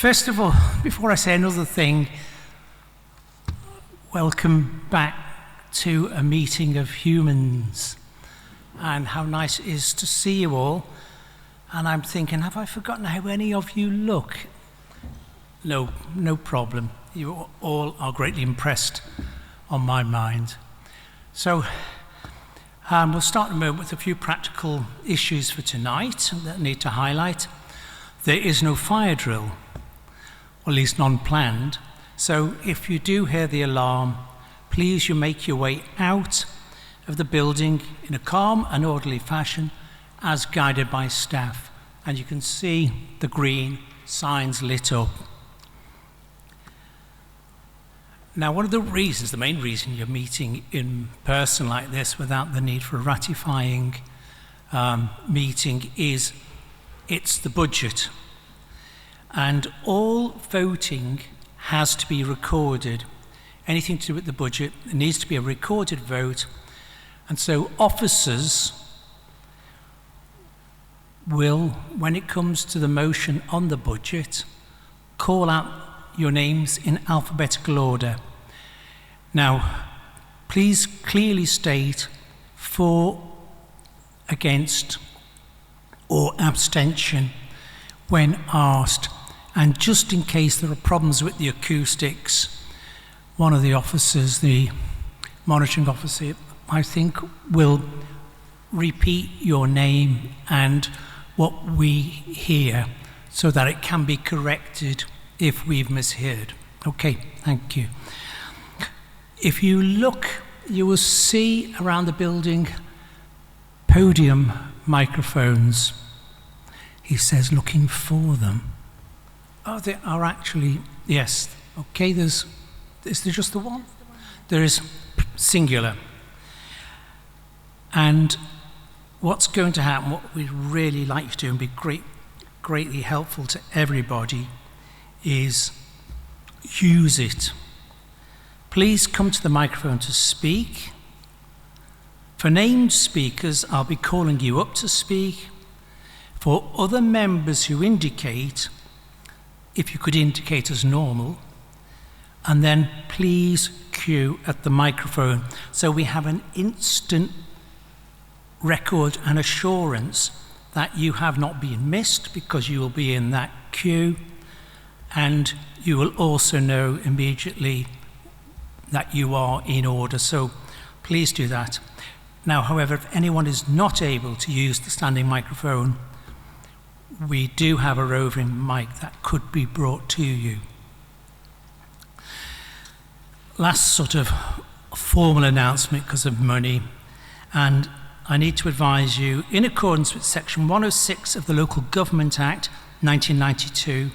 First of all, before I say another thing, welcome back to a meeting of humans, and how nice it is to see you all. And I'm thinking, have I forgotten how any of you look? No problem. You all are greatly impressed on my mind. So we'll start in a moment with a few practical issues for tonight that I need to highlight. There is no fire drill, or at least non-planned. So if you do hear the alarm, please you make your way out of the building in a calm and orderly fashion as guided by staff. And you can see the green signs lit up. Now, one of the main reason you're meeting in person like this without the need for a ratifying meeting is it's the budget. And all voting has to be recorded. Anything to do with the budget, it needs to be a recorded vote. And so officers will, when it comes to the motion on the budget, call out your names in alphabetical order. Now, please clearly state for, against, or abstention when asked. And just in case there are problems with the acoustics, one of the officers, the monitoring officer, I think, will repeat your name and what we hear so that it can be corrected if we've misheard. Okay, thank you. If you look, you will see around the building podium microphones. He says looking for them. Oh, there are actually, yes. Okay, is there just the one? There is singular. And what's going to happen, what we'd really like to do and be greatly helpful to everybody, is use it. Please come to the microphone to speak. For named speakers, I'll be calling you up to speak. For other members who indicate, if you could indicate as normal, and then please queue at the microphone so we have an instant record and assurance that you have not been missed because you will be in that queue, and you will also know immediately that you are in order. So please do that. Now, however, if anyone is not able to use the standing microphone, we do have a roving mic that could be brought to you. Last sort of formal announcement because of money, and I need to advise you, in accordance with Section 106 of the Local Government Act 1992,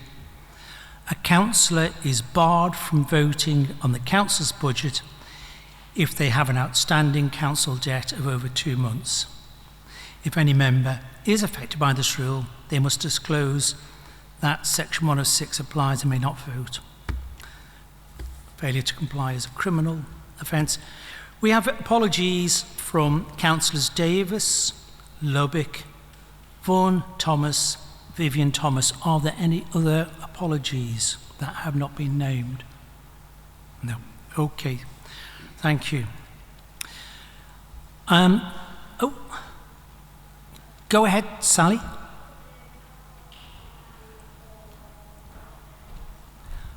a councillor is barred from voting on the council's budget if they have an outstanding council debt of over 2 months. If any member is affected by this rule, they must disclose that Section 106 applies and may not vote. Failure to comply is a criminal offence. We have apologies from Councillors Davis, Lubbock, Vaughan, Thomas, Vivian Thomas. Are there any other apologies that have not been named? No. Okay. Thank you. Go ahead, Sally.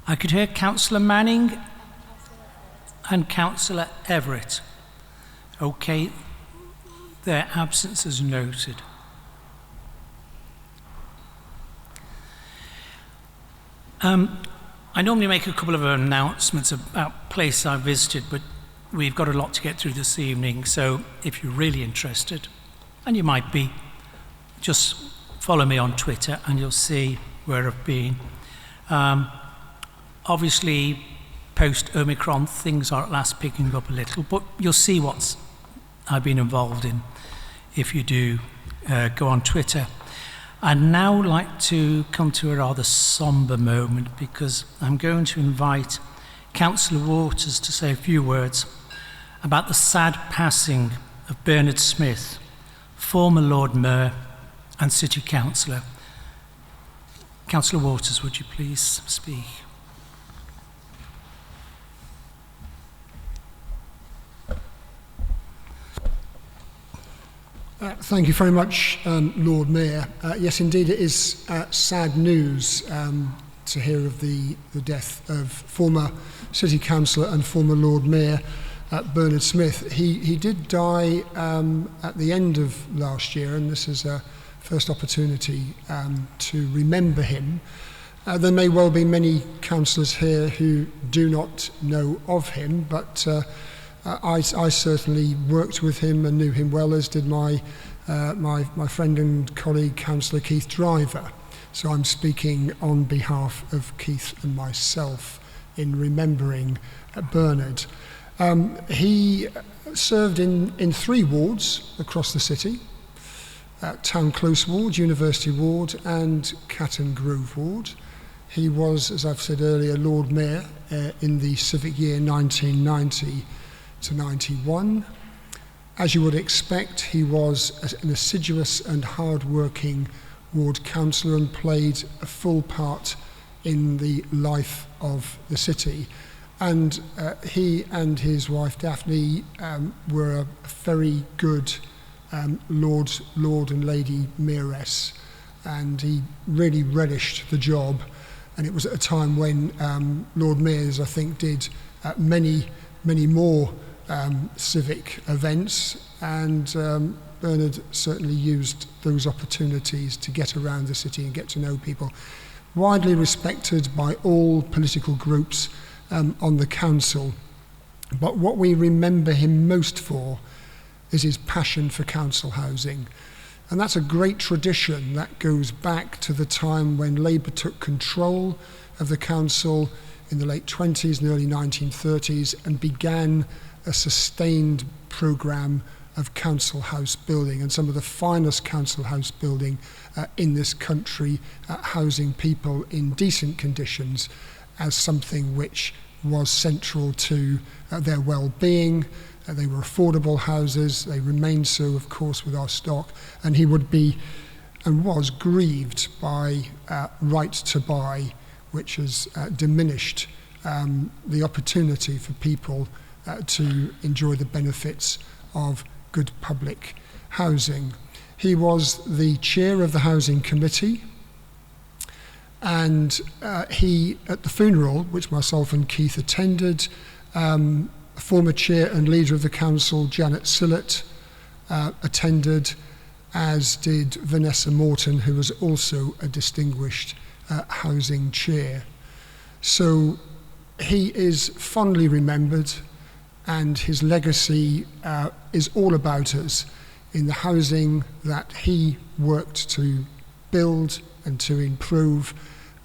I could hear Councillor Manning and Councillor Everett. Okay, their absence is noted. I normally make a couple of announcements about places I've visited, but we've got a lot to get through this evening, so if you're really interested, and you might be, just follow me on Twitter and you'll see where I've been. Obviously, post-Omicron, things are at last picking up a little, but you'll see what I've been involved in if you do go on Twitter. I'd now like to come to a rather sombre moment because I'm going to invite Councillor Waters to say a few words about the sad passing of Bernard Smith, former Lord Mayor and City Councillor. Councillor Waters, would you please speak? Thank you very much, Lord Mayor. Yes, indeed, it is sad news to hear of the death of former City Councillor and former Lord Mayor Bernard Smith. He did die at the end of last year, and this is a first opportunity to remember him. There may well be many councillors here who do not know of him, but I certainly worked with him and knew him well, as did my friend and colleague Councillor Keith Driver. So I'm speaking on behalf of Keith and myself in remembering Bernard. He served in 3 wards across the city: Town Close Ward, University Ward and Catton Grove Ward. He was, as I've said earlier, Lord Mayor in the civic year 1990 to 91. As you would expect, he was an assiduous and hard-working ward councillor and played a full part in the life of the city. And he and his wife Daphne were a very good Lord and Lady Mayoress, and he really relished the job. And it was at a time when Lord Mayors, I think, did many more civic events, and Bernard certainly used those opportunities to get around the city and get to know people. Widely respected by all political groups on the council, but what we remember him most for is his passion for council housing. And that's a great tradition that goes back to the time when Labour took control of the council in the late 20s and early 1930s and began a sustained programme of council house building, and some of the finest council house building in this country, housing people in decent conditions as something which was central to their well-being. They were affordable houses. They remained so, of course, with our stock. And he would be and was grieved by right to buy, which has diminished the opportunity for people to enjoy the benefits of good public housing. He was the chair of the Housing Committee, and he, at the funeral, which myself and Keith attended, former chair and leader of the council, Janet Sillett, attended, as did Vanessa Morton, who was also a distinguished housing chair. So he is fondly remembered, and his legacy is all about us in the housing that he worked to build and to improve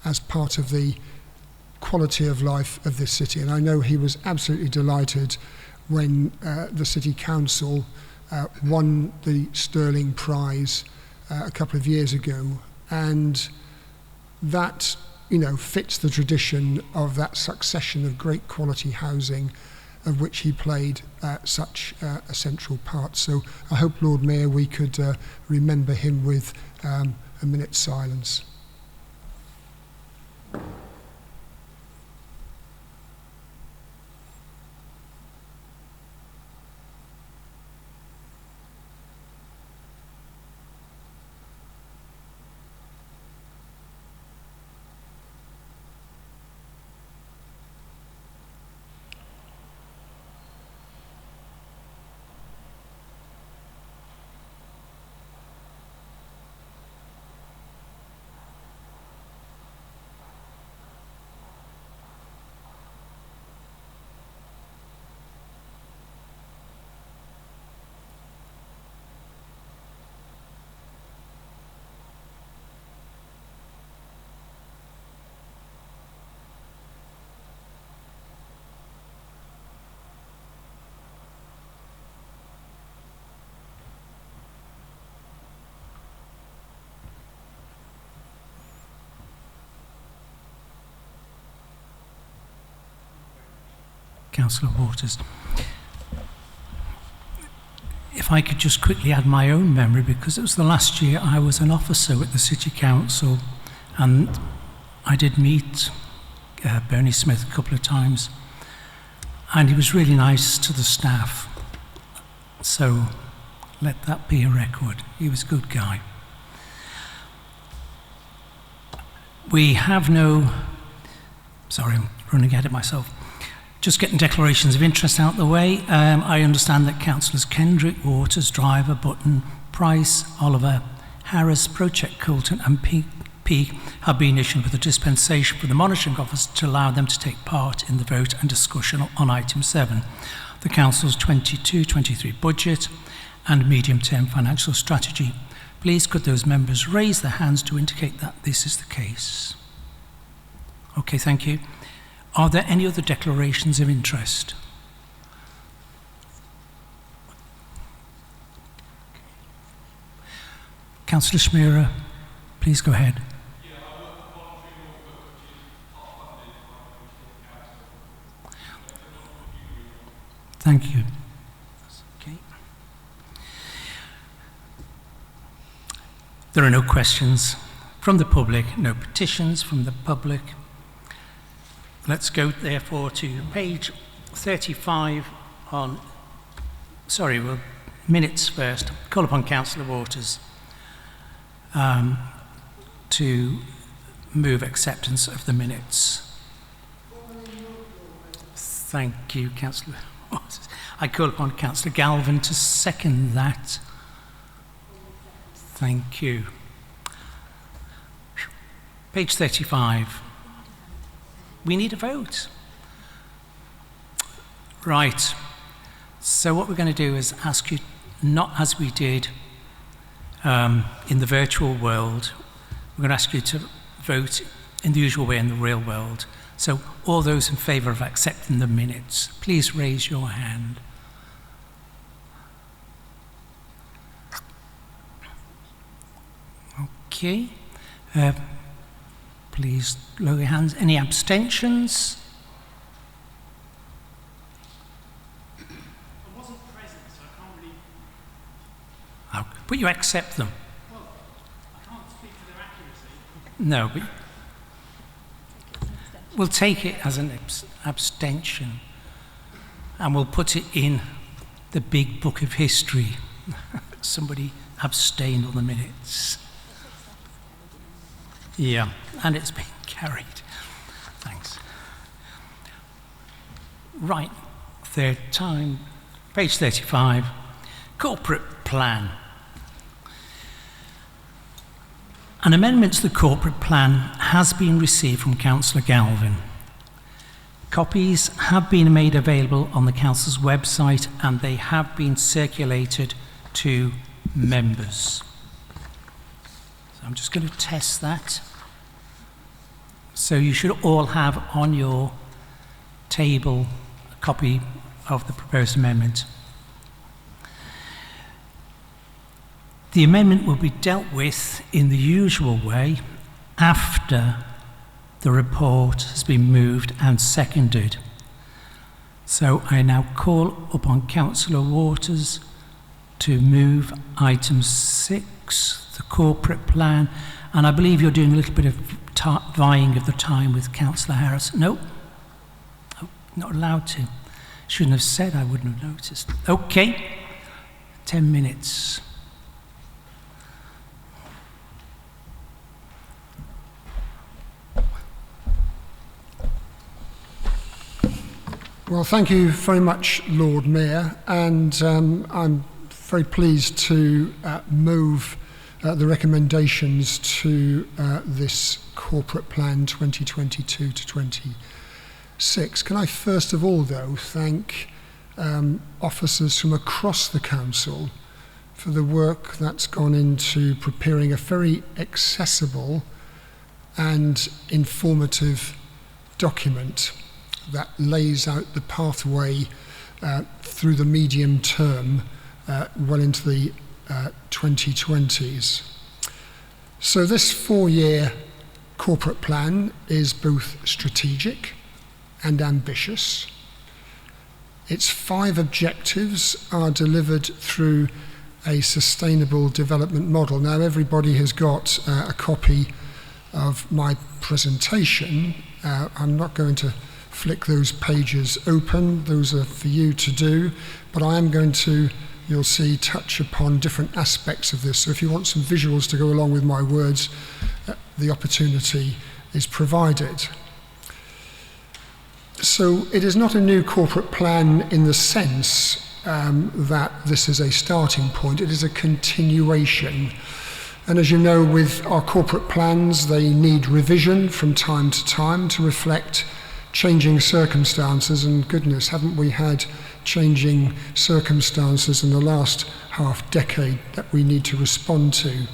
as part of the quality of life of this city. And I know he was absolutely delighted when the City Council won the Sterling Prize a couple of years ago, and that, you know, fits the tradition of that succession of great quality housing of which he played such a central part. So I hope, Lord Mayor, we could remember him with a minute's silence. Councillor Waters. If I could just quickly add my own memory, because it was the last year I was an officer at the City Council, and I did meet Bernie Smith a couple of times, and he was really nice to the staff. So let that be a record. He was a good guy. We have no... Sorry, I'm running ahead of myself. Just getting declarations of interest out the way. I understand that Councillors Kendrick, Waters, Driver, Button, Price, Oliver, Harris, Project Coulton and P have been issued with a dispensation for the Monitoring Office to allow them to take part in the vote and discussion on item 7, the Council's 22-23 budget and medium-term financial strategy. Please could those members raise their hands to indicate that this is the case? Okay, thank you. Are there any other declarations of interest? Councillor Schmierer, please go ahead. Thank you. Okay. There are no questions from the public, no petitions from the public. Let's go therefore to page 35 on, well, minutes first. Call upon Councillor Waters to move acceptance of the minutes. Thank you, Councillor Waters. I call upon Councillor Galvin to second that. Thank you. Page 35. We need a vote. Right. So what we're going to do is ask you, not as we did in the virtual world, we're going to ask you to vote in the usual way in the real world. So all those in favour of accepting the minutes, please raise your hand. Okay. Please lower your hands. Any abstentions? I wasn't present, so I can't really... Oh, but you accept them? Well, I can't speak for their accuracy. No, but we'll take it as an abstention and we'll put it in the big book of history. Somebody abstained on the minutes. Yeah, and it's been carried. Thanks. Right, third time, page 35, corporate plan. An amendment to the corporate plan has been received from Councillor Galvin. Copies have been made available on the Council's website and they have been circulated to members. So I'm just going to test that. So you should all have on your table a copy of the proposed amendment. The amendment will be dealt with in the usual way after the report has been moved and seconded. So I now call upon Councillor Waters to move item 6, the corporate plan, and I believe you're doing a little bit of vying of the time with Councillor Harris. No, not allowed to. Shouldn't have said, I wouldn't have noticed. Okay, 10 minutes. Well, thank you very much, Lord Mayor, and I'm very pleased to move the recommendations to this corporate plan 2022 to 26. Can I first of all, though, thank officers from across the council for the work that's gone into preparing a very accessible and informative document that lays out the pathway through the medium term well into the 2020s. So this 4-year corporate plan is both strategic and ambitious. Its 5 objectives are delivered through a sustainable development model. Now everybody has got a copy of my presentation. I'm not going to flick those pages open, those are for you to do, but I am going to, you'll see, touch upon different aspects of this. So if you want some visuals to go along with my words, the opportunity is provided. So it is not a new corporate plan in the sense that this is a starting point, it is a continuation. And as you know, with our corporate plans, they need revision from time to time to reflect changing circumstances, and goodness, haven't we had changing circumstances in the last half decade that we need to respond to.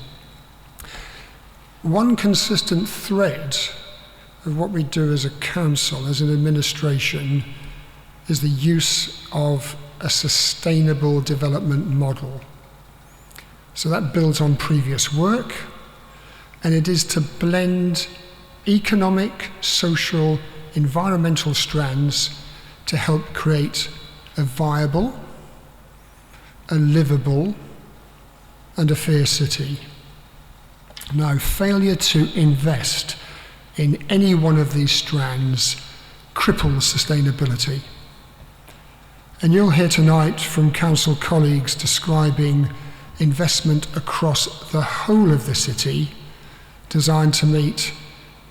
One consistent thread of what we do as a council, as an administration, is the use of a sustainable development model. So that builds on previous work, and it is to blend economic, social, environmental strands to help create a viable, a livable, and a fair city. Now, failure to invest in any one of these strands cripples sustainability. And you'll hear tonight from council colleagues describing investment across the whole of the city designed to meet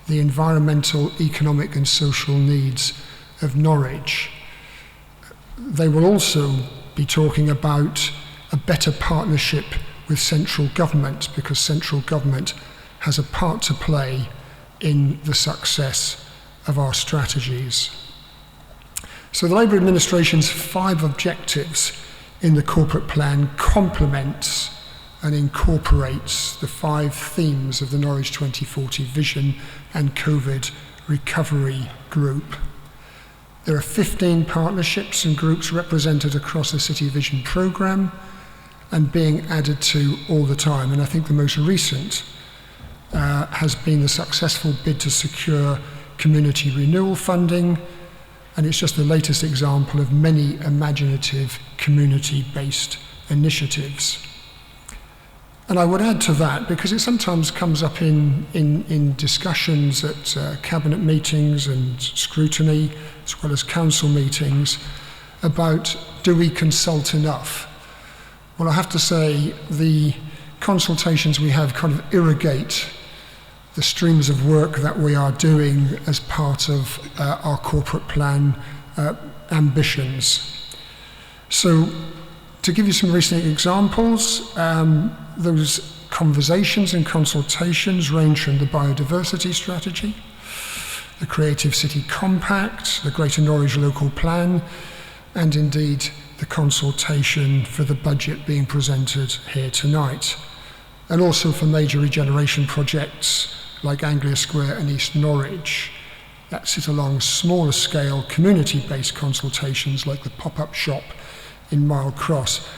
the environmental, economic and social needs of Norwich. They will also be talking about a better partnership with central government, because central government has a part to play in the success of our strategies. So the Labour administration's 5 objectives in the corporate plan complements and incorporates the 5 themes of the Norwich 2040 vision and COVID recovery group. There are 15 partnerships and groups represented across the City Vision programme and being added to all the time. And I think the most recent has been the successful bid to secure community renewal funding, and it's just the latest example of many imaginative community-based initiatives. And I would add to that, because it sometimes comes up in discussions at cabinet meetings and scrutiny, as well as council meetings, about do we consult enough? Well, I have to say the consultations we have kind of irrigate the streams of work that we are doing as part of our corporate plan ambitions. So, to give you some recent examples, those conversations and consultations range from the biodiversity strategy, the Creative City Compact, the Greater Norwich Local Plan, and indeed the consultation for the budget being presented here tonight. And also for major regeneration projects like Anglia Square and East Norwich that sit along smaller scale community-based consultations like the pop-up shop in Mile Cross.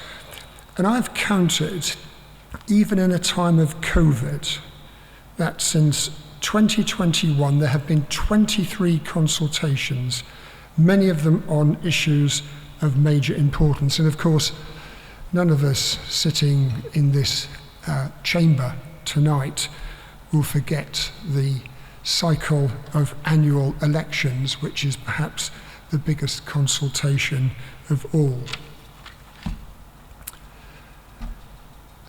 And I've counted, even in a time of COVID, that since 2021 there have been 23 consultations, many of them on issues of major importance. And of course, none of us sitting in this chamber tonight will forget the cycle of annual elections, which is perhaps the biggest consultation of all.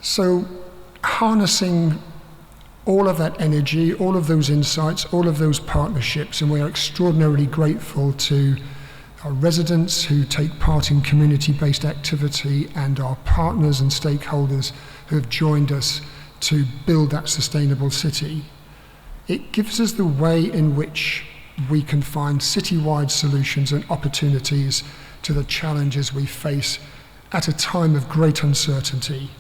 So, harnessing all of that energy, all of those insights, all of those partnerships, and we are extraordinarily grateful to our residents who take part in community-based activity and our partners and stakeholders who have joined us to build that sustainable city. It gives us the way in which we can find citywide solutions and opportunities to the challenges we face at a time of great uncertainty.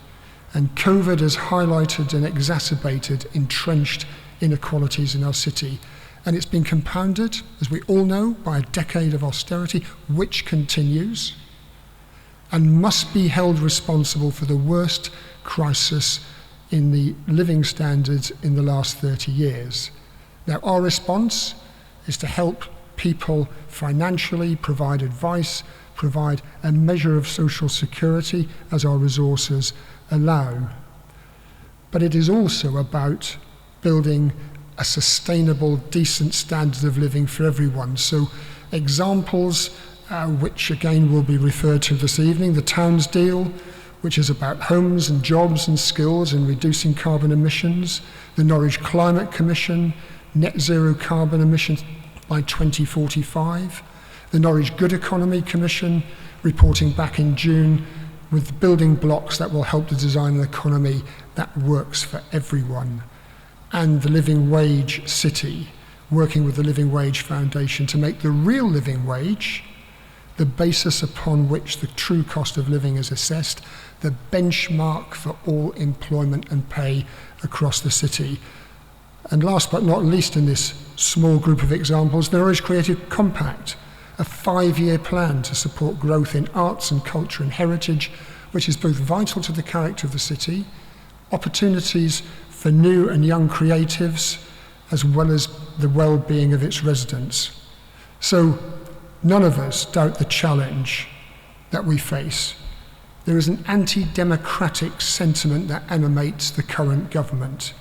And COVID has highlighted and exacerbated entrenched inequalities in our city. And it's been compounded, as we all know, by a decade of austerity, which continues and must be held responsible for the worst crisis in the living standards in the last 30 years. Now, our response is to help people financially, provide advice, provide a measure of social security as our resources allow. But it is also about building a sustainable, decent standard of living for everyone. So examples, which again will be referred to this evening, the Towns Deal, which is about homes and jobs and skills and reducing carbon emissions, the Norwich Climate Commission, net zero carbon emissions by 2045, the Norwich Good Economy Commission, reporting back in June with the building blocks that will help to design an economy that works for everyone, and the Living Wage City, working with the Living Wage Foundation to make the real living wage the basis upon which the true cost of living is assessed, the benchmark for all employment and pay across the city. And last but not least in this small group of examples, the Norwich Creative Compact, a 5-year plan to support growth in arts and culture and heritage, which is both vital to the character of the city, opportunities for new and young creatives, as well as the well-being of its residents. So none of us doubt the challenge that we face. There is an anti-democratic sentiment that animates the current government,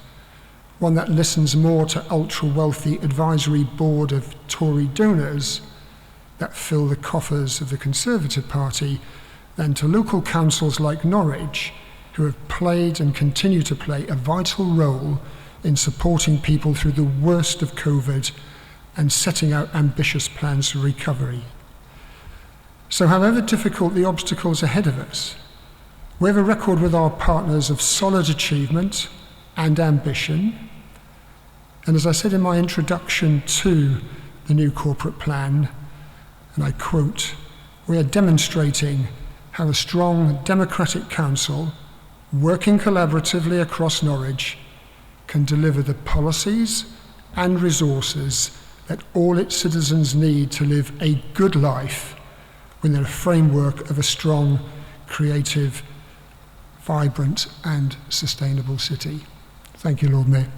one that listens more to ultra-wealthy advisory board of Tory donors that fill the coffers of the Conservative Party than to local councils like Norwich, who have played and continue to play a vital role in supporting people through the worst of COVID and setting out ambitious plans for recovery. So however difficult the obstacles ahead of us, we have a record with our partners of solid achievement and ambition. And as I said in my introduction to the new corporate plan, and I quote, we are demonstrating how a strong democratic council, working collaboratively across Norwich, can deliver the policies and resources that all its citizens need to live a good life within a framework of a strong, creative, vibrant and sustainable city. Thank you, Lord Mayor.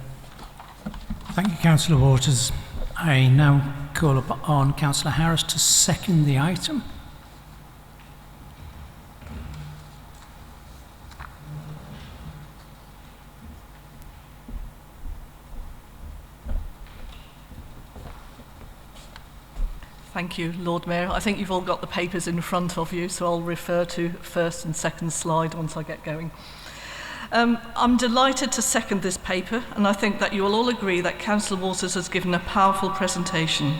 Thank you, Councillor Waters. I now call upon Councillor Harris to second the item. Thank you, Lord Mayor. I think you've all got the papers in front of you, so I'll refer to first and second slide once I get going. I'm delighted to second this paper, and I think that you will all agree that Councillor Waters has given a powerful presentation.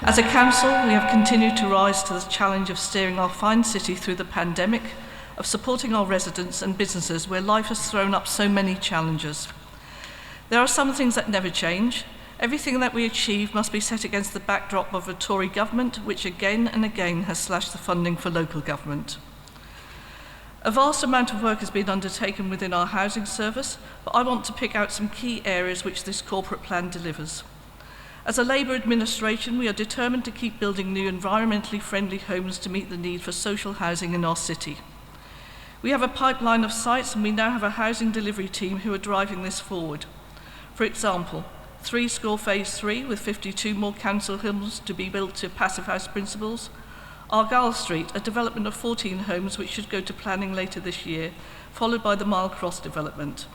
As a council, we have continued to rise to the challenge of steering our fine city through the pandemic, of supporting our residents and businesses where life has thrown up so many challenges. There are some things that never change. Everything that we achieve must be set against the backdrop of a Tory government which again and again has slashed the funding for local government. A vast amount of work has been undertaken within our housing service, but I want to pick out some key areas which this corporate plan delivers. As a Labour administration, we are determined to keep building new environmentally friendly homes to meet the need for social housing in our city. We have a pipeline of sites, and we now have a housing delivery team who are driving this forward. For example, 3 Score Phase 3 with 52 more council homes to be built to Passive House principles. Argyle Street, a development of 14 homes which should go to planning later this year, followed by the Mile Cross development.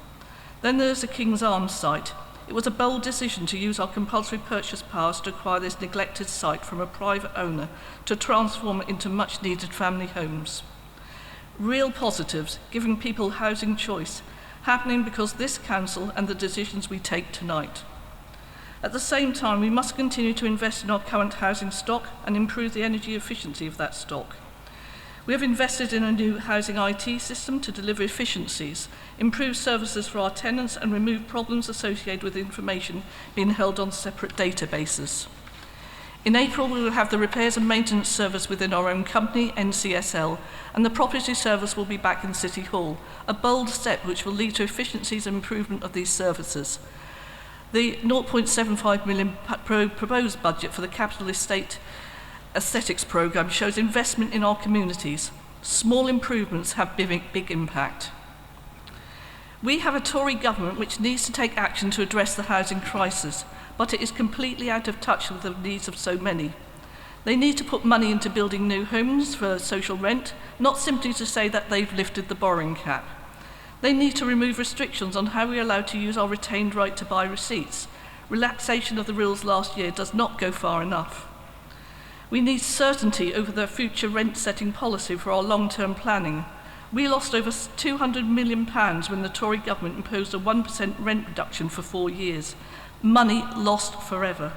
Then there's the King's Arms site. It was a bold decision to use our compulsory purchase powers to acquire this neglected site from a private owner to transform it into much needed family homes. Real positives, giving people housing choice, happening because this council and the decisions we take tonight. At the same time, we must continue to invest in our current housing stock and improve the energy efficiency of that stock. We have invested in a new housing IT system to deliver efficiencies, improve services for our tenants and remove problems associated with information being held on separate databases. In April, we will have the repairs and maintenance service within our own company, NCSL, and the property service will be back in City Hall, a bold step which will lead to efficiencies and improvement of these services. The £0.75 million proposed budget for the Capital Estate Aesthetics Programme shows investment in our communities. Small improvements have big impact. We have a Tory government which needs to take action to address the housing crisis, but it is completely out of touch with the needs of so many. They need to put money into building new homes for social rent, not simply to say that they've lifted the borrowing cap. They need to remove restrictions on how we are allowed to use our retained right to buy receipts, Relaxation of the rules last year does not go far enough. We need certainty over the future rent-setting policy for our long-term planning. We lost over £200 million when the Tory government imposed a 1% rent reduction for 4 years. Money lost forever.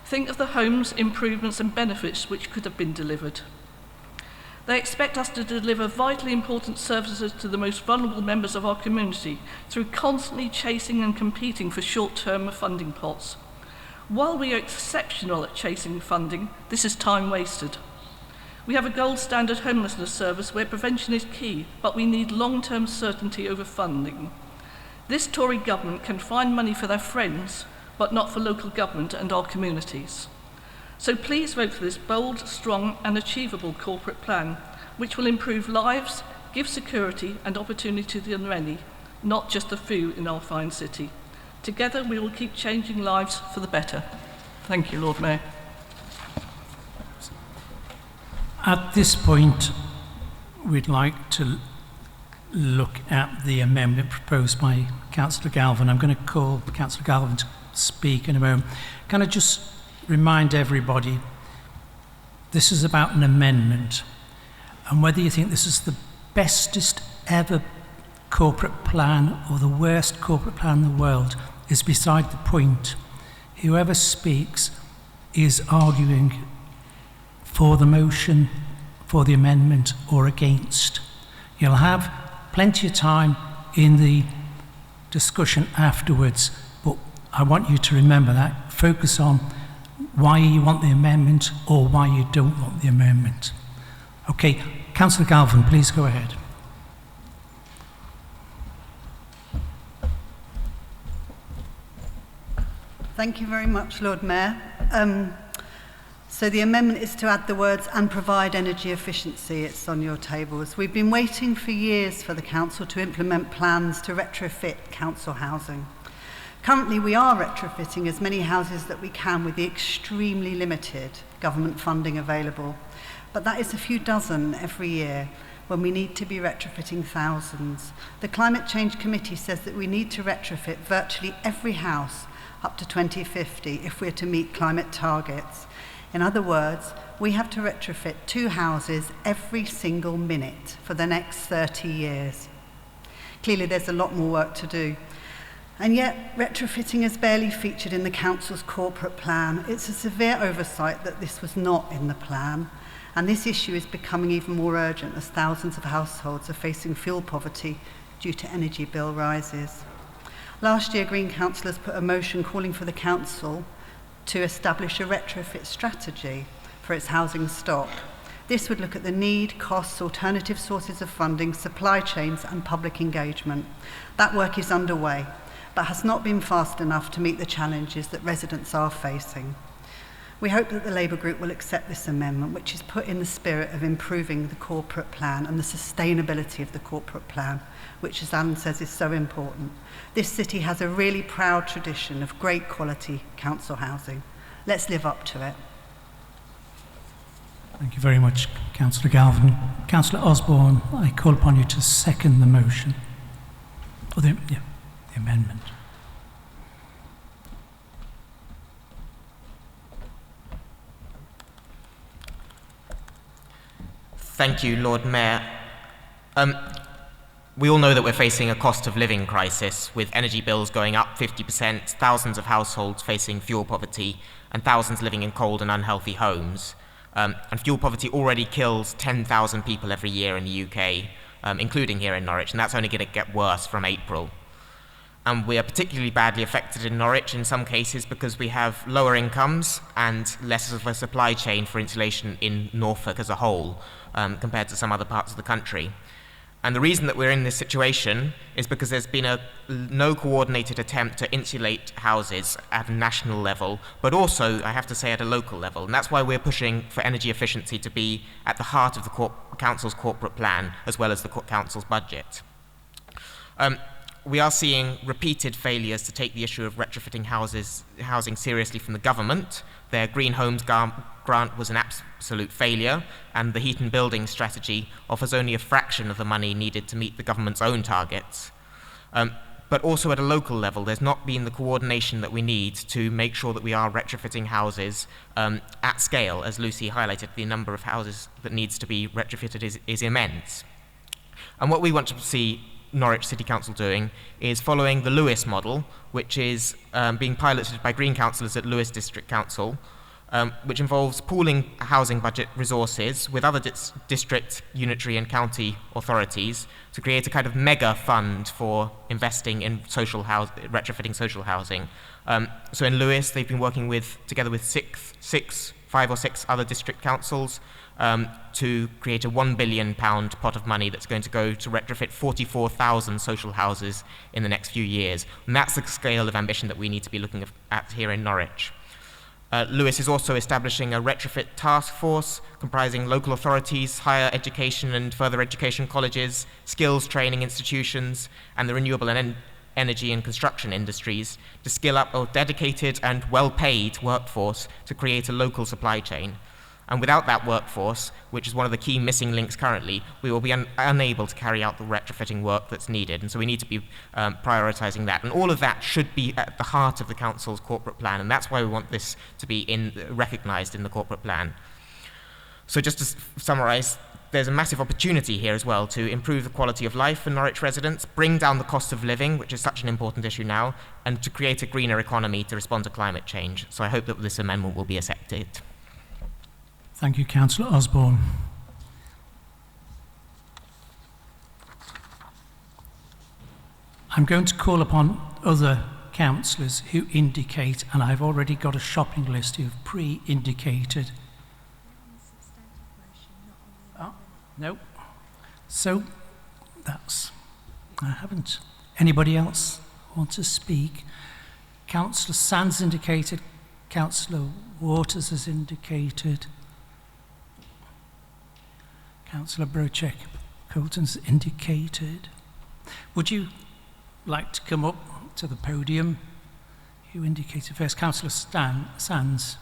Think of the homes, improvements and benefits which could have been delivered. They expect us to deliver vitally important services to the most vulnerable members of our community through constantly chasing and competing for short-term funding pots. While we are exceptional at chasing funding, this is time wasted. We have a gold standard homelessness service where prevention is key, but we need long-term certainty over funding. This Tory government can find money for their friends, but not for local government and our communities. So please vote for this bold, strong and achievable corporate plan, which will improve lives, give security and opportunity to the many, not just the few in our fine city. Together we will keep changing lives for the better. Thank you, Lord Mayor. At this point, we'd like to look at the amendment proposed by Councillor Galvin. I'm going to call Councillor Galvin to speak in a moment. Can I just remind everybody, this is about an amendment, and whether you think this is the bestest ever corporate plan or the worst corporate plan in the world is beside the point. Whoever speaks is arguing for the motion, for the amendment, or against. You'll have plenty of time in the discussion afterwards, but I want you to remember that. Focus on why you want the amendment or why you don't want the amendment. Okay, Councillor Galvin, please go ahead. Thank you very much, Lord Mayor. So the amendment is to add the words "and provide energy efficiency." It's on your tables. We've been waiting for years for the council to implement plans to retrofit council housing. Currently, we are retrofitting as many houses that we can with the extremely limited government funding available. But that is a few dozen every year when we need to be retrofitting thousands. The Climate Change Committee says that we need to retrofit virtually every house up to 2050 if we're to meet climate targets. In other words, we have to retrofit 2 houses every single minute for the next 30 years. Clearly, there's a lot more work to do. And yet, retrofitting is barely featured in the council's corporate plan. It's a severe oversight that this was not in the plan. And this issue is becoming even more urgent as thousands of households are facing fuel poverty due to energy bill rises. Last year, Green councillors put a motion calling for the council to establish a retrofit strategy for its housing stock. This would look at the need, costs, alternative sources of funding, supply chains and public engagement. That work is underway, but has not been fast enough to meet the challenges that residents are facing. We hope that the Labour Group will accept this amendment, which is put in the spirit of improving the corporate plan and the sustainability of the corporate plan, which, as Alan says, is so important. This city has a really proud tradition of great quality council housing. Let's live up to it. Thank you very much, Councillor Galvin. Councillor Osborne, I call upon you to second the motion, or the amendment. Thank you, Lord Mayor. We all know that we're facing a cost of living crisis, with energy bills going up 50%, thousands of households facing fuel poverty, and thousands living in cold and unhealthy homes. And fuel poverty already kills 10,000 people every year in the UK, including here in Norwich, and that's only going to get worse from April. And we are particularly badly affected in Norwich in some cases because we have lower incomes and less of a supply chain for insulation in Norfolk as a whole, compared to some other parts of the country. And the reason that we're in this situation is because there's been no coordinated attempt to insulate houses at a national level, but also, I have to say, at a local level. And that's why we're pushing for energy efficiency to be at the heart of the council's corporate plan, as well as the council's budget. We are seeing repeated failures to take the issue of retrofitting housing seriously from the government. Their Green Homes grant was an absolute failure, and the heat and building strategy offers only a fraction of the money needed to meet the government's own targets. but also at a local level, there's not been the coordination that we need to make sure that we are retrofitting houses at scale. As Lucy highlighted, the number of houses that needs to be retrofitted is immense. And what we want to see Norwich City Council doing is following the Lewis model, which is being piloted by Green councillors at Lewis District Council, which involves pooling housing budget resources with other district, unitary and county authorities to create a kind of mega fund for investing in retrofitting social housing. So in Lewis, they've been working together with five or six other district councils to create a £1 billion pot of money that's going to go to retrofit 44,000 social houses in the next few years. And that's the scale of ambition that we need to be looking at here in Norwich. Lewis is also establishing a retrofit task force comprising local authorities, higher education and further education colleges, skills training institutions, and the renewable energy and construction industries to skill up a dedicated and well-paid workforce to create a local supply chain. And without that workforce, which is one of the key missing links currently, we will be unable to carry out the retrofitting work that's needed. And so we need to be prioritising that. And all of that should be at the heart of the Council's corporate plan, and that's why we want this to be recognised in the corporate plan. So just to summarise, there's a massive opportunity here as well to improve the quality of life for Norwich residents, bring down the cost of living, which is such an important issue now, and to create a greener economy to respond to climate change. So I hope that this amendment will be accepted. Thank you, Councillor Osborne. I'm going to call upon other councillors who indicate, and I've already got a shopping list who've pre-indicated. Oh, no. So I haven't. Anybody else want to speak? Councillor Sands indicated, Councillor Waters has indicated. Councillor Brochek-Colton's indicated. Would you like to come up to the podium? You indicated first. Councillor Sands.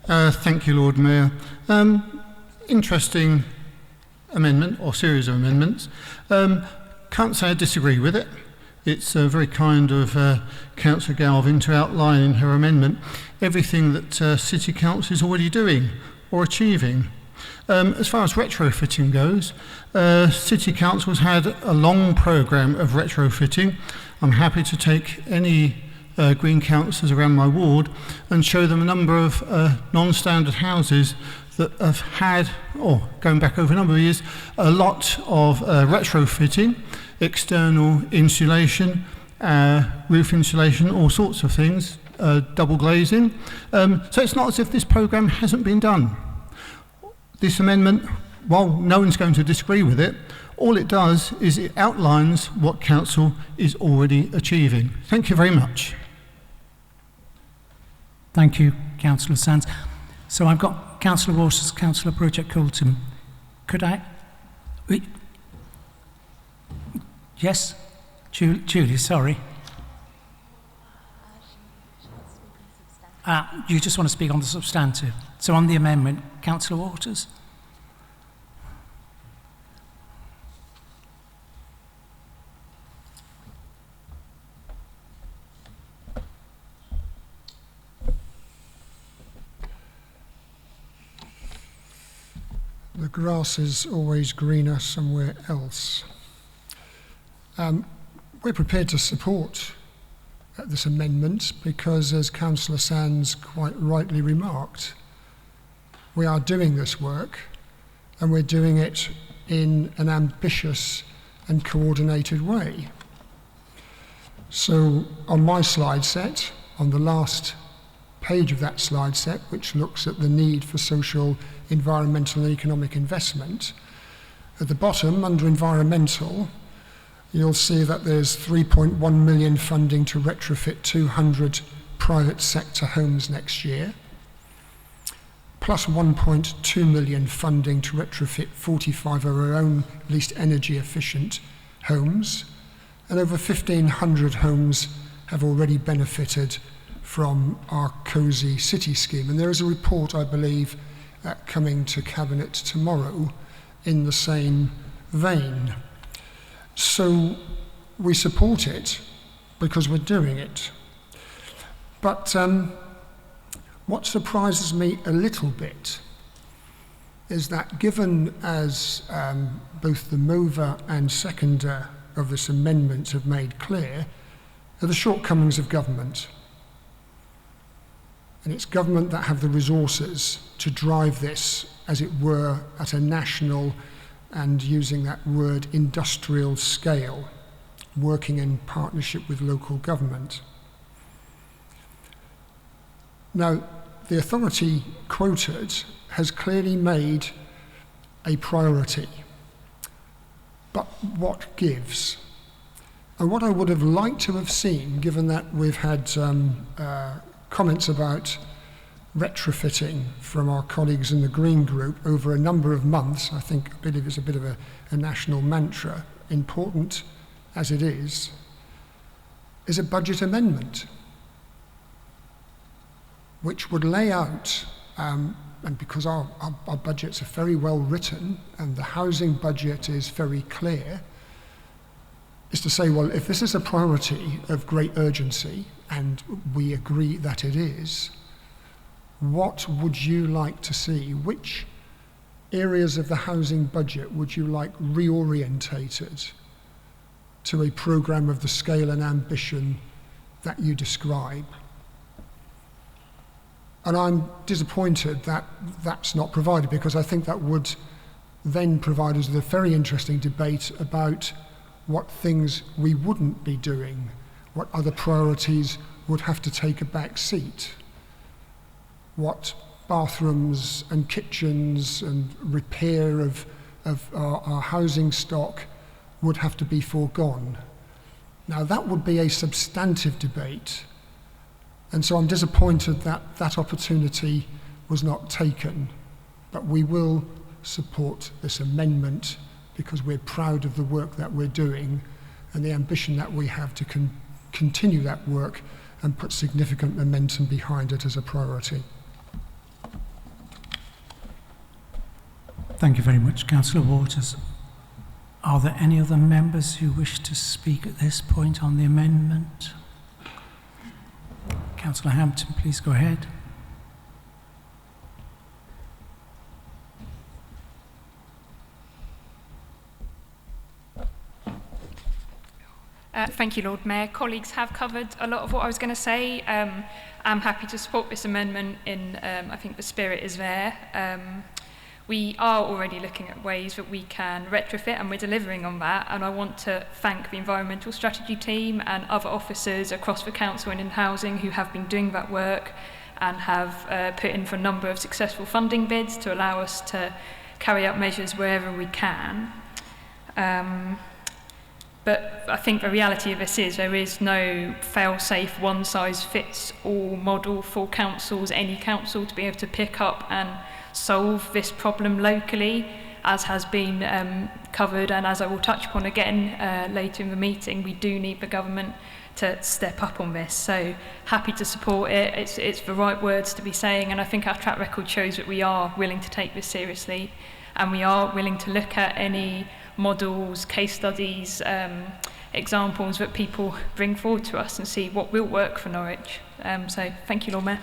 Thank you, Lord Mayor. Interesting amendment or series of amendments. Can't say I disagree with it. It's very kind of Councillor Galvin to outline in her amendment everything that City Council is already doing or achieving. As far as retrofitting goes, City Council has had a long programme of retrofitting. I'm happy to take any Green councillors around my ward and show them a number of non-standard houses that have had, going back over a number of years, a lot of retrofitting, external insulation, roof insulation, all sorts of things, double glazing. So it's not as if this programme hasn't been done. This amendment, while no one's going to disagree with it, all it does is it outlines what Council is already achieving. Thank you very much. Thank you, Councillor Sands. So I've got Councillor Waters, Councillor Brochek-Colton. Could I? Yes? Julie, sorry. You just want to speak on the substantive. So on the amendment, Councillor Waters. The grass is always greener somewhere else. We're prepared to support this amendment because, as Councillor Sands quite rightly remarked, we are doing this work and we're doing it in an ambitious and coordinated way. So on my slide set, on the last page of that slide set, which looks at the need for social, environmental and economic investment, at the bottom, under environmental, you'll see that there's 3.1 million funding to retrofit 200 private sector homes next year, plus 1.2 million funding to retrofit 45 of our own least energy efficient homes, and over 1,500 homes have already benefited from our Cosy City scheme. And there is a report, I believe, coming to Cabinet tomorrow in the same vein. So we support it because we're doing it. But what surprises me a little bit is that given as both the mover and seconder of this amendment have made clear, are the shortcomings of government. And it's government that have the resources to drive this, as it were, at a national and, using that word, industrial scale, working in partnership with local government. Now, the authority quoted has clearly made a priority. But what gives? And what I would have liked to have seen, given that we've had comments about retrofitting from our colleagues in the Green Group over a number of months, I believe it's a bit of a national mantra, important as it is a budget amendment, which would lay out, and because our budgets are very well written and the housing budget is very clear, is to say, well, if this is a priority of great urgency, and we agree that it is, what would you like to see? Which areas of the housing budget would you like reorientated to a programme of the scale and ambition that you describe? And I'm disappointed that that's not provided, because I think that would then provide us with a very interesting debate about what things we wouldn't be doing, what other priorities would have to take a back seat, what bathrooms and kitchens and repair of our housing stock would have to be foregone. Now, that would be a substantive debate. And so I'm disappointed that that opportunity was not taken. But we will support this amendment because we're proud of the work that we're doing and the ambition that we have to continue that work and put significant momentum behind it as a priority. Thank you very much, Councillor Waters. Are there any other members who wish to speak at this point on the amendment? Councillor Hampton, please go ahead. Thank you, Lord Mayor. Colleagues have covered a lot of what I was going to say. I'm happy to support this amendment in, I think the spirit is there. We are already looking at ways that we can retrofit, and we're delivering on that. And I want to thank the environmental strategy team and other officers across the council and in housing who have been doing that work and have put in for a number of successful funding bids to allow us to carry out measures wherever we can. But I think the reality of this is there is no fail-safe, one-size-fits-all model for councils, any council, to be able to pick up and solve this problem locally, as has been covered and as I will touch upon again later in the meeting. We do need the government to step up on this. So happy to support it. It's the right words to be saying, and I think our track record shows that we are willing to take this seriously, and we are willing to look at any models, case studies, examples that people bring forward to us and see what will work for Norwich. So thank you, Lord Mayor.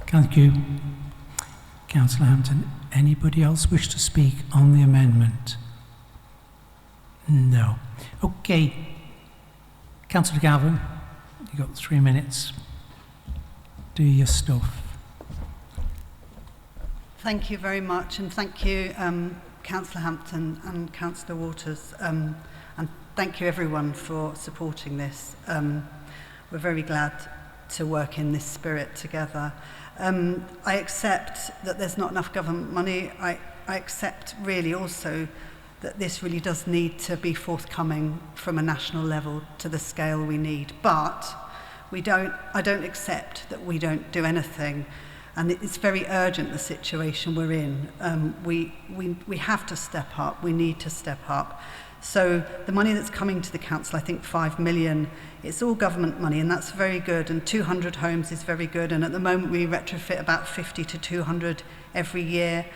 Thank you, Councillor Hampton. Anybody else wish to speak on the amendment? No. Okay. Councillor Galvin, you've got 3 minutes. Do your stuff. Thank you very much, and thank you, Councillor Hampton and Councillor Waters, and thank you everyone for supporting this. We're very glad to work in this spirit together. I accept that there's not enough government money. I accept really also that this really does need to be forthcoming from a national level to the scale we need. But I don't accept that we don't do anything. And it's very urgent, the situation we're in. We have to step up. We need to step up. So the money that's coming to the council, I think 5 million, it's all government money, and that's very good, and 200 homes is very good, and at the moment we retrofit about 50 to 200 every year.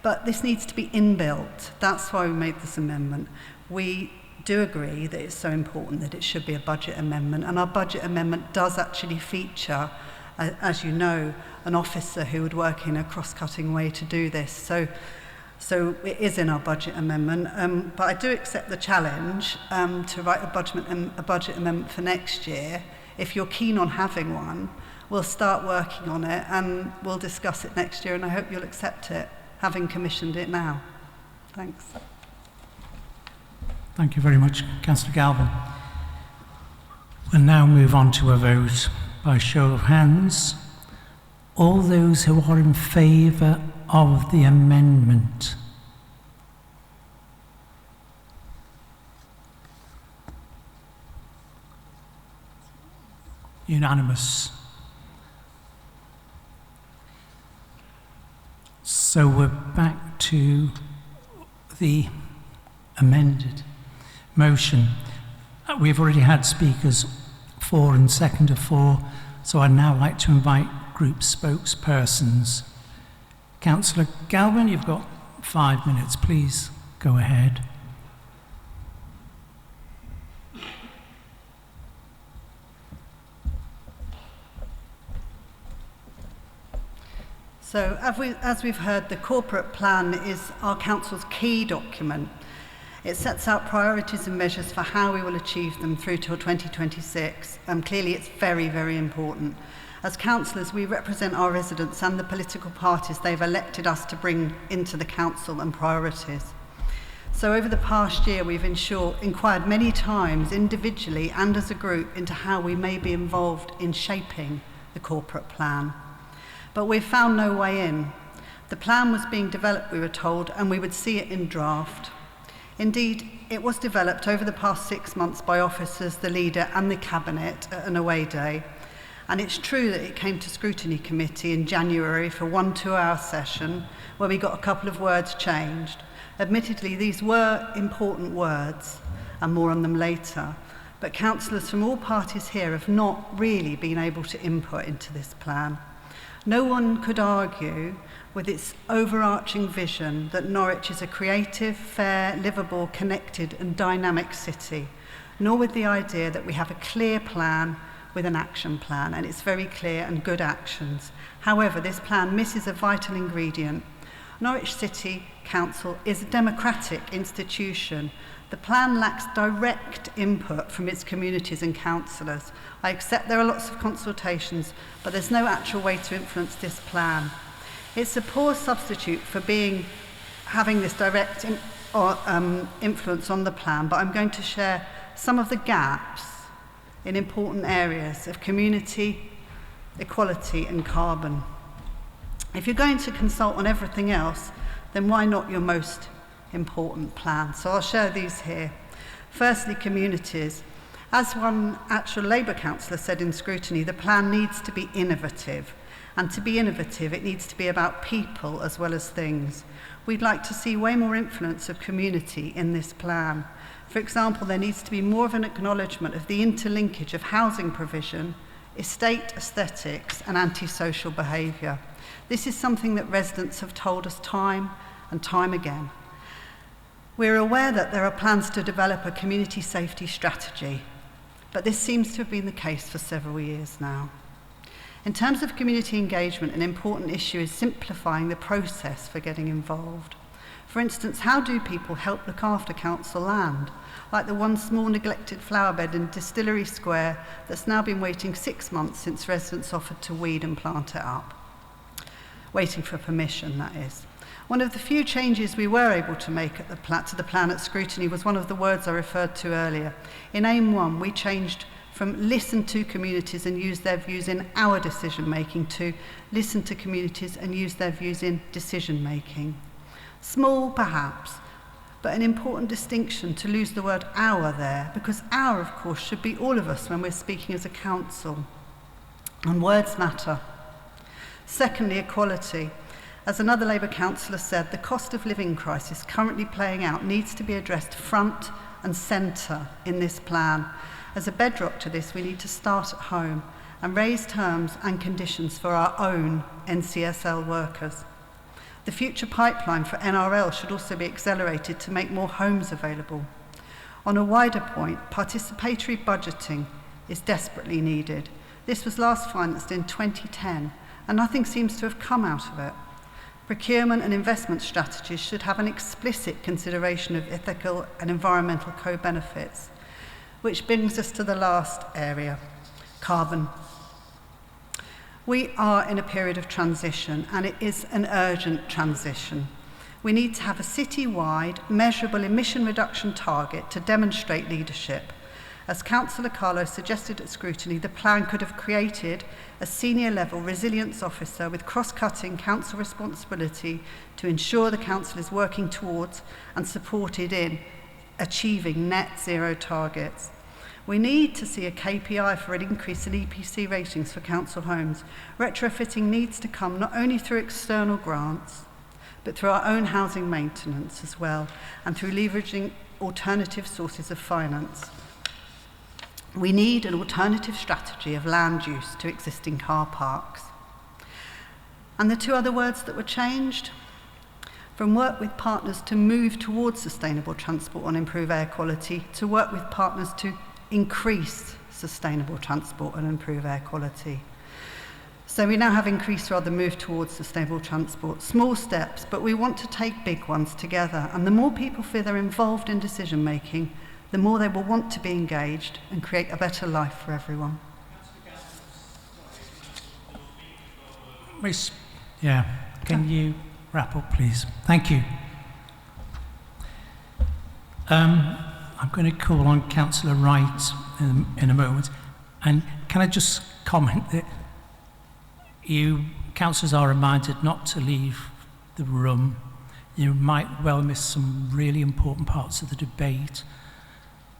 But this needs to be inbuilt. That's why we made this amendment. We do agree that it's so important that it should be a budget amendment, and our budget amendment does actually feature, as you know, an officer who would work in a cross-cutting way to do this. So it is in our budget amendment, but I do accept the challenge to write a budget amendment for next year. If you're keen on having one, we'll start working on it and we'll discuss it next year, and I hope you'll accept it, having commissioned it now. Thanks. Thank you very much, Councillor Galvin. We'll now move on to a vote by show of hands. All those who are in favour of the amendment. Unanimous. So we're back to the amended motion. We've already had speakers for and seconder for, so I'd now like to invite group spokespersons. Councillor Galvin, you've got 5 minutes. Please go ahead. So, as we've heard, the corporate plan is our council's key document. It sets out priorities and measures for how we will achieve them through till 2026. Clearly, it's very, very important. As councillors, we represent our residents and the political parties they've elected us to bring into the council and priorities. So over the past year, we've inquired many times, individually and as a group, into how we may be involved in shaping the corporate plan. But we've found no way in. The plan was being developed, we were told, and we would see it in draft. Indeed, it was developed over the past 6 months by officers, the leader and the cabinet at an away day. And it's true that it came to scrutiny committee in January for 1 2-hour session where we got a couple of words changed. Admittedly, these were important words, and more on them later, but councillors from all parties here have not really been able to input into this plan. No one could argue with its overarching vision that Norwich is a creative, fair, livable, connected and dynamic city, nor with the idea that we have a clear plan with an action plan, and it's very clear and good actions. However, this plan misses a vital ingredient. Norwich City Council is a democratic institution. The plan lacks direct input from its communities and councillors. I accept there are lots of consultations, but there's no actual way to influence this plan. It's a poor substitute for having this direct influence on the plan, but I'm going to share some of the gaps in important areas of community, equality and carbon. If you're going to consult on everything else, then why not your most important plan? So I'll share these here. Firstly, communities. As one actual Labour councillor said in scrutiny, the plan needs to be innovative. And to be innovative, it needs to be about people as well as things. We'd like to see way more influence of community in this plan. For example, there needs to be more of an acknowledgement of the interlinkage of housing provision, estate aesthetics and antisocial behaviour. This is something that residents have told us time and time again. We're aware that there are plans to develop a community safety strategy, but this seems to have been the case for several years now. In terms of community engagement, an important issue is simplifying the process for getting involved. For instance, how do people help look after council land? Like the one small neglected flower bed in Distillery Square that's now been waiting 6 months since residents offered to weed and plant it up. Waiting for permission, that is. One of the few changes we were able to make to the plan at scrutiny was one of the words I referred to earlier. In Aim 1, we changed from listen to communities and use their views in our decision making to listen to communities and use their views in decision making. Small, perhaps, but an important distinction to lose the word our there, because our, of course, should be all of us when we're speaking as a council. And words matter. Secondly, equality. As another Labour councillor said, the cost of living crisis currently playing out needs to be addressed front and centre in this plan. As a bedrock to this, we need to start at home and raise terms and conditions for our own NCSL workers. The future pipeline for NRL should also be accelerated to make more homes available. On a wider point, participatory budgeting is desperately needed. This was last financed in 2010, and nothing seems to have come out of it. Procurement and investment strategies should have an explicit consideration of ethical and environmental co-benefits, which brings us to the last area, carbon. We are in a period of transition, and it is an urgent transition. We need to have a city-wide, measurable emission reduction target to demonstrate leadership. As Councillor Carlo suggested at scrutiny, the plan could have created a senior-level resilience officer with cross-cutting council responsibility to ensure the council is working towards and supported in achieving net zero targets. We need to see a KPI for an increase in EPC ratings for council homes. Retrofitting needs to come not only through external grants, but through our own housing maintenance as well, and through leveraging alternative sources of finance. We need an alternative strategy of land use to existing car parks. And the two other words that were changed, from work with partners to move towards sustainable transport and improve air quality, to work with partners to increase sustainable transport and improve air quality. So we now have increased rather than move towards sustainable transport. Small steps, but we want to take big ones together. And the more people feel they're involved in decision making, the more they will want to be engaged and create a better life for everyone. Miss, yeah, can you wrap up, please? Thank you. I'm going to call on Councillor Wright in a moment. And can I just comment that you councillors are reminded not to leave the room. You might well miss some really important parts of the debate.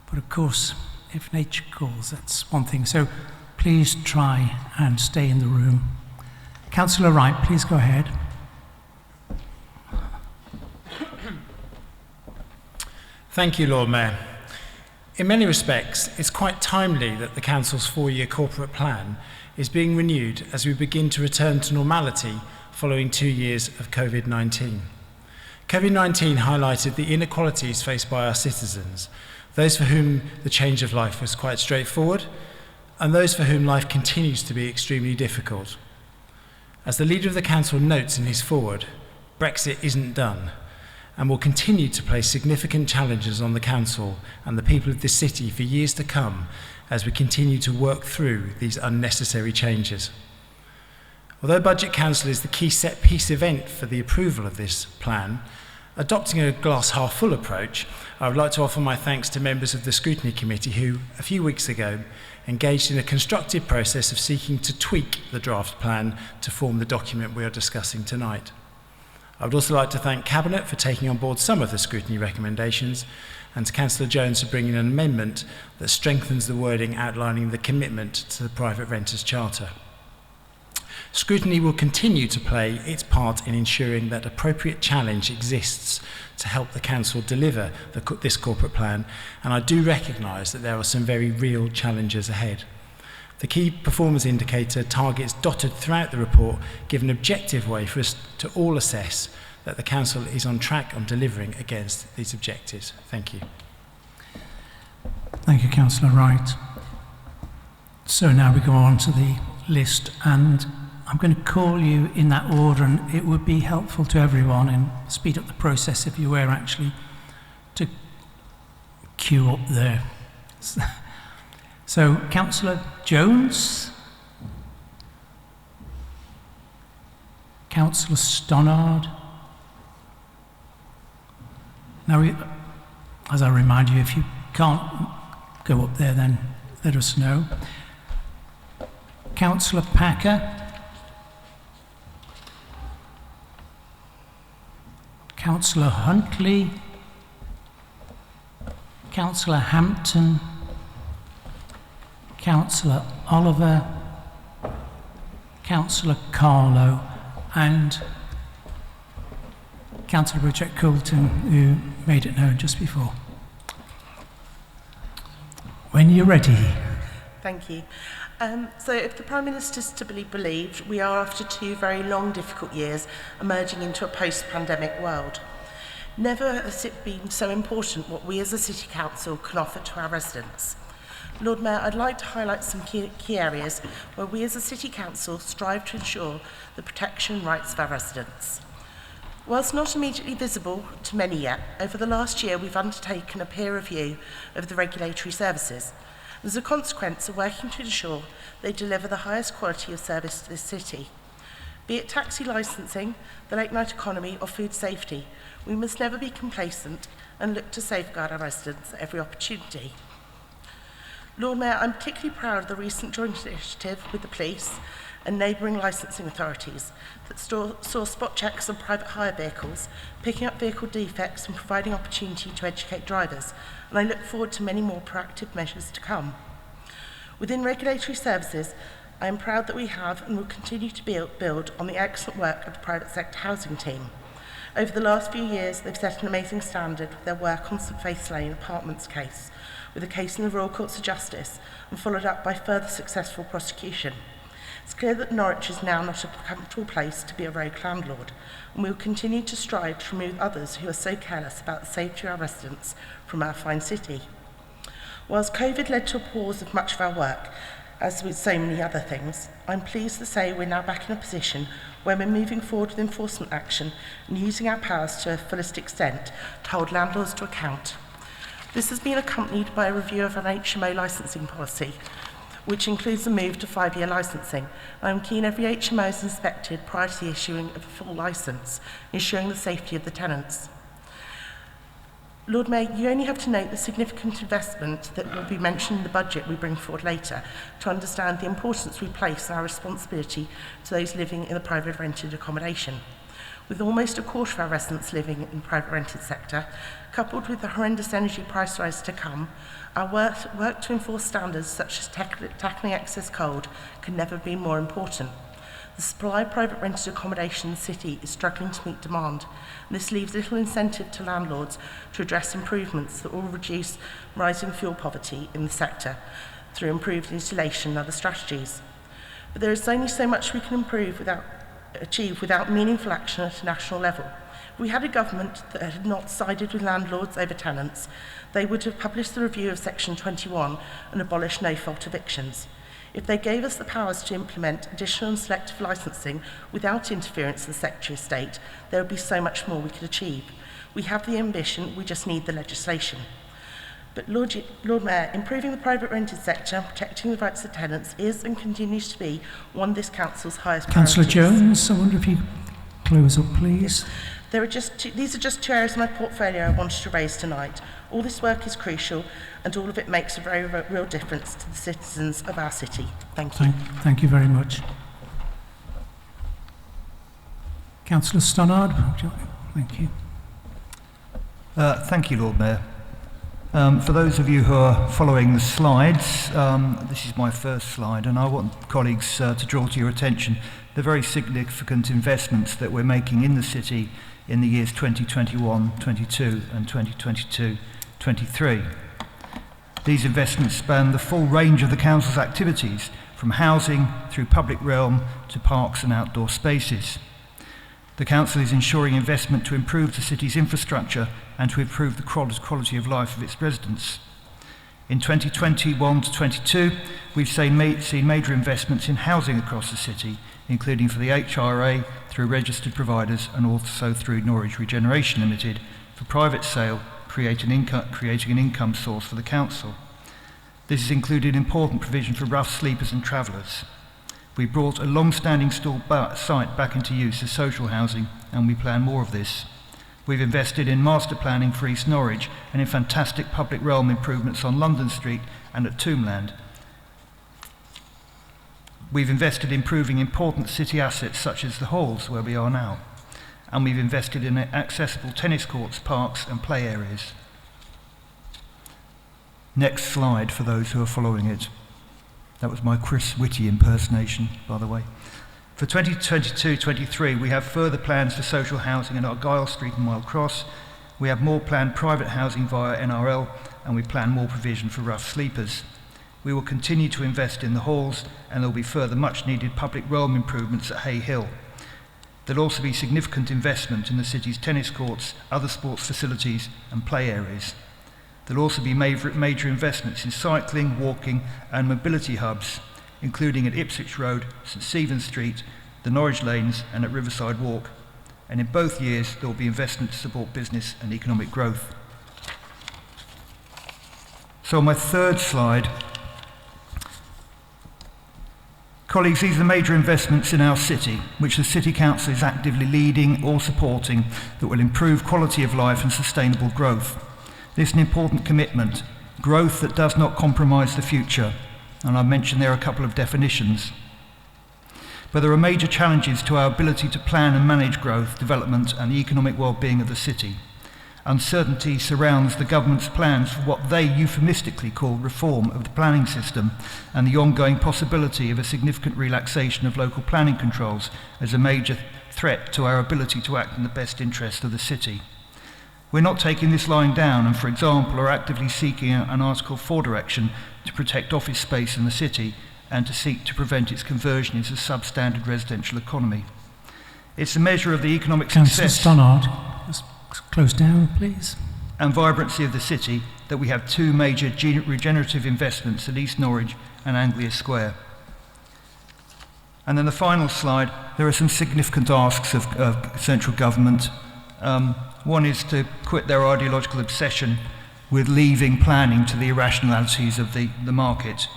But of course, if nature calls, that's one thing. So please try and stay in the room. Councillor Wright, please go ahead. Thank you, Lord Mayor. In many respects, it's quite timely that the Council's 4-year corporate plan is being renewed as we begin to return to normality following 2 years of COVID-19. COVID-19 highlighted the inequalities faced by our citizens, those for whom the change of life was quite straightforward, and those for whom life continues to be extremely difficult. As the Leader of the Council notes in his foreword, Brexit isn't done, and will continue to place significant challenges on the Council and the people of this city for years to come as we continue to work through these unnecessary changes. Although Budget Council is the key set-piece event for the approval of this plan, adopting a glass-half-full approach, I would like to offer my thanks to members of the Scrutiny Committee who, a few weeks ago, engaged in a constructive process of seeking to tweak the draft plan to form the document we are discussing tonight. I would also like to thank Cabinet for taking on board some of the scrutiny recommendations, and to Councillor Jones for bringing an amendment that strengthens the wording outlining the commitment to the Private Renters Charter. Scrutiny will continue to play its part in ensuring that appropriate challenge exists to help the Council deliver this corporate plan, and I do recognise that there are some very real challenges ahead. The key performance indicator targets dotted throughout the report give an objective way for us to all assess that the Council is on track on delivering against these objectives. Thank you. Thank you, Councillor Wright. So now we go on to the list, and I'm going to call you in that order, and it would be helpful to everyone and speed up the process if you were actually to queue up there. So, Councillor Jones, Councillor Stannard. Now, as I remind you, if you can't go up there, then let us know. Councillor Packer. Councillor Huntley. Councillor Hampton. Councillor Oliver, Councillor Carlo, and Councillor Bridget Coulton, who made it known just before. When you're ready. Thank you. So if the Prime Minister's to be believed, we are after 2 very long, difficult years emerging into a post-pandemic world. Never has it been so important what we as a City Council can offer to our residents. Lord Mayor, I'd like to highlight some key areas where we as a City Council strive to ensure the protection and rights of our residents. Whilst not immediately visible to many yet, over the last year we've undertaken a peer review of the regulatory services. As a consequence of working to ensure they deliver the highest quality of service to this city. Be it taxi licensing, the late night economy or food safety, we must never be complacent and look to safeguard our residents at every opportunity. Lord Mayor, I'm particularly proud of the recent joint initiative with the police and neighbouring licensing authorities that saw spot checks on private hire vehicles, picking up vehicle defects and providing opportunity to educate drivers, and I look forward to many more proactive measures to come. Within regulatory services, I am proud that we have and will continue to build on the excellent work of the private sector housing team. Over the last few years, they've set an amazing standard with their work on St Faith's Lane Apartments case, with a case in the Royal Courts of Justice and followed up by further successful prosecution. It's clear that Norwich is now not a comfortable place to be a rogue landlord, and we will continue to strive to remove others who are so careless about the safety of our residents from our fine city. Whilst COVID led to a pause of much of our work, as with so many other things, I'm pleased to say we're now back in a position where we're moving forward with enforcement action and using our powers to a fullest extent to hold landlords to account. This has been accompanied by a review of an Hmo licensing policy, which includes a move to 5-year licensing. I'm keen every HMO is inspected prior to the issuing of a full licence, ensuring the safety of the tenants. Lord Mayor, you only have to note the significant investment that will be mentioned in the budget we bring forward later to understand the importance we place on our responsibility to those living in the private rented accommodation. With almost a quarter of our residents living in the private rented sector, coupled with the horrendous energy price rise to come, our work to enforce standards such as tackling excess cold can never be more important. The supply of private rented accommodation in the city is struggling to meet demand, and this leaves little incentive to landlords to address improvements that will reduce rising fuel poverty in the sector through improved insulation and other strategies. But there is only so much we can achieve without meaningful action at a national level. If we had a government that had not sided with landlords over tenants, they would have published the review of Section 21 and abolished no-fault evictions. If they gave us the powers to implement additional and selective licensing without interference of the Secretary of State, there would be so much more we could achieve. We have the ambition, we just need the legislation. But Lord Mayor, improving the private rented sector and protecting the rights of tenants is and continues to be one of this Council's highest priorities. Councillor Jones, I wonder if you close up, please. These are just 2 areas of my portfolio I wanted to raise tonight. All this work is crucial, and all of it makes a very real difference to the citizens of our city. Thank you. Thank you very much. Councillor Stannard, thank you. Thank you, Lord Mayor. For those of you who are following the slides, this is my first slide, and I want colleagues to draw to your attention the very significant investments that we're making in the city in the years 2021-22 and 2022-23. These investments span the full range of the Council's activities, from housing through public realm to parks and outdoor spaces. The Council is ensuring investment to improve the city's infrastructure and to improve the quality of life of its residents. In 2021 to 22, we've seen major investments in housing across the city, including for the HRA, through registered providers, and also through Norwich Regeneration Limited, for private sale, creating an income source for the Council. This has included important provision for rough sleepers and travellers. We brought a long-standing site back into use as social housing, and we plan more of this. We've invested in master planning for East Norwich and in fantastic public realm improvements on London Street and at Tombland. We've invested in improving important city assets such as the halls where we are now. And we've invested in accessible tennis courts, parks and play areas. Next slide for those who are following it. That was my Chris Whitty impersonation, by the way. For 2022-23, we have further plans for social housing in Argyle Street and Mile Cross. We have more planned private housing via NRL, and we plan more provision for rough sleepers. We will continue to invest in the halls, and there will be further much-needed public realm improvements at Hay Hill. There will also be significant investment in the city's tennis courts, other sports facilities and play areas. There will also be major investments in cycling, walking and mobility hubs, including at Ipswich Road, St Stephen's Street, the Norwich Lanes and at Riverside Walk. And in both years there will be investment to support business and economic growth. So on my third slide, colleagues, these are the major investments in our city, which the City Council is actively leading or supporting, that will improve quality of life and sustainable growth. This is an important commitment, growth that does not compromise the future, and I've mentioned there a couple of definitions. But there are major challenges to our ability to plan and manage growth, development and the economic well-being of the city. Uncertainty surrounds the government's plans for what they euphemistically call reform of the planning system, and the ongoing possibility of a significant relaxation of local planning controls as a major threat to our ability to act in the best interest of the city. We're not taking this lying down and, for example, are actively seeking an Article 4 direction to protect office space in the city and to seek to prevent its conversion into a substandard residential economy. It's a measure of the economic Councillor success Stannard, just close down, please. And vibrancy of the city that we have two major regenerative investments at East Norwich and Anglia Square. And then the final slide, there are some significant asks of central government. One is to quit their ideological obsession with leaving planning to the irrationalities of the market,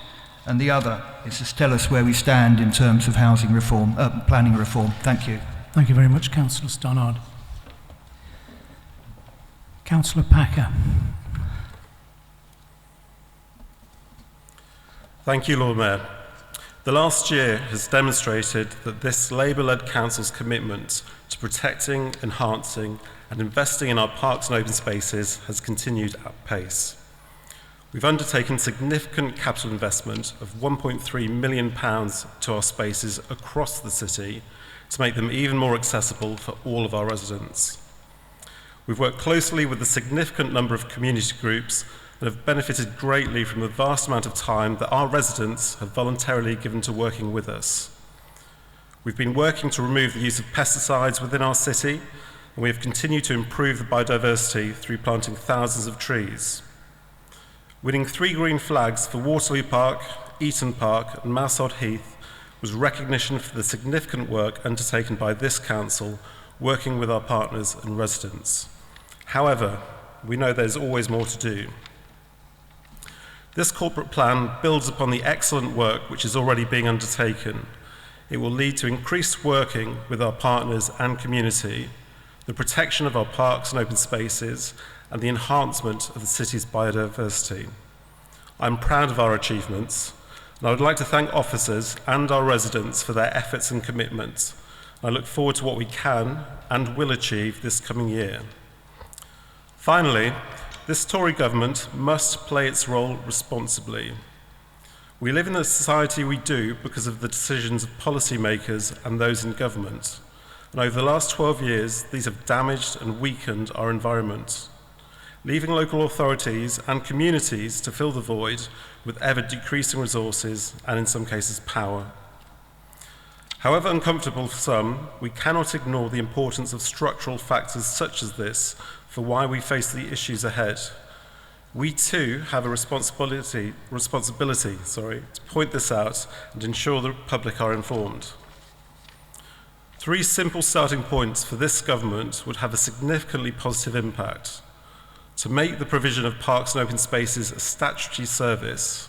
and the other is to tell us where we stand in terms of housing reform, planning reform. Thank you. Thank you very much, Councillor Stannard. Councillor Packer. Thank you, Lord Mayor. The last year has demonstrated that this Labour-led Council's commitment to protecting, enhancing and investing in our parks and open spaces has continued at pace. We've undertaken significant capital investment of £1.3 million to our spaces across the city to make them even more accessible for all of our residents. We've worked closely with a significant number of community groups and have benefited greatly from the vast amount of time that our residents have voluntarily given to working with us. We've been working to remove the use of pesticides within our city, and we have continued to improve the biodiversity through planting thousands of trees. Winning 3 green flags for Waterloo Park, Eaton Park and Mousehole Heath was recognition for the significant work undertaken by this council working with our partners and residents. However, we know there's always more to do. This corporate plan builds upon the excellent work which is already being undertaken. It will lead to increased working with our partners and community, the protection of our parks and open spaces, and the enhancement of the city's biodiversity. I'm proud of our achievements, and I would like to thank officers and our residents for their efforts and commitment. I look forward to what we can and will achieve this coming year. Finally, this Tory government must play its role responsibly. We live in the society we do because of the decisions of policymakers and those in government. And over the last 12 years, these have damaged and weakened our environment, leaving local authorities and communities to fill the void with ever-decreasing resources and, in some cases, power. However uncomfortable for some, we cannot ignore the importance of structural factors such as this for why we face the issues ahead. We too have a responsibility to point this out and ensure the public are informed. 3 simple starting points for this government would have a significantly positive impact: to make the provision of parks and open spaces a statutory service,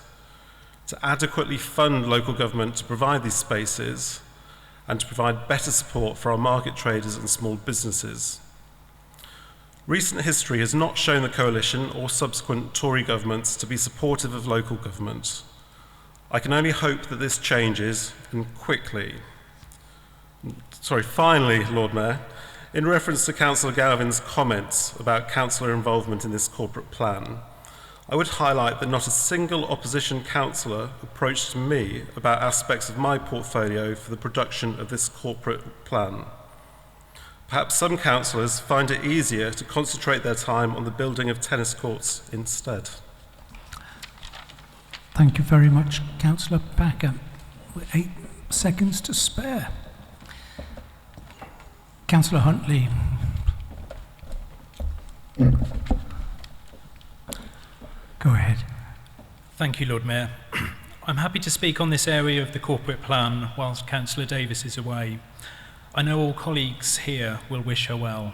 to adequately fund local government to provide these spaces, and to provide better support for our market traders and small businesses. Recent history has not shown the coalition or subsequent Tory governments to be supportive of local government. I can only hope that this changes, and quickly. Finally, Lord Mayor, in reference to Councillor Galvin's comments about councillor involvement in this corporate plan, I would highlight that not a single opposition councillor approached me about aspects of my portfolio for the production of this corporate plan. Perhaps some councillors find it easier to concentrate their time on the building of tennis courts instead. Thank you very much, Councillor Packer. With 8 seconds to spare. Councillor Huntley. Go ahead. Thank you, Lord Mayor. I'm happy to speak on this area of the corporate plan whilst Councillor Davis is away. I know all colleagues here will wish her well.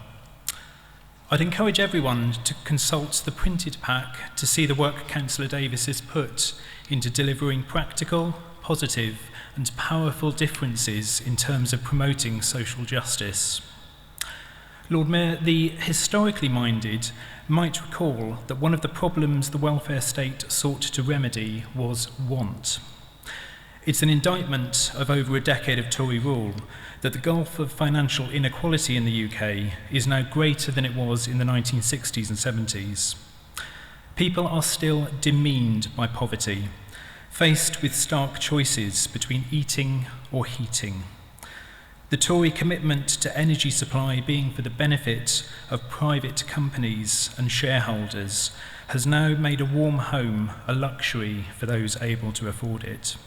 I'd encourage everyone to consult the printed pack to see the work Councillor Davis has put into delivering practical, positive and powerful differences in terms of promoting social justice. Lord Mayor, the historically minded might recall that one of the problems the welfare state sought to remedy was want. It's an indictment of over a decade of Tory rule that the gulf of financial inequality in the UK is now greater than it was in the 1960s and 70s. People are still demeaned by poverty, faced with stark choices between eating or heating. The Tory commitment to energy supply being for the benefit of private companies and shareholders has now made a warm home a luxury for those able to afford it.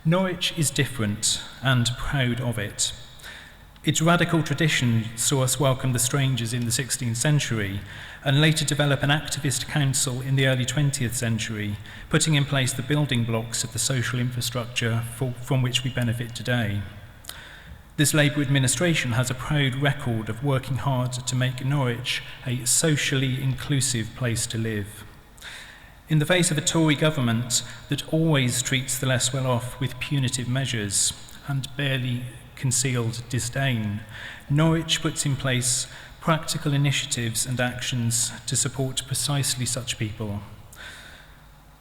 Norwich is different and proud of it. Its radical tradition saw us welcome the strangers in the 16th century and later develop an activist council in the early 20th century, putting in place the building blocks of the social infrastructure from which we benefit today. This Labour administration has a proud record of working hard to make Norwich a socially inclusive place to live. In the face of a Tory government that always treats the less well off with punitive measures and barely concealed disdain, Norwich puts in place practical initiatives and actions to support precisely such people.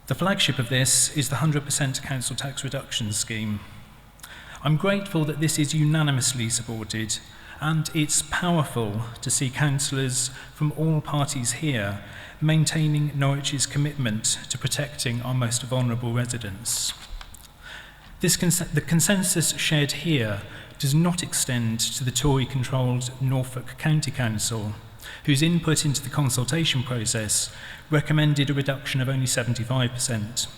The flagship of this is the 100% council tax reduction scheme. I'm grateful that this is unanimously supported, and it's powerful to see councillors from all parties here maintaining Norwich's commitment to protecting our most vulnerable residents. The consensus shared here does not extend to the Tory-controlled Norfolk County Council, whose input into the consultation process recommended a reduction of only 75%.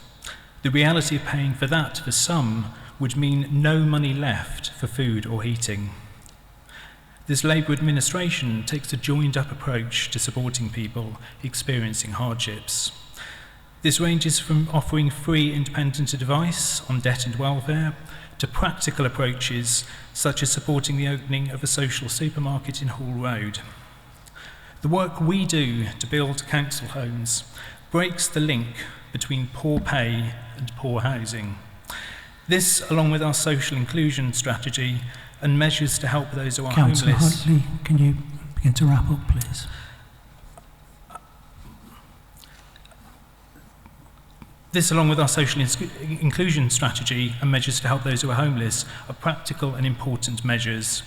The reality of paying for that for some would mean no money left for food or heating. This Labour administration takes a joined-up approach to supporting people experiencing hardships. This ranges from offering free independent advice on debt and welfare to practical approaches such as supporting the opening of a social supermarket in Hall Road. The work we do to build council homes breaks the link between poor pay and poor housing. This, along with our social inclusion strategy and measures to help those who are Councillor homeless. Huntley, can you begin to wrap up, please? This, along with our social inclusion strategy and measures to help those who are homeless, are practical and important measures.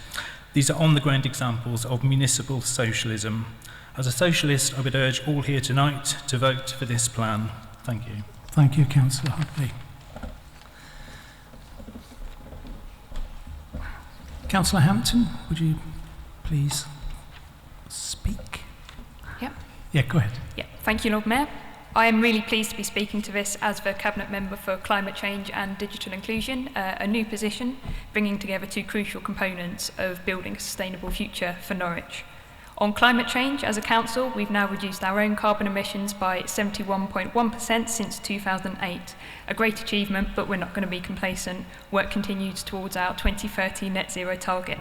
These are on-the-ground examples of municipal socialism. As a socialist, I would urge all here tonight to vote for this plan. Thank you. Thank you, Councillor Huntley. Councillor Hampton, would you please speak? Yep. Yeah, go ahead. Yeah. Thank you, Lord Mayor. I am really pleased to be speaking to this as the Cabinet Member for Climate Change and Digital Inclusion, a new position, bringing together two crucial components of building a sustainable future for Norwich. On climate change, as a council, we've now reduced our own carbon emissions by 71.1% since 2008. A great achievement, but we're not going to be complacent. Work continues towards our 2030 net zero target.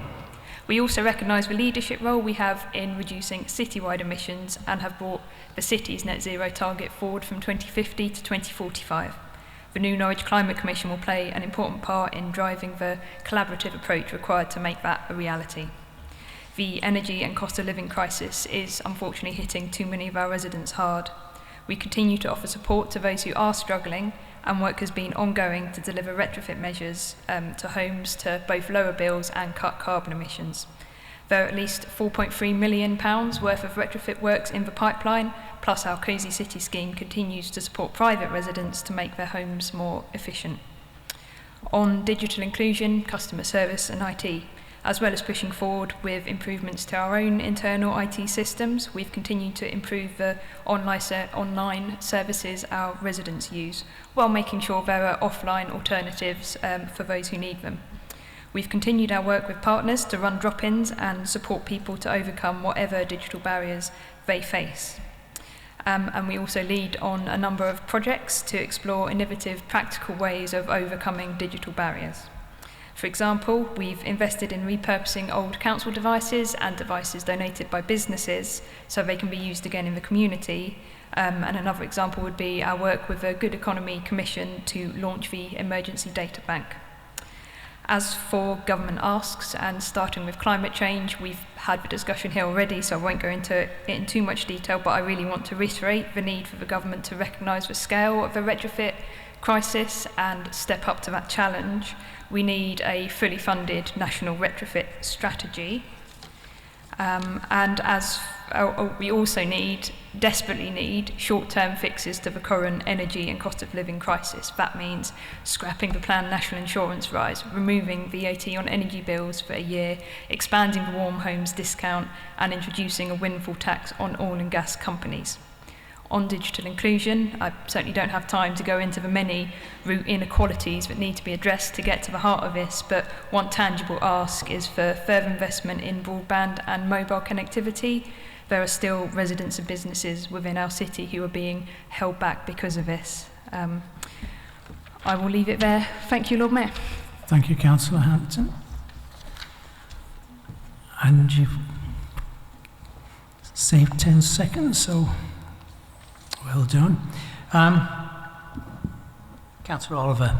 We also recognise the leadership role we have in reducing citywide emissions and have brought the city's net zero target forward from 2050 to 2045. The new Norwich Climate Commission will play an important part in driving the collaborative approach required to make that a reality. The energy and cost of living crisis is unfortunately hitting too many of our residents hard. We continue to offer support to those who are struggling, and work has been ongoing to deliver retrofit measures to homes to both lower bills and cut carbon emissions. There are at least £4.3 million worth of retrofit works in the pipeline, plus our Cosy City scheme continues to support private residents to make their homes more efficient. On digital inclusion, customer service and IT, as well as pushing forward with improvements to our own internal IT systems, we've continued to improve the online services our residents use, while making sure there are offline alternatives for those who need them. We've continued our work with partners to run drop-ins and support people to overcome whatever digital barriers they face. And we also lead on a number of projects to explore innovative, practical ways of overcoming digital barriers. For example, we've invested in repurposing old council devices and devices donated by businesses so they can be used again in the community. And another example would be our work with the Good Economy Commission to launch the Emergency Data Bank. As for government asks, and starting with climate change, we've had the discussion here already, so I won't go into it in too much detail, but I really want to reiterate the need for the government to recognise the scale of the retrofit crisis and step up to that challenge. We need a fully funded national retrofit strategy. We also desperately need short-term fixes to the current energy and cost of living crisis. That means scrapping the planned national insurance rise, removing VAT on energy bills for a year, expanding the warm homes discount, and introducing a windfall tax on oil and gas companies. On digital inclusion, I certainly don't have time to go into the many root inequalities that need to be addressed to get to the heart of this, but one tangible ask is for further investment in broadband and mobile connectivity. There are still residents and businesses within our city who are being held back because of this. I will leave it there. Thank you, Lord Mayor. Thank you, Councillor Hampton. And you've saved 10 seconds, so well done. Councillor Oliver.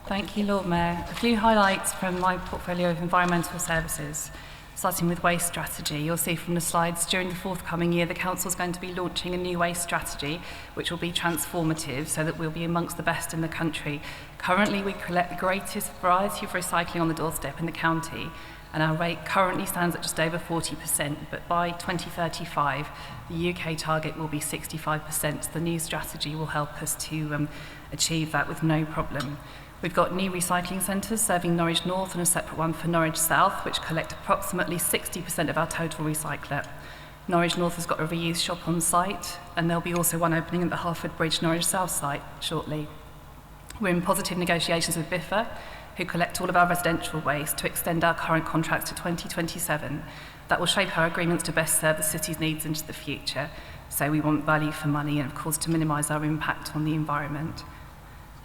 Thank you, Lord Mayor. A few highlights from my portfolio of environmental services, starting with waste strategy. You'll see from the slides, during the forthcoming year, the Council is going to be launching a new waste strategy, which will be transformative, so that we'll be amongst the best in the country. Currently, we collect the greatest variety of recycling on the doorstep in the county, and our rate currently stands at just over 40%, but by 2035, the UK target will be 65%. The new strategy will help us to achieve that with no problem. We've got new recycling centres serving Norwich North and a separate one for Norwich South, which collect approximately 60% of our total recycler. Norwich North has got a reuse shop on site, and there'll be also one opening at the Harford Bridge Norwich South site shortly. We're in positive negotiations with Biffa, who collect all of our residential waste, to extend our current contracts to 2027. That will shape our agreements to best serve the city's needs into the future. So we want value for money and, of course, to minimise our impact on the environment.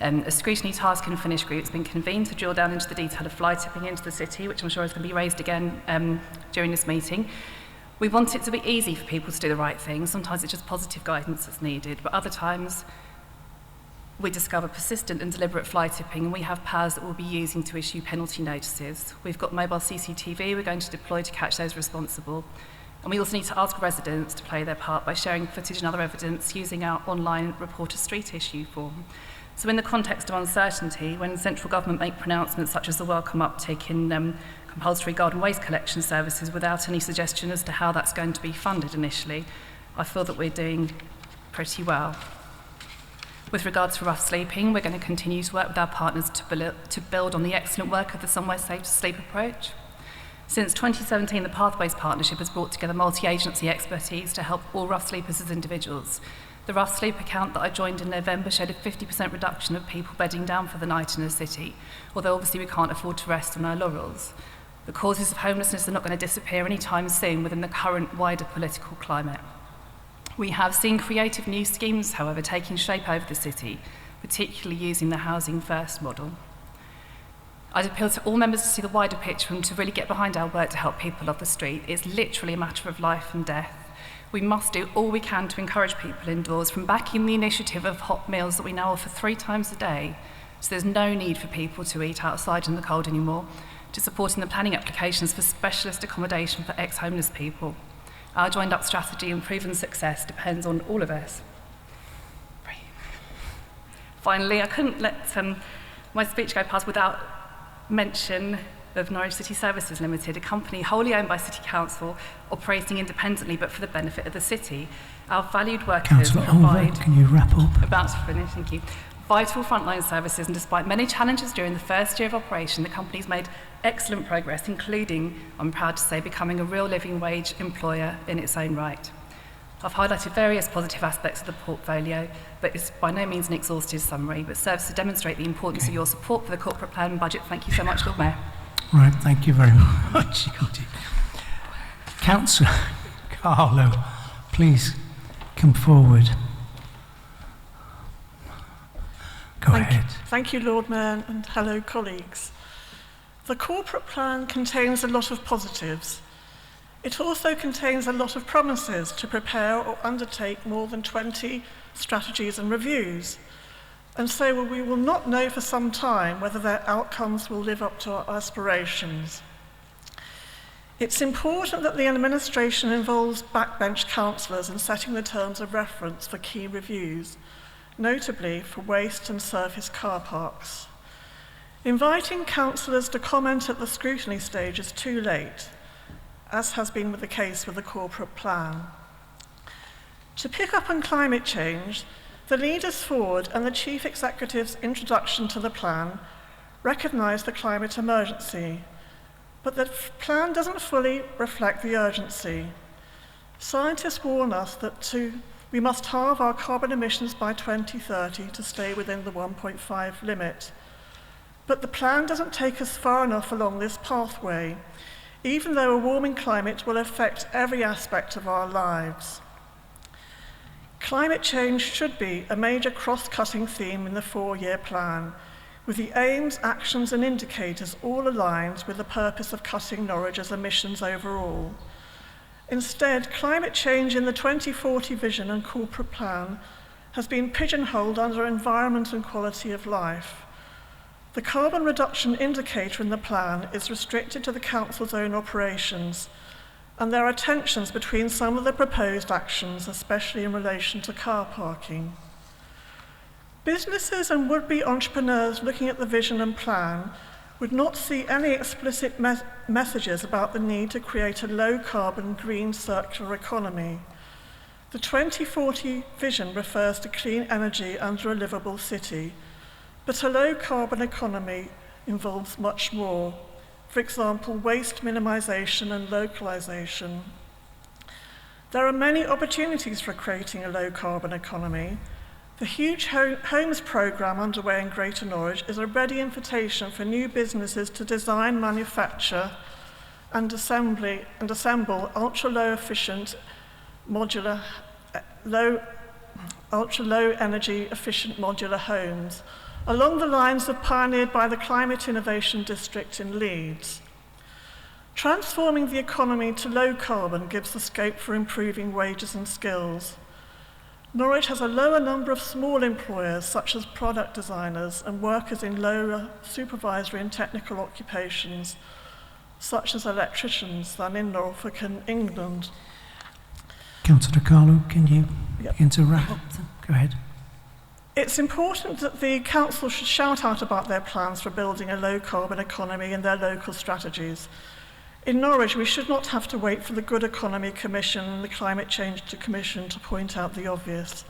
A scrutiny task and finish group has been convened to drill down into the detail of fly tipping into the city, which I'm sure is going to be raised again during this meeting. We want it to be easy for people to do the right thing. Sometimes it's just positive guidance that's needed, but other times we discover persistent and deliberate fly tipping, and we have powers that we'll be using to issue penalty notices. We've got mobile CCTV we're going to deploy to catch those responsible. And we also need to ask residents to play their part by sharing footage and other evidence using our online Report a Street issue form. So in the context of uncertainty, when central government make pronouncements such as the welcome uptick in compulsory garden waste collection services without any suggestion as to how that's going to be funded initially, I feel that we're doing pretty well. With regard to rough sleeping, we're going to continue to work with our partners to build on the excellent work of the Somewhere Safe to Sleep approach. Since 2017, the Pathways Partnership has brought together multi-agency expertise to help all rough sleepers as individuals. The rough sleep account that I joined in November showed a 50% reduction of people bedding down for the night in the city, although obviously we can't afford to rest on our laurels. The causes of homelessness are not going to disappear anytime soon within the current wider political climate. We have seen creative new schemes, however, taking shape over the city, particularly using the Housing First model. I'd appeal to all members to see the wider picture and to really get behind our work to help people off the street. It's literally a matter of life and death. We must do all we can to encourage people indoors, from backing the initiative of hot meals that we now offer 3 times a day, so there's no need for people to eat outside in the cold anymore, to supporting the planning applications for specialist accommodation for ex-homeless people. Our joined-up strategy and proven success depends on all of us. Finally, I couldn't let my speech go past without mention of Norwich City Services Limited, a company wholly owned by City Council, operating independently but for the benefit of the city. Our valued workers Councillor provide... can you wrap up? About to finish, thank you. Vital frontline services, and despite many challenges during the first year of operation, the company's made excellent progress, including, I'm proud to say, becoming a real living wage employer in its own right. I've highlighted various positive aspects of the portfolio, but it's by no means an exhaustive summary, but serves to demonstrate the importance of your support for the corporate plan and budget. Thank you so much, Lord Mayor. Right, thank you very much. Councillor Carlo, please come forward. Go ahead. Thank you, Lord Mayor, and hello, colleagues. The corporate plan contains a lot of positives. It also contains a lot of promises to prepare or undertake more than 20 strategies and reviews. And so we will not know for some time whether their outcomes will live up to our aspirations. It's important that the administration involves backbench councillors in setting the terms of reference for key reviews, notably for waste and surface car parks. Inviting councillors to comment at the scrutiny stage is too late, as has been the case with the corporate plan. To pick up on climate change, the Leaders Forward and the Chief Executive's introduction to the plan recognise the climate emergency, but the plan doesn't fully reflect the urgency. Scientists warn us that we must halve our carbon emissions by 2030 to stay within the 1.5 limit. But the plan doesn't take us far enough along this pathway, even though a warming climate will affect every aspect of our lives. Climate change should be a major cross-cutting theme in the 4-year plan, with the aims, actions and indicators all aligned with the purpose of cutting Norwich's emissions overall. Instead, climate change in the 2040 vision and corporate plan has been pigeonholed under environment and quality of life. The carbon reduction indicator in the plan is restricted to the Council's own operations, and there are tensions between some of the proposed actions, especially in relation to car parking. Businesses and would-be entrepreneurs looking at the vision and plan would not see any explicit messages about the need to create a low-carbon, green, circular economy. The 2040 vision refers to clean energy under a livable city, but a low-carbon economy involves much more. For example, waste minimisation and localisation. There are many opportunities for creating a low-carbon economy. The huge homes programme underway in Greater Norwich is a ready invitation for new businesses to design, manufacture and assemble ultra-low efficient modular, ultra-low energy efficient modular homes, along the lines of pioneered by the Climate Innovation District in Leeds. Transforming the economy to low carbon gives the scope for improving wages and skills. Norwich has a lower number of small employers, such as product designers and workers in lower supervisory and technical occupations, such as electricians, than in Norfolk and England. Councillor Carlo, can you begin to wrap up? Go ahead. It's important that the Council should shout out about their plans for building a low-carbon economy in their local strategies. In Norwich, we should not have to wait for the Good Economy Commission and the Climate Change Commission to point out the obvious.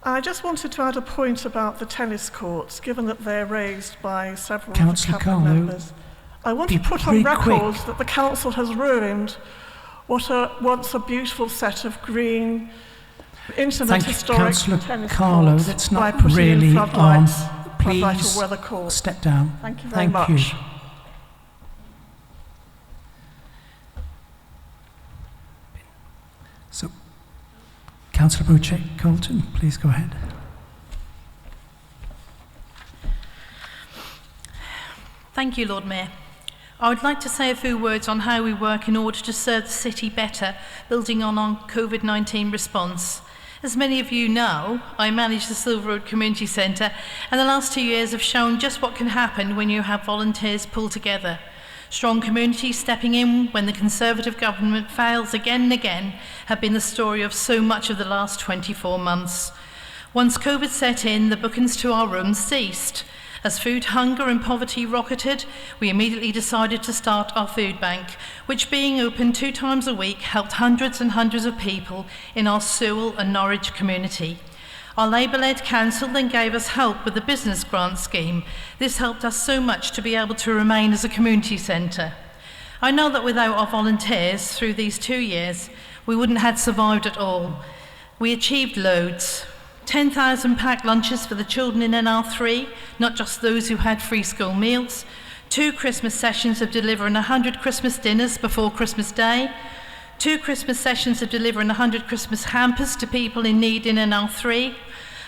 I just wanted to add a point about the tennis courts, given that they're raised by several cabinet members. I want to put on record that the Council has ruined what once a beautiful set of green, intimate, historic tennis Carlo, courts that's by not putting really in on. floodlights, Please weather courts. step down. Thank you very much. So, Councillor Bocek-Colton, please go ahead. Thank you, Lord Mayor. I would like to say a few words on how we work in order to serve the city better, building on our COVID-19 response. As many of you know, I manage the Silver Road Community Centre, and the last 2 years have shown just what can happen when you have volunteers pull together. Strong communities stepping in when the Conservative government fails again and again have been the story of so much of the last 24 months. Once COVID set in, the bookings to our rooms ceased, As food hunger and poverty rocketed, we immediately decided to start our food bank, which, being open 2 times a week, helped hundreds and hundreds of people in our Sewell and Norwich community. Our Labour-led council then gave us help with the business grant scheme. This helped us so much to be able to remain as a community centre. I know that without our volunteers through these 2 years, we wouldn't have survived at all. We achieved loads. 10,000 packed lunches for the children in NR3, not just those who had free school meals. 2 Christmas sessions of delivering 100 Christmas dinners before Christmas Day. 2 Christmas sessions of delivering 100 Christmas hampers to people in need in NR3.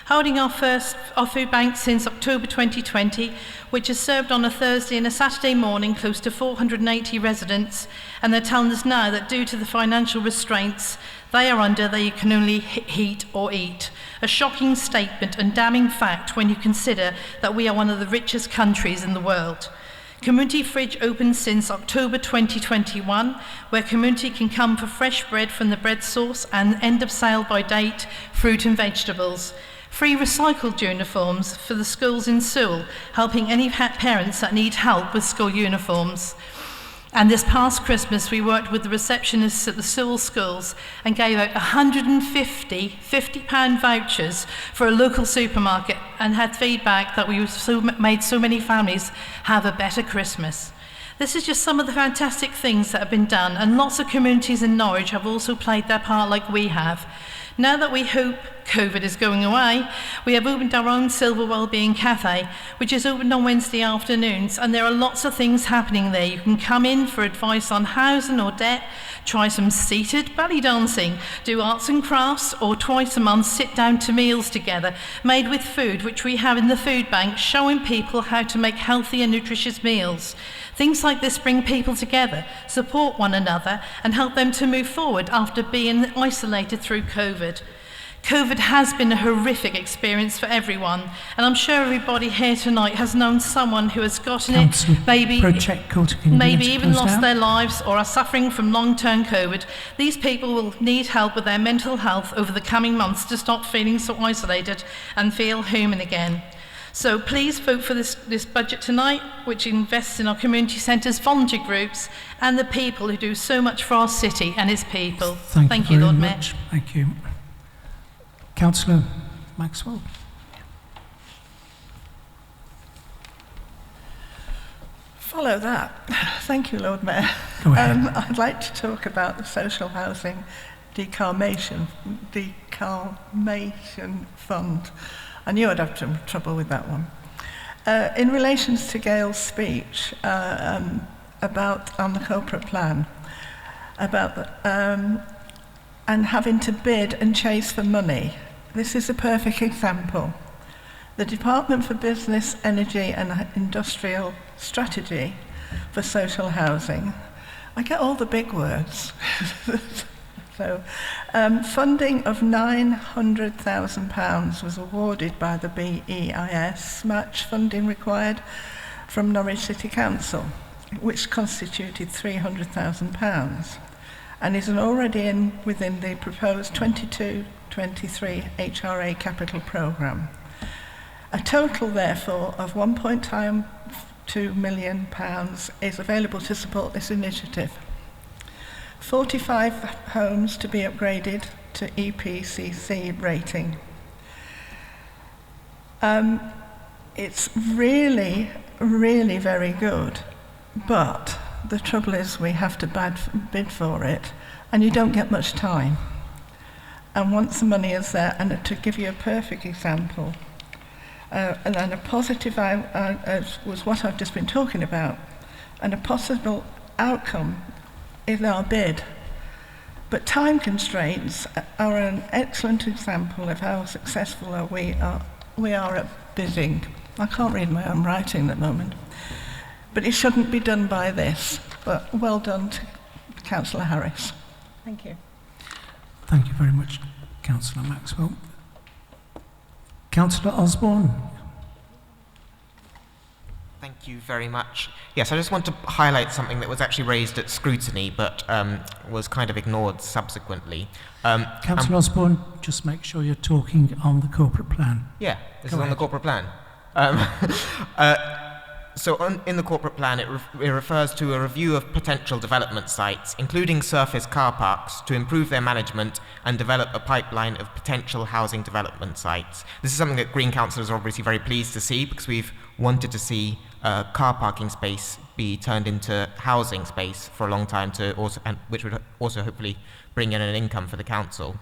Holding our food bank since October 2020, which has served on a Thursday and a Saturday morning close to 480 residents, and they're telling us now that due to the financial restraints they are under, they can only heat or eat. A shocking statement and damning fact when you consider that we are one of the richest countries in the world. Community Fridge opened since October 2021, where community can come for fresh bread from the bread source and end of sale by date fruit and vegetables. Free recycled uniforms for the schools in Sewell, helping any parents that need help with school uniforms. And this past Christmas, we worked with the receptionists at the Sewell schools and gave out 150 £50 vouchers for a local supermarket, and had feedback that we made so many families have a better Christmas. This is just some of the fantastic things that have been done, and lots of communities in Norwich have also played their part like we have. Now that we hope COVID is going away, we have opened our own Silver Wellbeing Cafe, which is opened on Wednesday afternoons, and there are lots of things happening there. You can come in for advice on housing or debt, try some seated belly dancing, do arts and crafts, or twice a month sit down to meals together, made with food which we have in the food bank, showing people how to make healthy and nutritious meals. Things like this bring people together, support one another, and help them to move forward after being isolated through COVID. COVID has been a horrific experience for everyone, and I'm sure everybody here tonight has known someone who has gotten Council, it, maybe even lost their lives or are suffering from long-term COVID. These people will need help with their mental health over the coming months to stop feeling so isolated and feel human again. So please vote for this budget tonight, which invests in our community centres, volunteer groups, and the people who do so much for our city and its people. Thank you, Lord Mayor. Thank you. Councillor Maxwell. Follow that. Thank you, Lord Mayor. Go ahead. I'd like to talk about the social housing decalmation fund. I knew I'd have some trouble with that one. In relation to Gail's speech about on the corporate plan, about and having to bid and chase for money, this is a perfect example. The Department for Business, Energy and Industrial Strategy for Social Housing, I get all the big words. So, funding of £900,000 was awarded by the BEIS, match funding required from Norwich City Council, which constituted £300,000, and is already within the proposed 22-23 HRA capital programme. A total, therefore, of £1.2 million is available to support this initiative. 45 homes to be upgraded to EPCC rating. It's really, really very good, but the trouble is we have to bid for it, and you don't get much time. And once the money is there, and to give you a perfect example, and then a positive was what I've just been talking about, and a possible outcome in our bid. But time constraints are an excellent example of how successful we are at bidding. I can't read my own writing at the moment. But it shouldn't be done by this. But well done to Councillor Harris. Thank you. Thank you very much, Councillor Maxwell. Councillor Osborne. Thank you very much. Yes, I just want to highlight something that was actually raised at scrutiny, but was kind of ignored subsequently. Councillor Osborne, just make sure you're talking on the corporate plan. Yeah, this is on the corporate plan. In the corporate plan, it refers to a review of potential development sites, including surface car parks, to improve their management and develop a pipeline of potential housing development sites. This is something that Green councillors are obviously very pleased to see, because we've wanted to see car parking space be turned into housing space for a long time, which would also hopefully bring in an income for the council.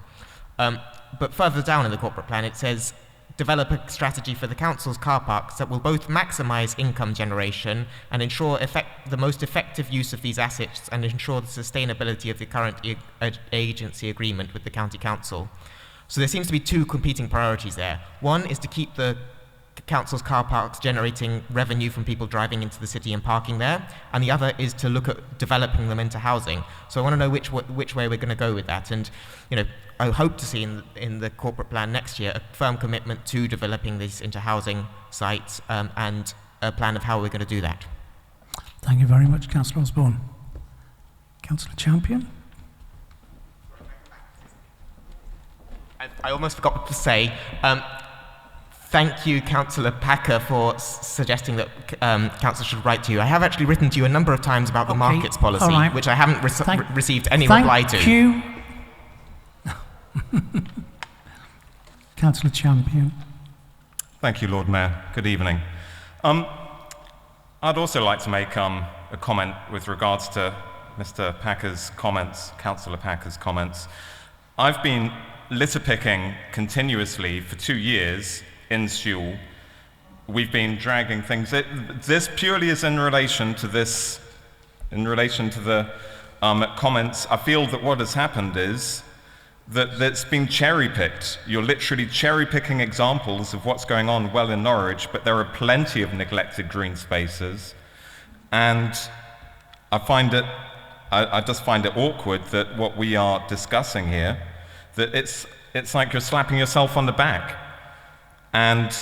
But further down in the corporate plan, it says, develop a strategy for the council's car parks that will both maximise income generation and ensure the most effective use of these assets and ensure the sustainability of the current agency agreement with the county council. So there seems to be two competing priorities there. One is to keep the council's car parks generating revenue from people driving into the city and parking there, and the other is to look at developing them into housing. So I want to know which way we're going to go with that, and I hope to see in the corporate plan next year a firm commitment to developing these into housing sites and a plan of how we're going to do that. Thank you very much, Councillor Osborne. Councillor Champion. I almost forgot to say, thank you, Councillor Packer, for suggesting that Councillor should write to you. I have actually written to you a number of times about the markets policy, right. which I haven't received any reply to. Thank you. Councillor Champion. Thank you, Lord Mayor. Good evening. I'd also like to make a comment with regards to Mr. Packer's comments, Councillor Packer's comments. I've been litter picking continuously for 2 years in Sewell. We've been dragging things. This purely is in relation to this, in relation to the comments. I feel that what has happened is that it's been cherry-picked. You're literally cherry-picking examples of what's going on well in Norwich, but there are plenty of neglected green spaces. And I just find it awkward that what we are discussing here, that it's like you're slapping yourself on the back. And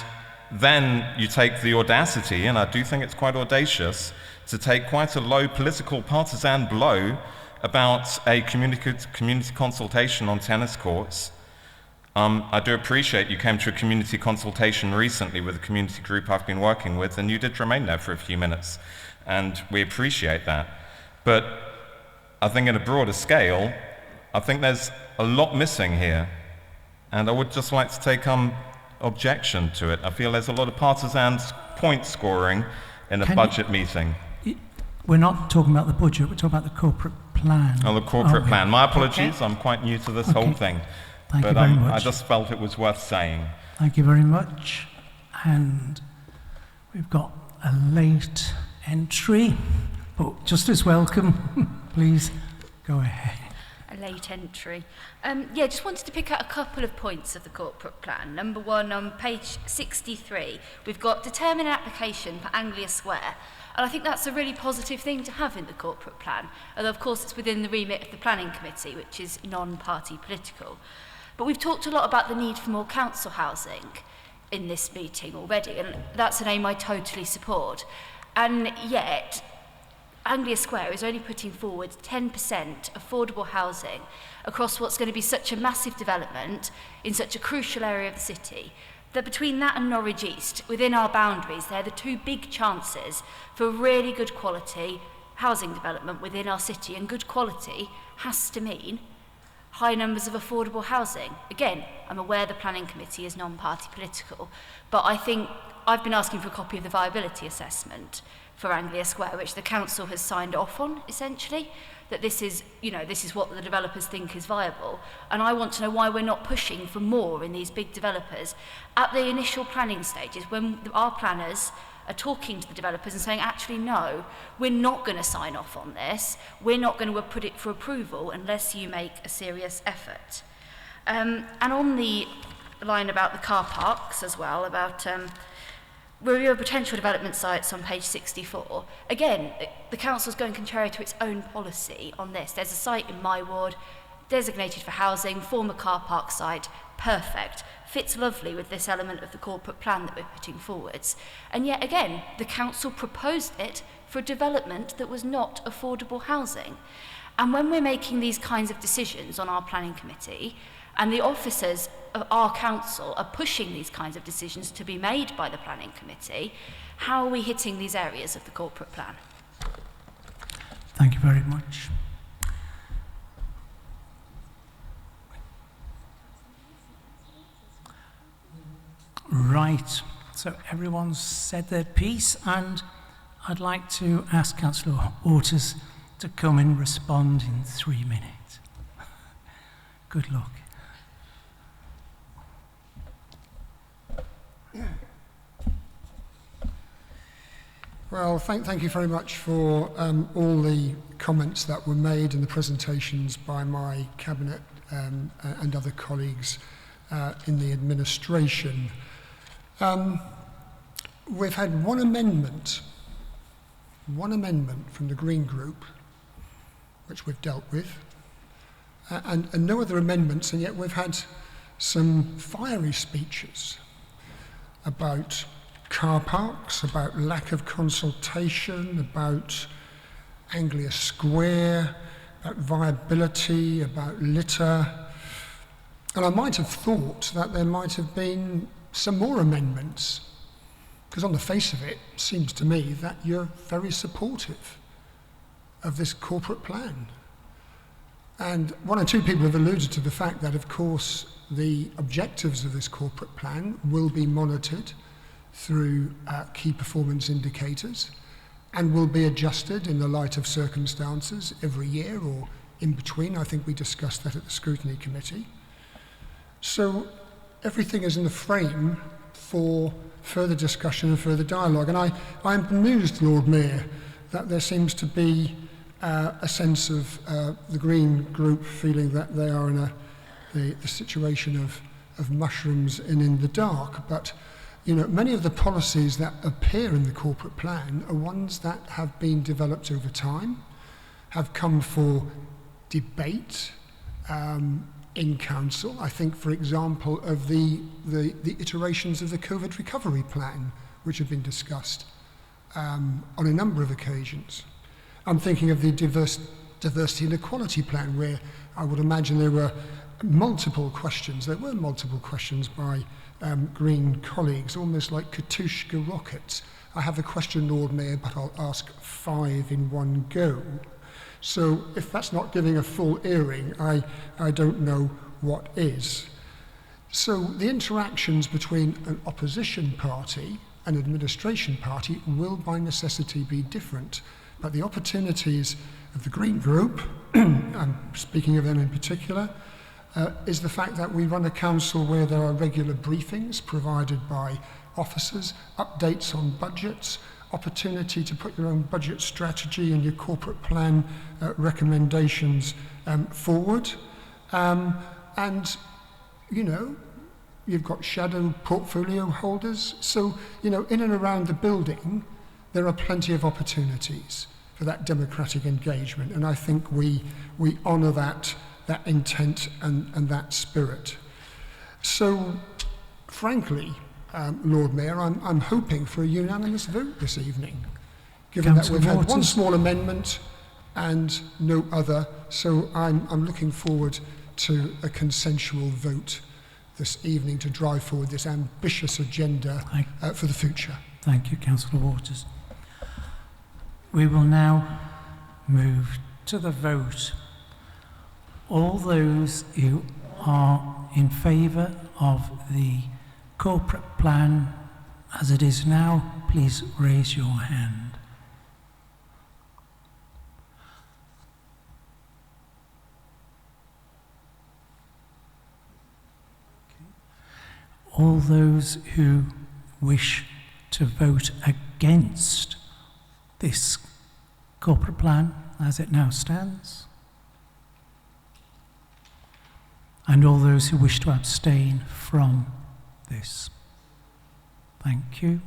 then you take the audacity, and I do think it's quite audacious, to take quite a low political partisan blow about a community consultation on tennis courts. I do appreciate you came to a community consultation recently with a community group I've been working with, and you did remain there for a few minutes, and we appreciate that. But I think at a broader scale, I think there's a lot missing here, and I would just like to take objection to it. I feel there's a lot of partisan point scoring in a budget meeting. We're not talking about the budget, we're talking about the corporate plan. Oh, the corporate plan. My apologies, okay. I'm quite new to this whole thing. Thank you very much. I just felt it was worth saying. Thank you very much. And we've got a late entry, but just as welcome. Please go ahead. A late entry. Just wanted to pick out a couple of points of the corporate plan. Number one, on page 63, we've got determine an application for Anglia Square. And I think that's a really positive thing to have in the corporate plan, although of course it's within the remit of the planning committee, which is non-party political. But we've talked a lot about the need for more council housing in this meeting already, and that's an aim I totally support. And yet, Anglia Square is only putting forward 10% affordable housing across what's going to be such a massive development in such a crucial area of the city, that between that and Norwich East, within our boundaries, they're the two big chances for really good quality housing development within our city, and good quality has to mean high numbers of affordable housing. Again, I'm aware the planning committee is non-party political, but I think I've been asking for a copy of the viability assessment for Anglia Square, which the council has signed off on, essentially, that this is what the developers think is viable. And I want to know why we're not pushing for more in these big developers at the initial planning stages, when our planners are talking to the developers and saying, actually, no, we're not going to sign off on this. We're not going to put it for approval unless you make a serious effort. And on the line about the car parks as well, about review of potential development sites on page 64. Again, the council's going contrary to its own policy on this. There's a site in my ward, designated for housing, former car park site, perfect. Fits lovely with this element of the corporate plan that we're putting forwards. And yet again, the council proposed it for a development that was not affordable housing. And when we're making these kinds of decisions on our planning committee, And the officers of our council are pushing these kinds of decisions to be made by the planning committee. How are we hitting these areas of the corporate plan? Thank you very much. Right, so everyone's said their piece, and I'd like to ask Councillor Waters to come and respond in 3 minutes. Good luck. Well, thank you very much for all the comments that were made and the presentations by my cabinet and other colleagues in the administration. We've had one amendment from the Green Group, which we've dealt with, and no other amendments, and yet we've had some fiery speeches about car parks, about lack of consultation, about Anglia Square, about viability, about litter. And I might have thought that there might have been some more amendments, because on the face of it, it seems to me that you're very supportive of this corporate plan. And one or two people have alluded to the fact that, of course, the objectives of this corporate plan will be monitored through key performance indicators and will be adjusted in the light of circumstances every year or in between. I think we discussed that at the Scrutiny Committee. So everything is in the frame for further discussion and further dialogue. And I am amused, Lord Mayor, that there seems to be a sense of the Green Group feeling that they are in the situation of mushrooms and in the dark. But you know, many of the policies that appear in the corporate plan are ones that have been developed over time, have come for debate in council. I think, for example, of the iterations of the COVID recovery plan, which have been discussed on a number of occasions. I'm thinking of the diversity and equality plan, where I would imagine there were multiple questions. There were multiple questions by Green colleagues, almost like Katushka rockets. I have a question, Lord Mayor, but I'll ask 5 in one go. So if that's not giving a full earring, I don't know what is. So the interactions between an opposition party and administration party will by necessity be different. But the opportunities of the Green Group, I'm speaking of them in particular, is the fact that we run a council where there are regular briefings provided by officers, updates on budgets, opportunity to put your own budget strategy and your corporate plan recommendations forward. And, you know, you've got shadow portfolio holders. So, you know, in and around the building, there are plenty of opportunities for that democratic engagement. And I think we honour that intent and that spirit. So, frankly, Lord Mayor, I'm hoping for a unanimous vote this evening, given that we've had one small amendment and no other. So I'm looking forward to a consensual vote this evening to drive forward this ambitious agenda for the future. Thank you, Councillor Waters. We will now move to the vote. All those who are in favour of the corporate plan as it is now, please raise your hand. All those who wish to vote against this corporate plan as it now stands, and all those who wish to abstain from this. Thank you.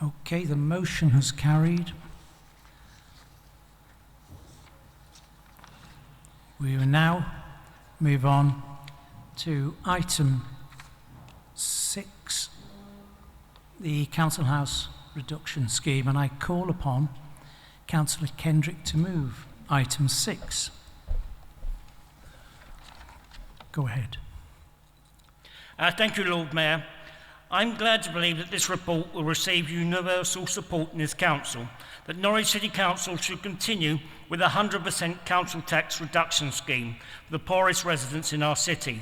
Okay, the motion has carried. We will now move on to item 6, the Council House Reduction Scheme, and I call upon Councillor Kendrick to move item 6. Go ahead. Thank you, Lord Mayor. I'm glad to believe that this report will receive universal support in this council, that Norwich City Council should continue with a 100% council tax reduction scheme for the poorest residents in our city.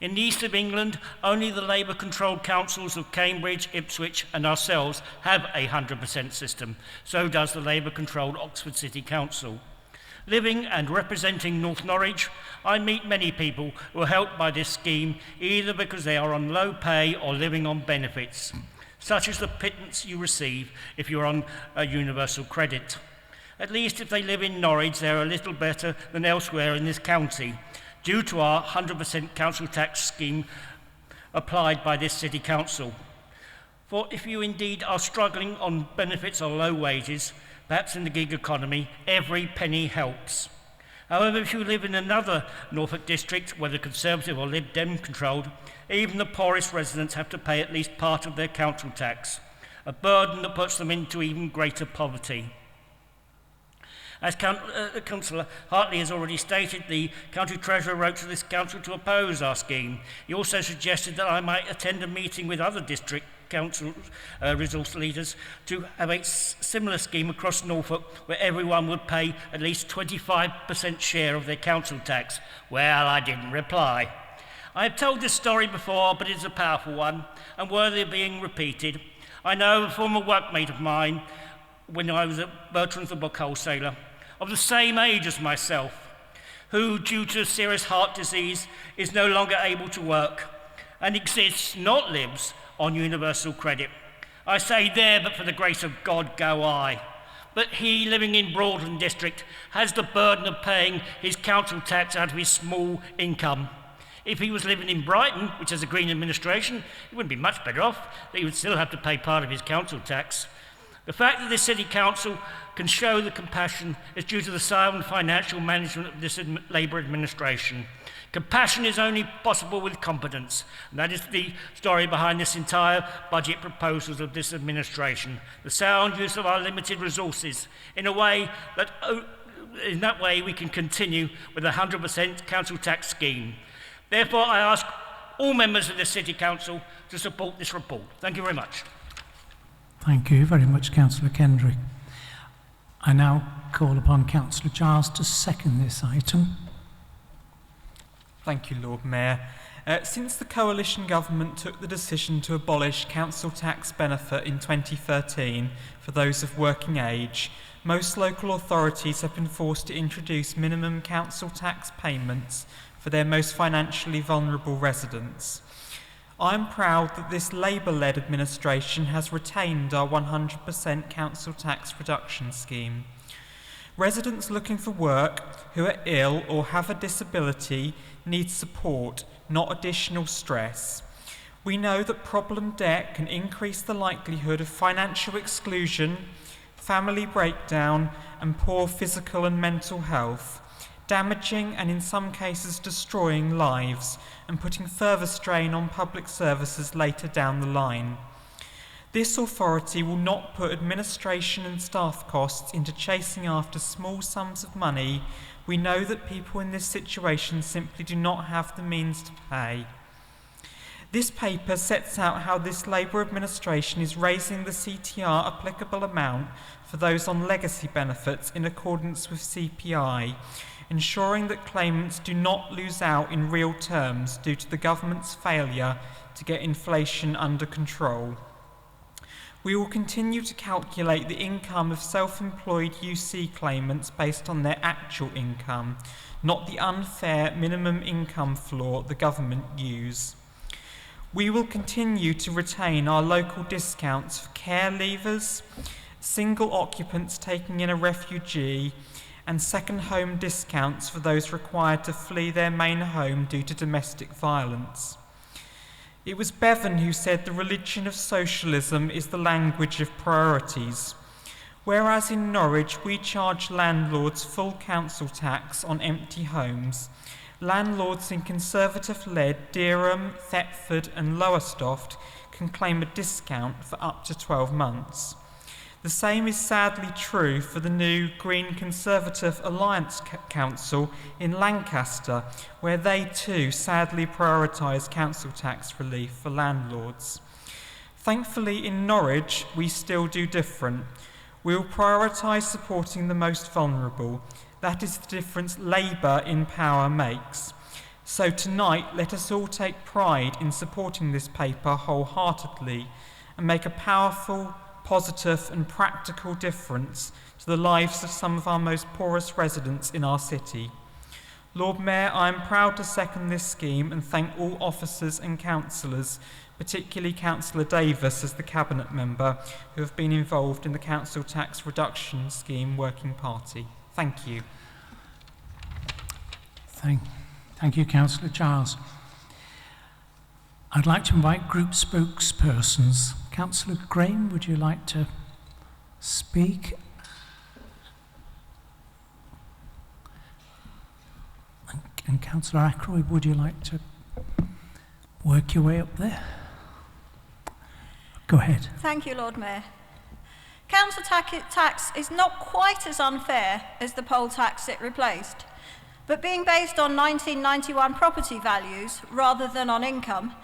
In the east of England, only the Labour-controlled councils of Cambridge, Ipswich and ourselves have a 100% system. So does the Labour-controlled Oxford City Council. Living and representing North Norwich, I meet many people who are helped by this scheme either because they are on low pay or living on benefits, such as the pittance you receive if you're on a universal credit. At least if they live in Norwich, they're a little better than elsewhere in this county, due to our 100% council tax scheme applied by this city council. For if you indeed are struggling on benefits or low wages, perhaps in the gig economy, every penny helps. However, if you live in another Norfolk district, whether Conservative or Lib Dem controlled, even the poorest residents have to pay at least part of their council tax, a burden that puts them into even greater poverty. As Councillor Hartley has already stated, the County Treasurer wrote to this council to oppose our scheme. He also suggested that I might attend a meeting with other district council resource leaders to have a similar scheme across Norfolk where everyone would pay at least 25% share of their council tax. Well, I didn't reply. I have told this story before, but it's a powerful one and worthy of being repeated. I know a former workmate of mine, when I was at Bertrand's the book wholesaler, of the same age as myself, who, due to serious heart disease, is no longer able to work and exists, not lives, on universal credit. I say there, but for the grace of God go I. But he, living in Broadland district, has the burden of paying his council tax out of his small income. If he was living in Brighton, which has a Green administration, he wouldn't be much better off, but he would still have to pay part of his council tax. The fact that this city council can show the compassion is due to the sound financial management of this Labour administration. Compassion is only possible with competence, and that is the story behind this entire budget proposals of this administration. The sound use of our limited resources in that way we can continue with a 100% council tax scheme. Therefore, I ask all members of the City Council to support this report. Thank you very much. Thank you very much, Councillor Kendrick. I now call upon Councillor Giles to second this item. Thank you, Lord Mayor. Since the coalition government took the decision to abolish council tax benefit in 2013 for those of working age, most local authorities have been forced to introduce minimum council tax payments for their most financially vulnerable residents. I am proud that this Labour-led administration has retained our 100% council tax reduction scheme. Residents looking for work who are ill or have a disability need support, not additional stress. We know that problem debt can increase the likelihood of financial exclusion, family breakdown, and poor physical and mental health, damaging and in some cases destroying lives and putting further strain on public services later down the line. This authority will not put administration and staff costs into chasing after small sums of money. We know that people in this situation simply do not have the means to pay. This paper sets out how this Labour administration is raising the CTR applicable amount for those on legacy benefits in accordance with CPI, ensuring that claimants do not lose out in real terms due to the government's failure to get inflation under control. We will continue to calculate the income of self-employed UC claimants based on their actual income, not the unfair minimum income floor the government use. We will continue to retain our local discounts for care leavers, single occupants taking in a refugee, and second home discounts for those required to flee their main home due to domestic violence. It was Bevan who said the religion of socialism is the language of priorities. Whereas in Norwich we charge landlords full council tax on empty homes, landlords in Conservative-led Dereham, Thetford and Lowestoft can claim a discount for up to 12 months. The same is sadly true for the new Green Conservative Alliance Council in Lancaster, where they too sadly prioritise council tax relief for landlords. Thankfully in Norwich we still do different. We will prioritise supporting the most vulnerable. That is the difference Labour in power makes. So tonight let us all take pride in supporting this paper wholeheartedly and make a powerful, positive and practical difference to the lives of some of our most poorest residents in our city. Lord Mayor, I am proud to second this scheme and thank all officers and councillors, particularly Councillor Davis as the Cabinet Member, who have been involved in the Council Tax Reduction Scheme Working Party. Thank you. Thank you, Councillor Giles. I'd like to invite group spokespersons. Councillor Graham, would you like to speak? And Councillor Ackroyd, would you like to work your way up there? Go ahead. Thank you, Lord Mayor. Council tax is not quite as unfair as the poll tax it replaced, but being based on 1991 property values rather than on income,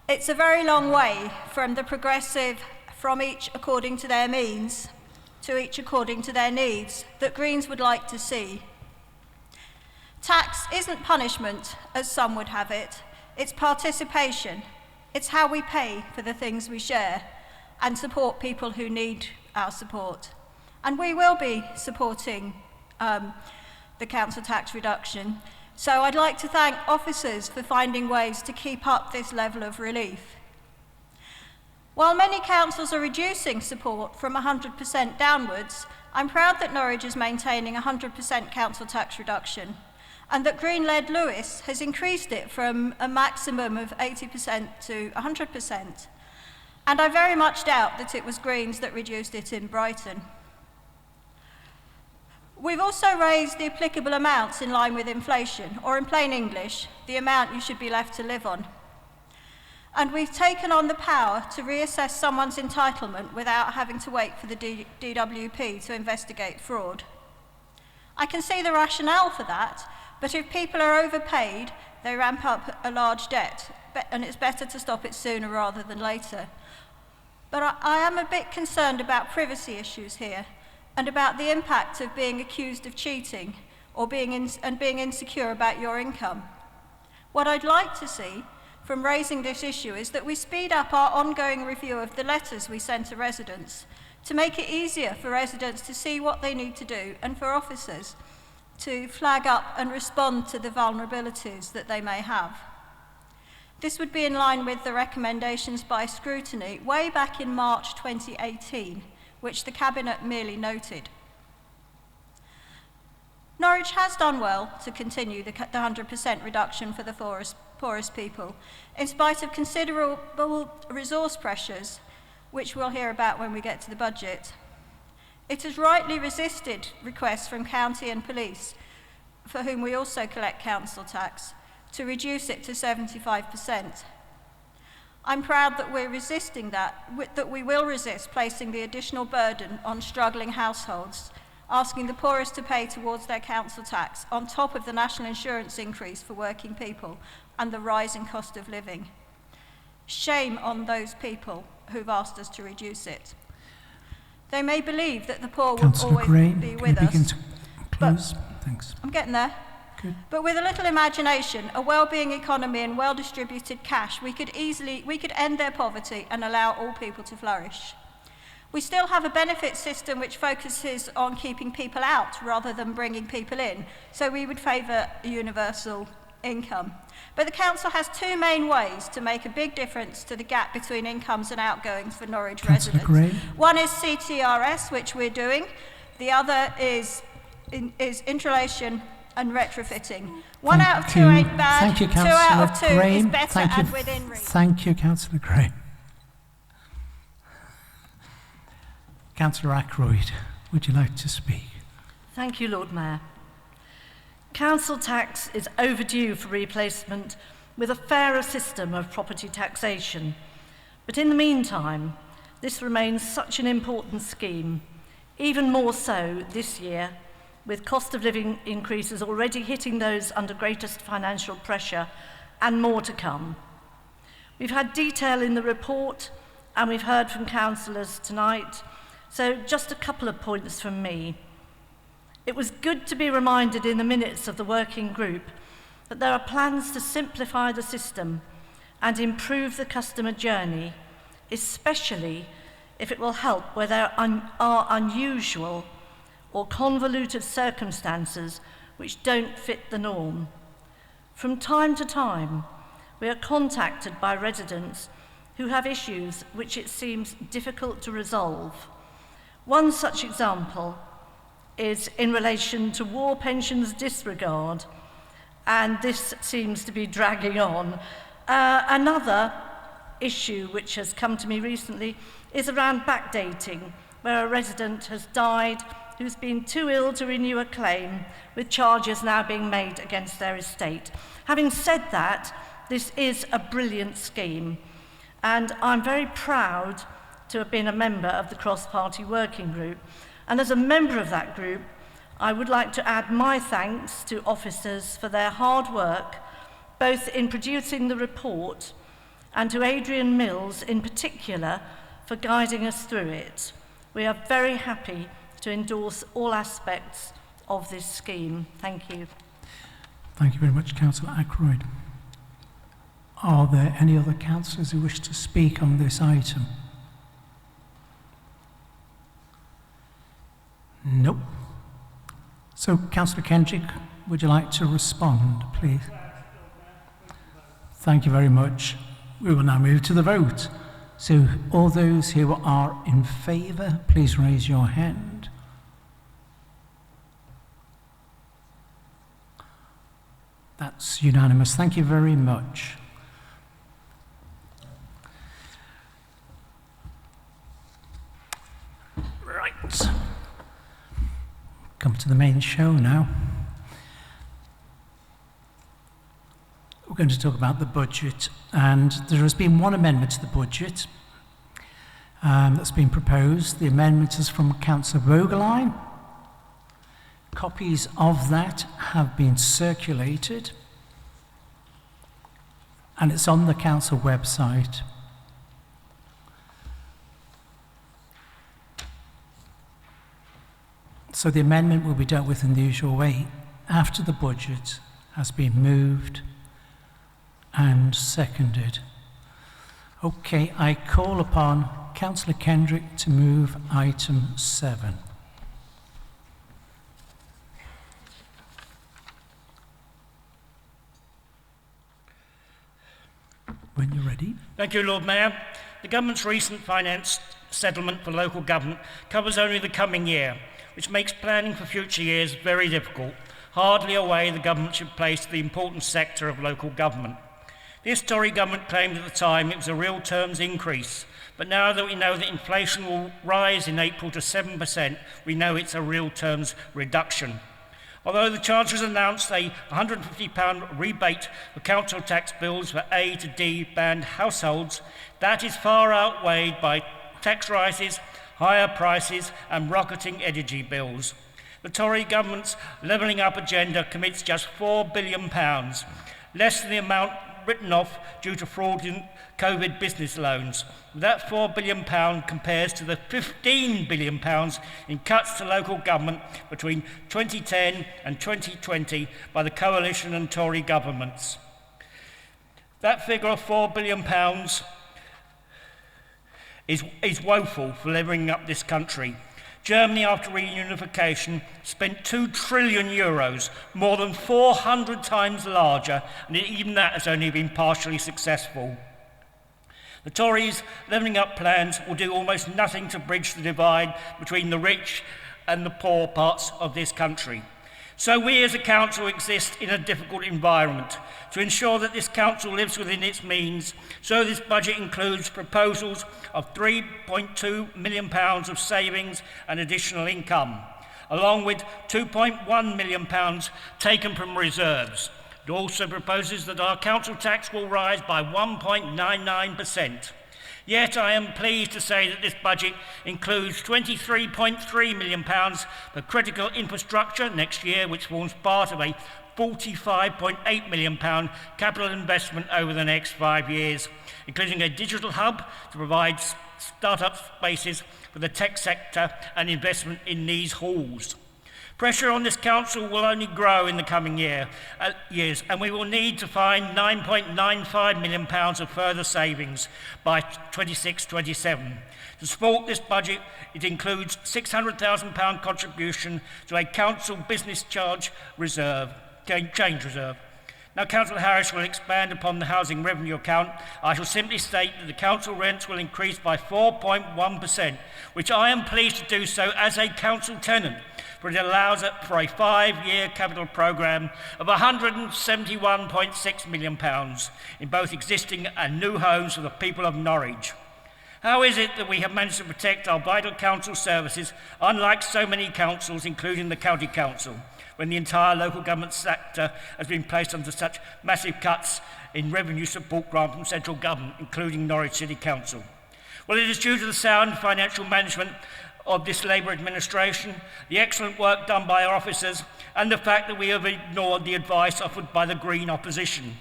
it's a very long way from the progressive from each according to their means to each according to their needs that Greens would like to see. Tax isn't punishment, as some would have it. It's participation. It's how we pay for the things we share and support people who need our support. And we will be supporting the council tax reduction. So I'd like to thank officers for finding ways to keep up this level of relief. While many councils are reducing support from 100% downwards, I'm proud that Norwich is maintaining 100% council tax reduction, and that Green-led Lewis has increased it from a maximum of 80% to 100%. And I very much doubt that it was Greens that reduced it in Brighton. We've also raised the applicable amounts in line with inflation, or in plain English, the amount you should be left to live on. And we've taken on the power to reassess someone's entitlement without having to wait for the DWP to investigate fraud. I can see the rationale for that, but if people are overpaid, they ramp up a large debt, and it's better to stop it sooner rather than later. But I am a bit concerned about privacy issues here, and about the impact of being accused of cheating or being insecure about your income. What I'd like to see from raising this issue is that we speed up our ongoing review of the letters we send to residents to make it easier for residents to see what they need to do and for officers to flag up and respond to the vulnerabilities that they may have. This would be in line with the recommendations by scrutiny way back in March 2018, which the Cabinet merely noted. Norwich has done well to continue the 100% reduction for the poorest people, in spite of considerable resource pressures, which we'll hear about when we get to the budget. It has rightly resisted requests from county and police, for whom we also collect council tax, to reduce it to 75%. I'm proud that we're resisting that we will resist placing the additional burden on struggling households, asking the poorest to pay towards their council tax on top of the national insurance increase for working people and the rising cost of living. Shame on those people who've asked us to reduce it. They may believe that the poor will always be with us. Close? Thanks. I'm getting there. Good. But with a little imagination, a well-being economy and well-distributed cash, we could end their poverty and allow all people to flourish. We still have a benefit system which focuses on keeping people out rather than bringing people in, so we would favour a universal income. But the council has two main ways to make a big difference to the gap between incomes and outgoings for Norwich residents. One is CTRS, which we're doing. The other is insulation and retrofitting. One out of two ain't bad. Thank you, 2 out of 2 Graham. is better and within reach. Thank you, Councillor Graham. Councillor Ackroyd, would you like to speak? Thank you, Lord Mayor. Council tax is overdue for replacement with a fairer system of property taxation. But in the meantime, this remains such an important scheme, even more so this year, with cost of living increases already hitting those under greatest financial pressure and more to come. We've had detail in the report and we've heard from councillors tonight, so just a couple of points from me. It was good to be reminded in the minutes of the working group that there are plans to simplify the system and improve the customer journey, especially if it will help where there are unusual or convoluted circumstances which don't fit the norm. From time to time, we are contacted by residents who have issues which it seems difficult to resolve. One such example is in relation to war pensions disregard, and this seems to be dragging on. Another issue which has come to me recently is around backdating, where a resident has died who's been too ill to renew a claim, with charges now being made against their estate. Having said that, this is a brilliant scheme, and I'm very proud to have been a member of the cross-party working group. And as a member of that group, I would like to add my thanks to officers for their hard work, both in producing the report and to Adrian Mills in particular for guiding us through it. We are very happy to endorse all aspects of this scheme. Thank you. Thank you very much, Councillor Ackroyd. Are there any other councillors who wish to speak on this item? Nope. So, Councillor Kendrick, would you like to respond, please? Thank you very much. We will now move to the vote. So, all those who are in favour, please raise your hand. That's unanimous. Thank you very much. Right. Come to the main show now. We're going to talk about the budget, and there has been one amendment to the budget that's been proposed. The amendment is from Councillor Vogeline. Copies of that have been circulated, and it's on the council website. So the amendment will be dealt with in the usual way after the budget has been moved and seconded. Okay, I call upon Councillor Kendrick to move item 7. When you're ready. Thank you, Lord Mayor. The government's recent finance settlement for local government covers only the coming year, which makes planning for future years very difficult, hardly a way the government should place the important sector of local government. This Tory government claimed at the time it was a real terms increase, but now that we know that inflation will rise in April to 7%, we know it's a real terms reduction. Although the Chancellor has announced a £150 rebate for council tax bills for A to D band households, that is far outweighed by tax rises, higher prices and rocketing energy bills. The Tory government's levelling up agenda commits just £4 billion, less than the amount written off due to fraudulent COVID business loans. That £4 billion compares to the £15 billion in cuts to local government between 2010 and 2020 by the coalition and Tory governments. That figure of £4 billion is woeful for levelling up this country. Germany, after reunification, spent €2 trillion, more than 400 times larger, and even that has only been partially successful. The Tories' levelling up plans will do almost nothing to bridge the divide between the rich and the poor parts of this country. So we as a council exist in a difficult environment. To ensure that this council lives within its means, so this budget includes proposals of £3.2 million of savings and additional income, along with £2.1 million taken from reserves. It also proposes that our council tax will rise by 1.99%. Yet I am pleased to say that this budget includes £23.3 million for critical infrastructure next year, which forms part of a £45.8 million capital investment over the next 5 years, including a digital hub to provide start-up spaces for the tech sector and investment in these halls. Pressure on this council will only grow in the coming years, and we will need to find £9.95 million of further savings by 26-27. To support this budget, it includes £600,000 contribution to a council business change reserve. Now, Councillor Harris will expand upon the housing revenue account. I shall simply state that the council rents will increase by 4.1%, which I am pleased to do so as a council tenant, for it allows for a 5-year capital programme of £171.6 million in both existing and new homes for the people of Norwich. How is it that we have managed to protect our vital council services, unlike so many councils, including the County Council, when the entire local government sector has been placed under such massive cuts in revenue support grant from central government, including Norwich City Council? Well, it is due to the sound financial management of this Labour administration, the excellent work done by our officers, and the fact that we have ignored the advice offered by the Green opposition,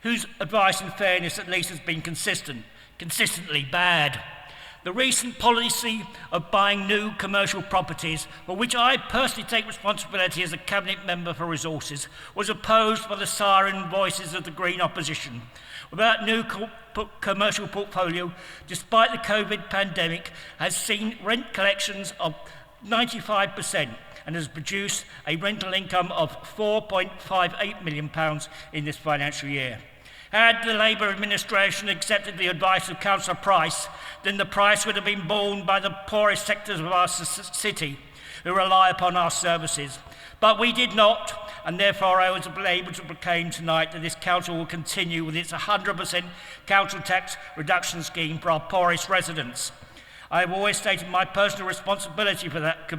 whose advice, in fairness, at least has been consistently bad. The recent policy of buying new commercial properties, for which I personally take responsibility as a Cabinet Member for Resources, was opposed by the siren voices of the Green opposition. Without new commercial portfolio, despite the COVID pandemic, has seen rent collections of 95% and has produced a rental income of £4.58 million in this financial year. Had the Labour administration accepted the advice of Councillor Price, then the price would have been borne by the poorest sectors of our city who rely upon our services. But we did not, and therefore I was able to proclaim tonight that this council will continue with its 100% council tax reduction scheme for our poorest residents. I have always stated my personal responsibility for that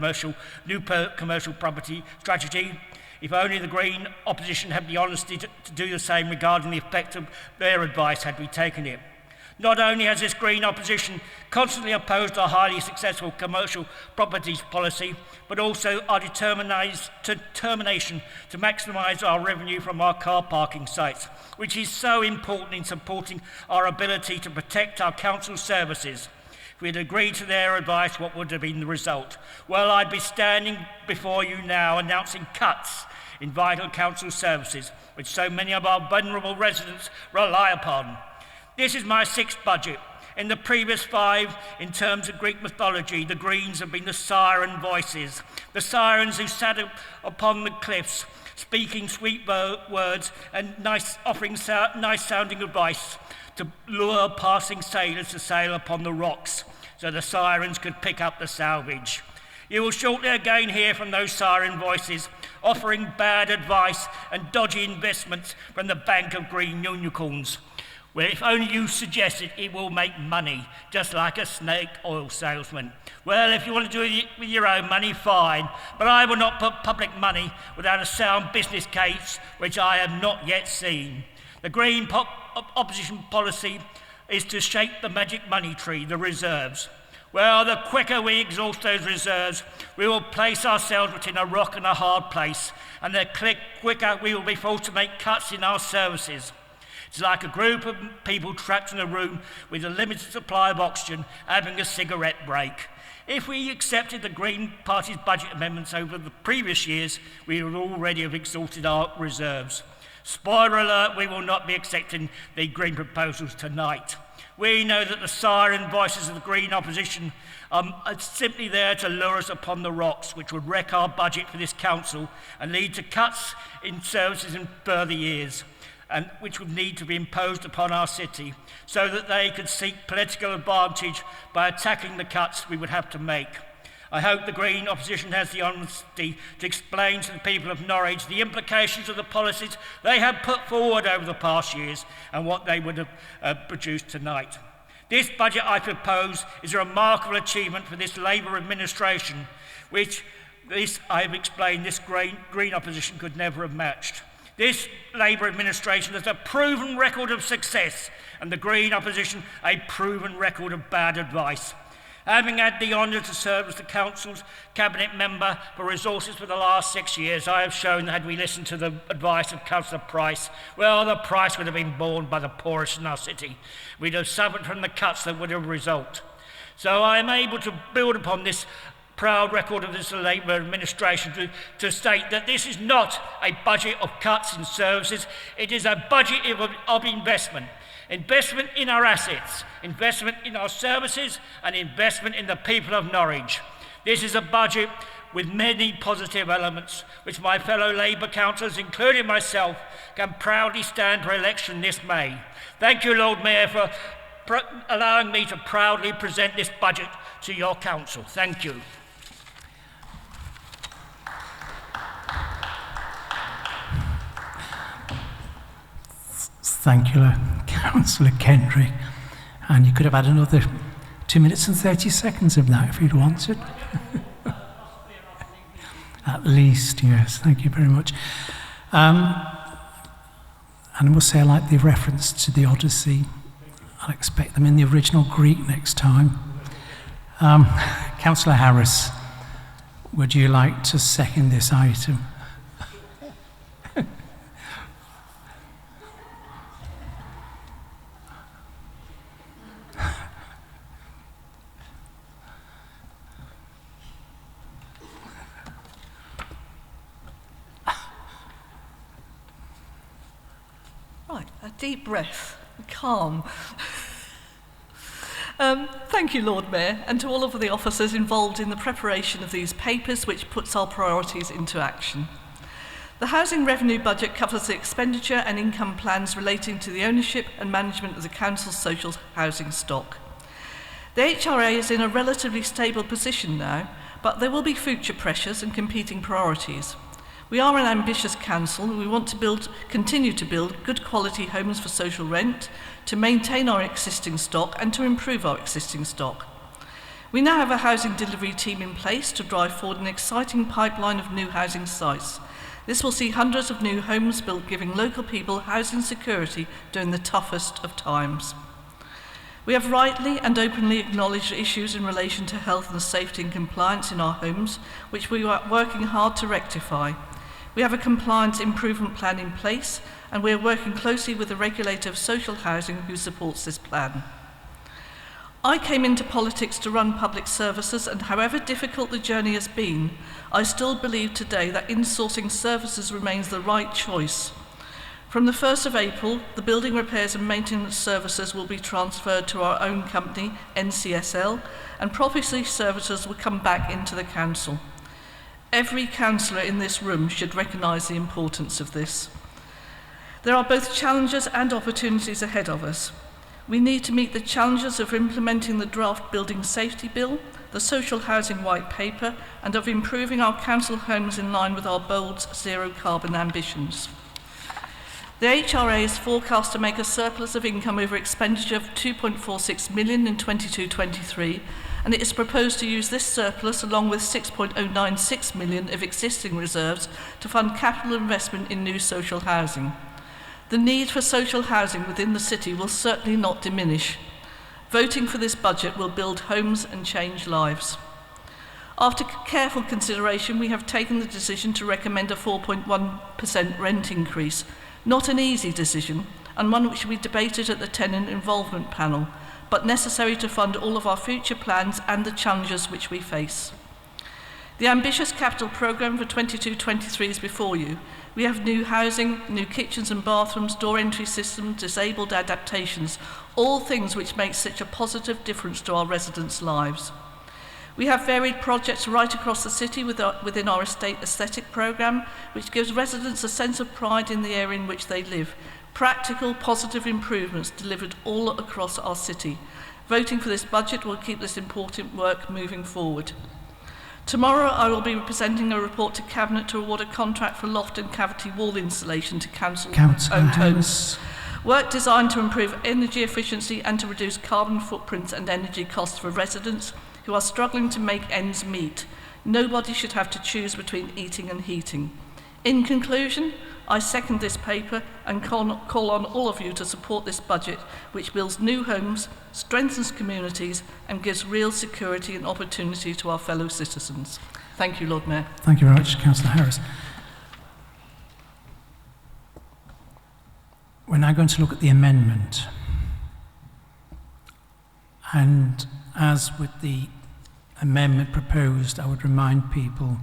new commercial property strategy. If only the Green opposition had the honesty to do the same regarding the effect of their advice had we taken it. Not only has this Green opposition constantly opposed our highly successful commercial properties policy, but also our determination to maximise our revenue from our car parking sites, which is so important in supporting our ability to protect our council services. If we had agreed to their advice, what would have been the result? Well, I'd be standing before you now announcing cuts in vital council services, which so many of our vulnerable residents rely upon. This is my 6th budget. In the previous 5, in terms of Greek mythology, the Greens have been the siren voices, the sirens who sat upon the cliffs, speaking sweet words and offering nice-sounding advice to lure passing sailors to sail upon the rocks, so the sirens could pick up the salvage. You will shortly again hear from those siren voices offering bad advice and dodgy investments from the Bank of Green Unicorns, where if only you suggest it will make money, just like a snake oil salesman. Well, if you want to do it with your own money, fine, but I will not put public money without a sound business case, which I have not yet seen. The Green opposition policy is to shake the magic money tree, the reserves. Well, the quicker we exhaust those reserves, we will place ourselves between a rock and a hard place, and the quicker we will be forced to make cuts in our services. It's like a group of people trapped in a room with a limited supply of oxygen having a cigarette break. If we accepted the Green Party's budget amendments over the previous years, we would already have exhausted our reserves. Spoiler alert, we will not be accepting the Green proposals tonight. We know that the siren voices of the Green opposition are simply there to lure us upon the rocks, which would wreck our budget for this council and lead to cuts in services in further years, and which would need to be imposed upon our city so that they could seek political advantage by attacking the cuts we would have to make. I hope the Green opposition has the honesty to explain to the people of Norwich the implications of the policies they have put forward over the past years and what they would have produced tonight. This budget I propose is a remarkable achievement for this Labour administration, which I have explained this Green opposition could never have matched. This Labour administration has a proven record of success, and the Green opposition a proven record of bad advice. Having had the honour to serve as the Council's Cabinet Member for Resources for the last 6 years, I have shown that had we listened to the advice of Councillor Price, well, the price would have been borne by the poorest in our city. We'd have suffered from the cuts that would have resulted. So I am able to build upon this proud record of this Labour administration to state that this is not a budget of cuts in services, it is a budget of investment. Investment in our assets, investment in our services, and investment in the people of Norwich. This is a budget with many positive elements, which my fellow Labour councillors, including myself, can proudly stand for election this May. Thank you, Lord Mayor, for allowing me to proudly present this budget to your council. Thank you. Thank you, Councillor Kendry. And you could have had another 2 minutes and 30 seconds of that if you'd wanted. At least, yes. Thank you very much. And I must say I like the reference to the Odyssey. I'll expect them in the original Greek next time. Councillor Harris, would you like to second this item? Right, a deep breath, calm. Thank you, Lord Mayor, and to all of the officers involved in the preparation of these papers, which puts our priorities into action. The housing revenue budget covers the expenditure and income plans relating to the ownership and management of the council's social housing stock. The HRA is in a relatively stable position now, but there will be future pressures and competing priorities. We are an ambitious council and we want to continue to build good quality homes for social rent, to maintain our existing stock and to improve our existing stock. We now have a housing delivery team in place to drive forward an exciting pipeline of new housing sites. This will see hundreds of new homes built, giving local people housing security during the toughest of times. We have rightly and openly acknowledged issues in relation to health and safety and compliance in our homes, which we are working hard to rectify. We have a compliance improvement plan in place, and we are working closely with the regulator of social housing who supports this plan. I came into politics to run public services, and however difficult the journey has been, I still believe today that insourcing services remains the right choice. From the 1st of April, the building repairs and maintenance services will be transferred to our own company, NCSL, and property services will come back into the council. Every councillor in this room should recognise the importance of this. There are both challenges and opportunities ahead of us. We need to meet the challenges of implementing the draft Building Safety Bill, the Social Housing White Paper, and of improving our council homes in line with our bold zero carbon ambitions. The HRA is forecast to make a surplus of income over expenditure of 2.46 million in 22-23, and it is proposed to use this surplus along with 6.096 million of existing reserves to fund capital investment in new social housing. The need for social housing within the city will certainly not diminish. Voting for this budget will build homes and change lives. After careful consideration, we have taken the decision to recommend a 4.1% rent increase. Not an easy decision, and one which we debated at the tenant involvement panel, but necessary to fund all of our future plans and the challenges which we face. The ambitious capital programme for 22-23 is before you. We have new housing, new kitchens and bathrooms, door entry systems, disabled adaptations, all things which make such a positive difference to our residents' lives. We have varied projects right across the city within our estate aesthetic programme, which gives residents a sense of pride in the area in which they live. Practical, positive improvements delivered all across our city. Voting for this budget will keep this important work moving forward. Tomorrow I will be presenting a report to Cabinet to award a contract for loft and cavity wall insulation to council-owned homes. Work designed to improve energy efficiency and to reduce carbon footprints and energy costs for residents who are struggling to make ends meet. Nobody should have to choose between eating and heating. In conclusion, I second this paper and call on all of you to support this budget, which builds new homes, strengthens communities and gives real security and opportunity to our fellow citizens. Thank you, Lord Mayor. Thank you very much, Councillor Harris. We're now going to look at the amendment. And as with the amendment proposed, I would remind people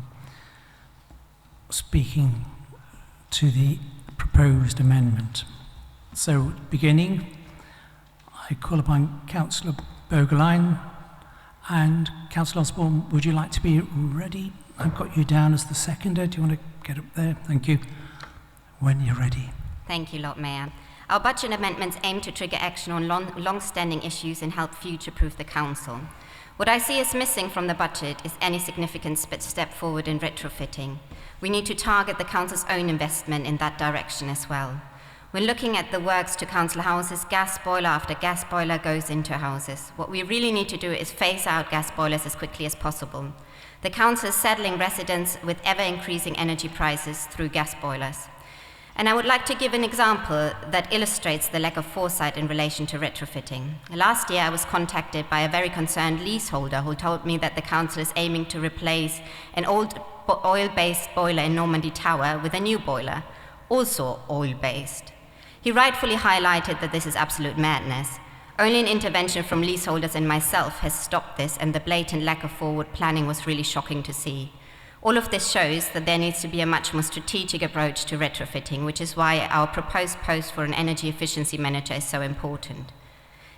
speaking to the proposed amendment. So, beginning, I call upon Councillor Bogerline and Councillor Osborne. Would you like to be ready? I've got you down as the seconder. Do you want to get up there? Thank you. When you're ready. Thank you, Lord Mayor. Our budget amendments aim to trigger action on long-standing issues and help future-proof the Council. What I see as missing from the budget is any significant step forward in retrofitting. We need to target the Council's own investment in that direction as well. When looking at the works to council houses, gas boiler after gas boiler goes into houses. What we really need to do is phase out gas boilers as quickly as possible. The Council is saddling residents with ever-increasing energy prices through gas boilers. And I would like to give an example that illustrates the lack of foresight in relation to retrofitting. Last year, I was contacted by a very concerned leaseholder who told me that the Council is aiming to replace an old oil-based boiler in Normandy Tower with a new boiler, also oil-based. He rightfully highlighted that this is absolute madness. Only an intervention from leaseholders and myself has stopped this, and the blatant lack of forward planning was really shocking to see. All of this shows that there needs to be a much more strategic approach to retrofitting, which is why our proposed post for an energy efficiency manager is so important.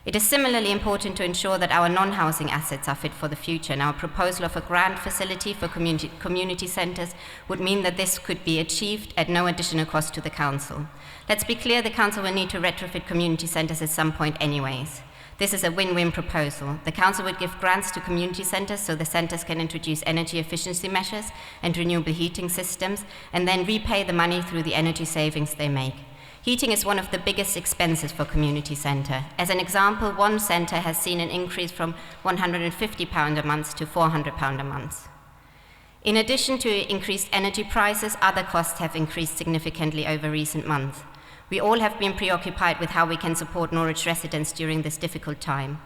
It is similarly important to ensure that our non-housing assets are fit for the future, and our proposal of a grant facility for community centres would mean that this could be achieved at no additional cost to the Council. Let's be clear, the Council will need to retrofit community centres at some point anyways. This is a win-win proposal. The Council would give grants to community centres so the centres can introduce energy efficiency measures and renewable heating systems, and then repay the money through the energy savings they make. Heating is one of the biggest expenses for community centre. As an example, one centre has seen an increase from £150 a month to £400 a month. In addition to increased energy prices, other costs have increased significantly over recent months. We all have been preoccupied with how we can support Norwich residents during this difficult time.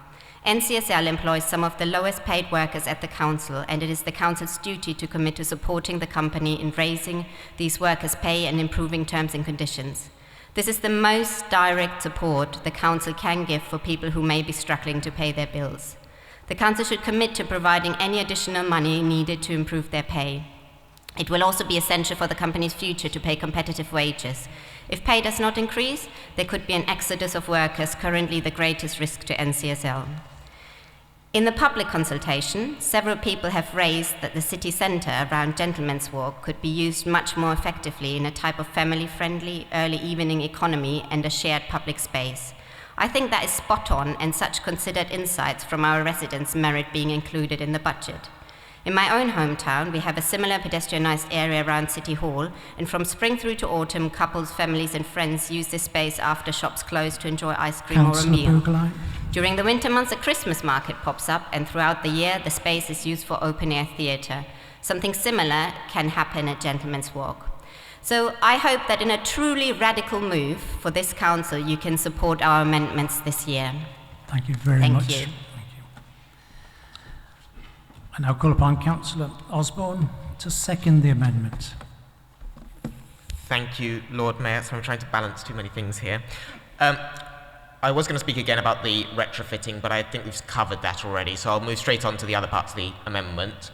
NCSL employs some of the lowest paid workers at the Council, and it is the Council's duty to commit to supporting the company in raising these workers' pay and improving terms and conditions. This is the most direct support the Council can give for people who may be struggling to pay their bills. The Council should commit to providing any additional money needed to improve their pay. It will also be essential for the company's future to pay competitive wages. If pay does not increase, there could be an exodus of workers, currently the greatest risk to NCSL. In the public consultation, several people have raised that the city centre around Gentleman's Walk could be used much more effectively in a type of family-friendly early evening economy and a shared public space. I think that is spot on, and such considered insights from our residents merit being included in the budget. In my own hometown, we have a similar pedestrianised area around City Hall, and from spring through to autumn, couples, families and friends use this space after shops close to enjoy ice cream or a meal. During the winter months, a Christmas market pops up, and throughout the year, the space is used for open-air theatre. Something similar can happen at Gentleman's Walk. So I hope that in a truly radical move for this Council, you can support our amendments this year. Thank you very much. Thank you. I now call upon Councillor Osborne to second the amendment. Thank you, Lord Mayor. So I'm trying to balance too many things here. I was going to speak again about the retrofitting, but I think we've covered that already, so I'll move straight on to the other parts of the amendment.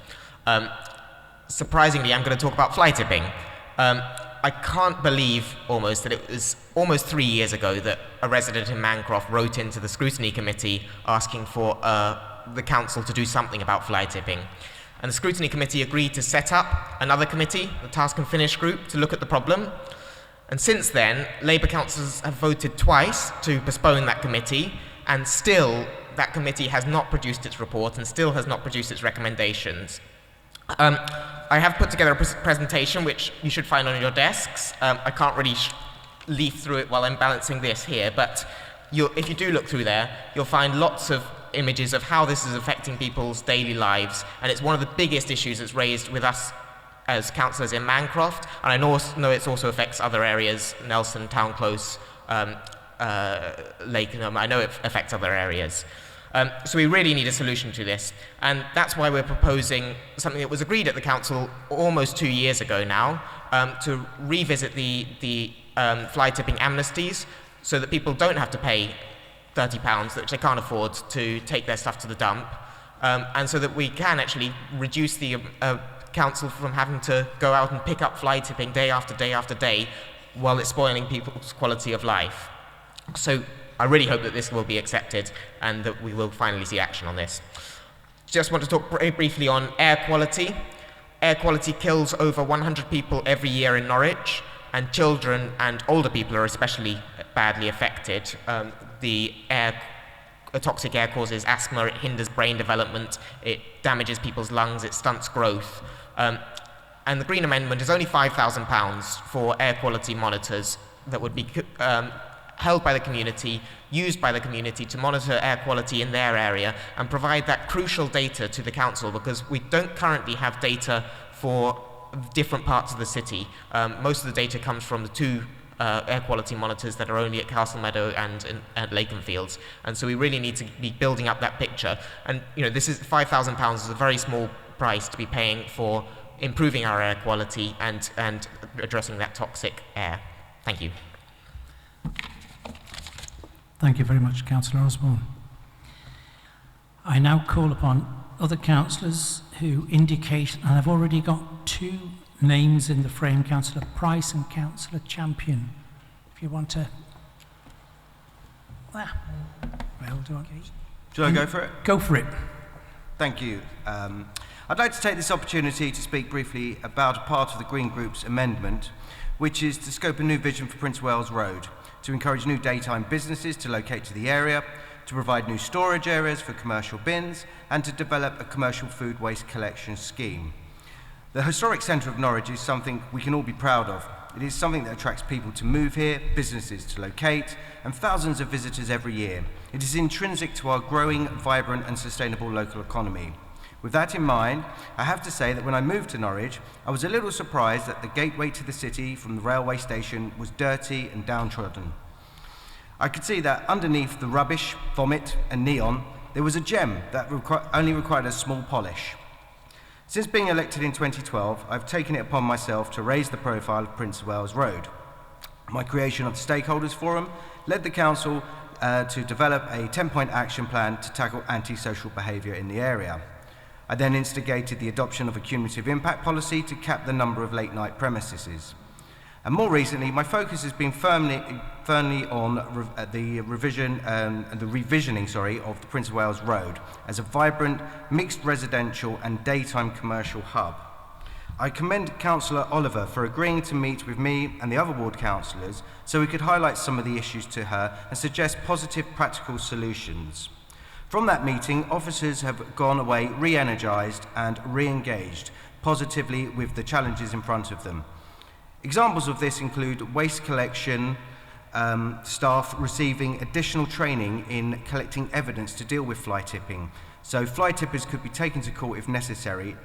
Surprisingly, I'm going to talk about fly tipping. I can't believe almost that it was almost 3 years ago that a resident in Mancroft wrote into the Scrutiny Committee asking for the Council to do something about fly tipping. And the Scrutiny Committee agreed to set up another committee, the Task and Finish Group, to look at the problem. And since then, Labour councillors have voted twice to postpone that committee, and still that committee has not produced its report and still has not produced its recommendations. I have put together a presentation which you should find on your desks. I can't really leaf through it while I'm balancing this here, but if you do look through there, you'll find lots of images of how this is affecting people's daily lives, and it's one of the biggest issues that's raised with us as councillors in Mancroft, and I know it also affects other areas, Nelson, Town Close, Lakenham. I know it affects other areas. So we really need a solution to this, and that's why we're proposing something that was agreed at the council almost 2 years ago now, to revisit the fly tipping amnesties so that people don't have to pay £30, which they can't afford, to take their stuff to the dump, and so that we can actually reduce the council from having to go out and pick up fly tipping day after day after day while it's spoiling people's quality of life. So I really hope that this will be accepted and that we will finally see action on this. Just want to talk very briefly on air quality. Air quality kills over 100 people every year in Norwich, and children and older people are especially badly affected. Toxic air causes asthma, it hinders brain development, it damages people's lungs, it stunts growth. And the Green Amendment is only £5,000 for air quality monitors that would be held by the community, used by the community to monitor air quality in their area and provide that crucial data to the council, because we don't currently have data for different parts of the city. Most of the data comes from the two air quality monitors that are only at Castle Meadow and at Lakenfields, and so we really need to be building up that picture. And this is £5,000 is a very small price to be paying for improving our air quality and addressing that toxic air. Thank you. Thank you very much, Councillor Osborne. I now call upon other councillors who indicate, and I've already got 2 names in the frame, Councillor Price and Councillor Champion. If you want to... Well, do I... Shall I go for it? Go for it. Thank you. I'd like to take this opportunity to speak briefly about a part of the Green Group's amendment, which is to scope a new vision for Prince of Wales Road, to encourage new daytime businesses to locate to the area, to provide new storage areas for commercial bins, and to develop a commercial food waste collection scheme. The historic centre of Norwich is something we can all be proud of. It is something that attracts people to move here, businesses to locate, and thousands of visitors every year. It is intrinsic to our growing, vibrant and sustainable local economy. With that in mind, I have to say that when I moved to Norwich, I was a little surprised that the gateway to the city from the railway station was dirty and downtrodden. I could see that underneath the rubbish, vomit and neon, there was a gem that only required a small polish. Since being elected in 2012, I've taken it upon myself to raise the profile of Prince of Wales Road. My creation of the Stakeholders Forum led the council to develop a 10-point action plan to tackle antisocial behaviour in the area. I then instigated the adoption of a cumulative impact policy to cap the number of late-night premises. And more recently, my focus has been firmly on the revisioning of the Prince of Wales Road as a vibrant, mixed residential and daytime commercial hub. I commend Councillor Oliver for agreeing to meet with me and the other ward councillors so we could highlight some of the issues to her and suggest positive practical solutions. From that meeting, officers have gone away re-energised and re-engaged positively with the challenges in front of them. Examples of this include waste collection staff receiving additional training in collecting evidence to deal with fly tipping, so fly tippers could be taken to court if necessary,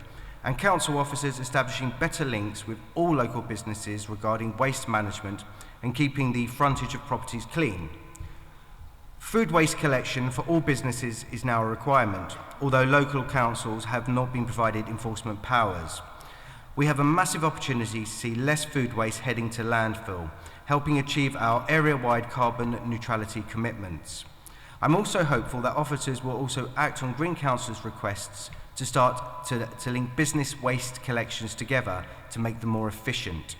and council officers establishing better links with all local businesses regarding waste management and keeping the frontage of properties clean. Food waste collection for all businesses is now a requirement, although local councils have not been provided enforcement powers. We have a massive opportunity to see less food waste heading to landfill, helping achieve our area-wide carbon neutrality commitments. I'm also hopeful that officers will also act on Green Council's requests to start to link business waste collections together to make them more efficient.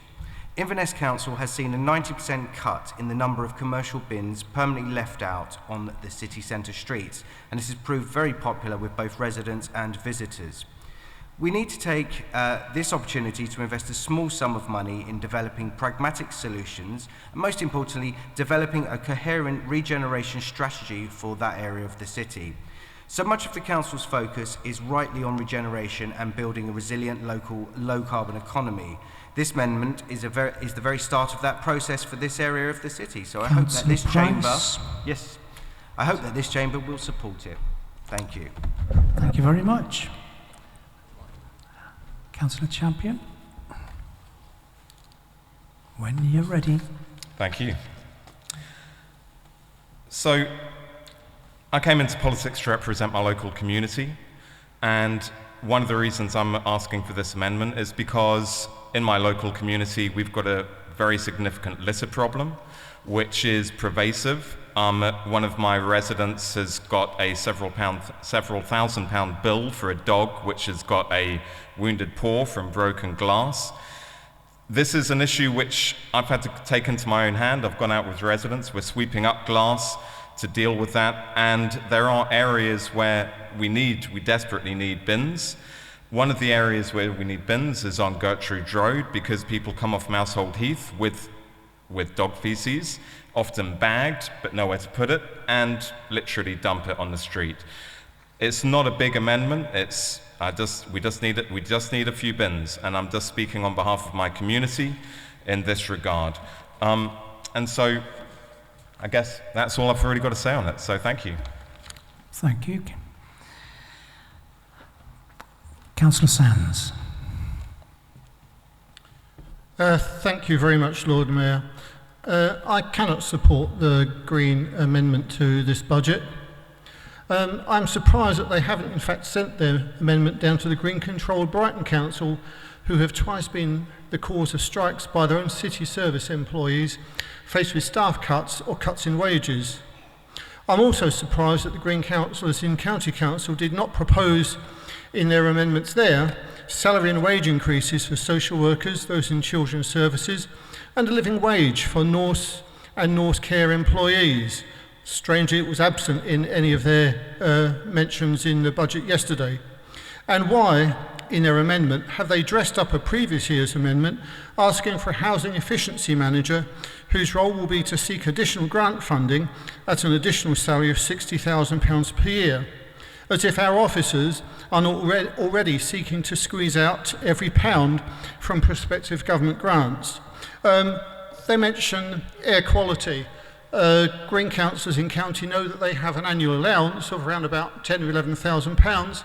Inverness Council has seen a 90% cut in the number of commercial bins permanently left out on the city centre streets, and this has proved very popular with both residents and visitors. We need to take this opportunity to invest a small sum of money in developing pragmatic solutions, and most importantly, developing a coherent regeneration strategy for that area of the city. So much of the Council's focus is rightly on regeneration and building a resilient local low-carbon economy. This amendment is the very start of that process for this area of the city. So I hope that this chamber, I hope that this chamber will support it. Thank you. Thank you very much. Councillor Champion. When you're ready. Thank you. So, I came into politics to represent my local community, and one of the reasons I'm asking for this amendment is because in my local community we've got a very significant litter problem, which is pervasive. One of my residents has got a several £1,000 bill for a dog which has got a wounded paw from broken glass. This is an issue which I've had to take into my own hand. I've gone out with residents, we're sweeping up glass to deal with that, and there are areas where we desperately need bins. One of the areas where we need bins is on Gertrude Road, because people come off Mousehold Heath with dog feces, often bagged but nowhere to put it, and literally dump it on the street. It's not a big amendment. We just need a few bins, and I'm just speaking on behalf of my community in this regard. And so I guess that's all I've really got to say on it. So thank you. Thank you. Councillor Sands. Thank you very much, Lord Mayor. I cannot support the Green amendment to this budget. I'm surprised that they haven't in fact sent their amendment down to the Green-controlled Brighton Council, who have twice been the cause of strikes by their own city service employees faced with staff cuts or cuts in wages. I'm also surprised that the Green councillors in County Council did not propose in their amendments there salary and wage increases for social workers, those in children's services, and a living wage for Norse and Norse Care employees. Strangely, it was absent in any of their mentions in the budget yesterday. And why, in their amendment, have they dressed up a previous year's amendment asking for a housing efficiency manager whose role will be to seek additional grant funding at an additional salary of £60,000 per year, as if our officers are not already seeking to squeeze out every pound from prospective government grants. They mention air quality. Green councillors in county know that they have an annual allowance of around about £10,000 or £11,000.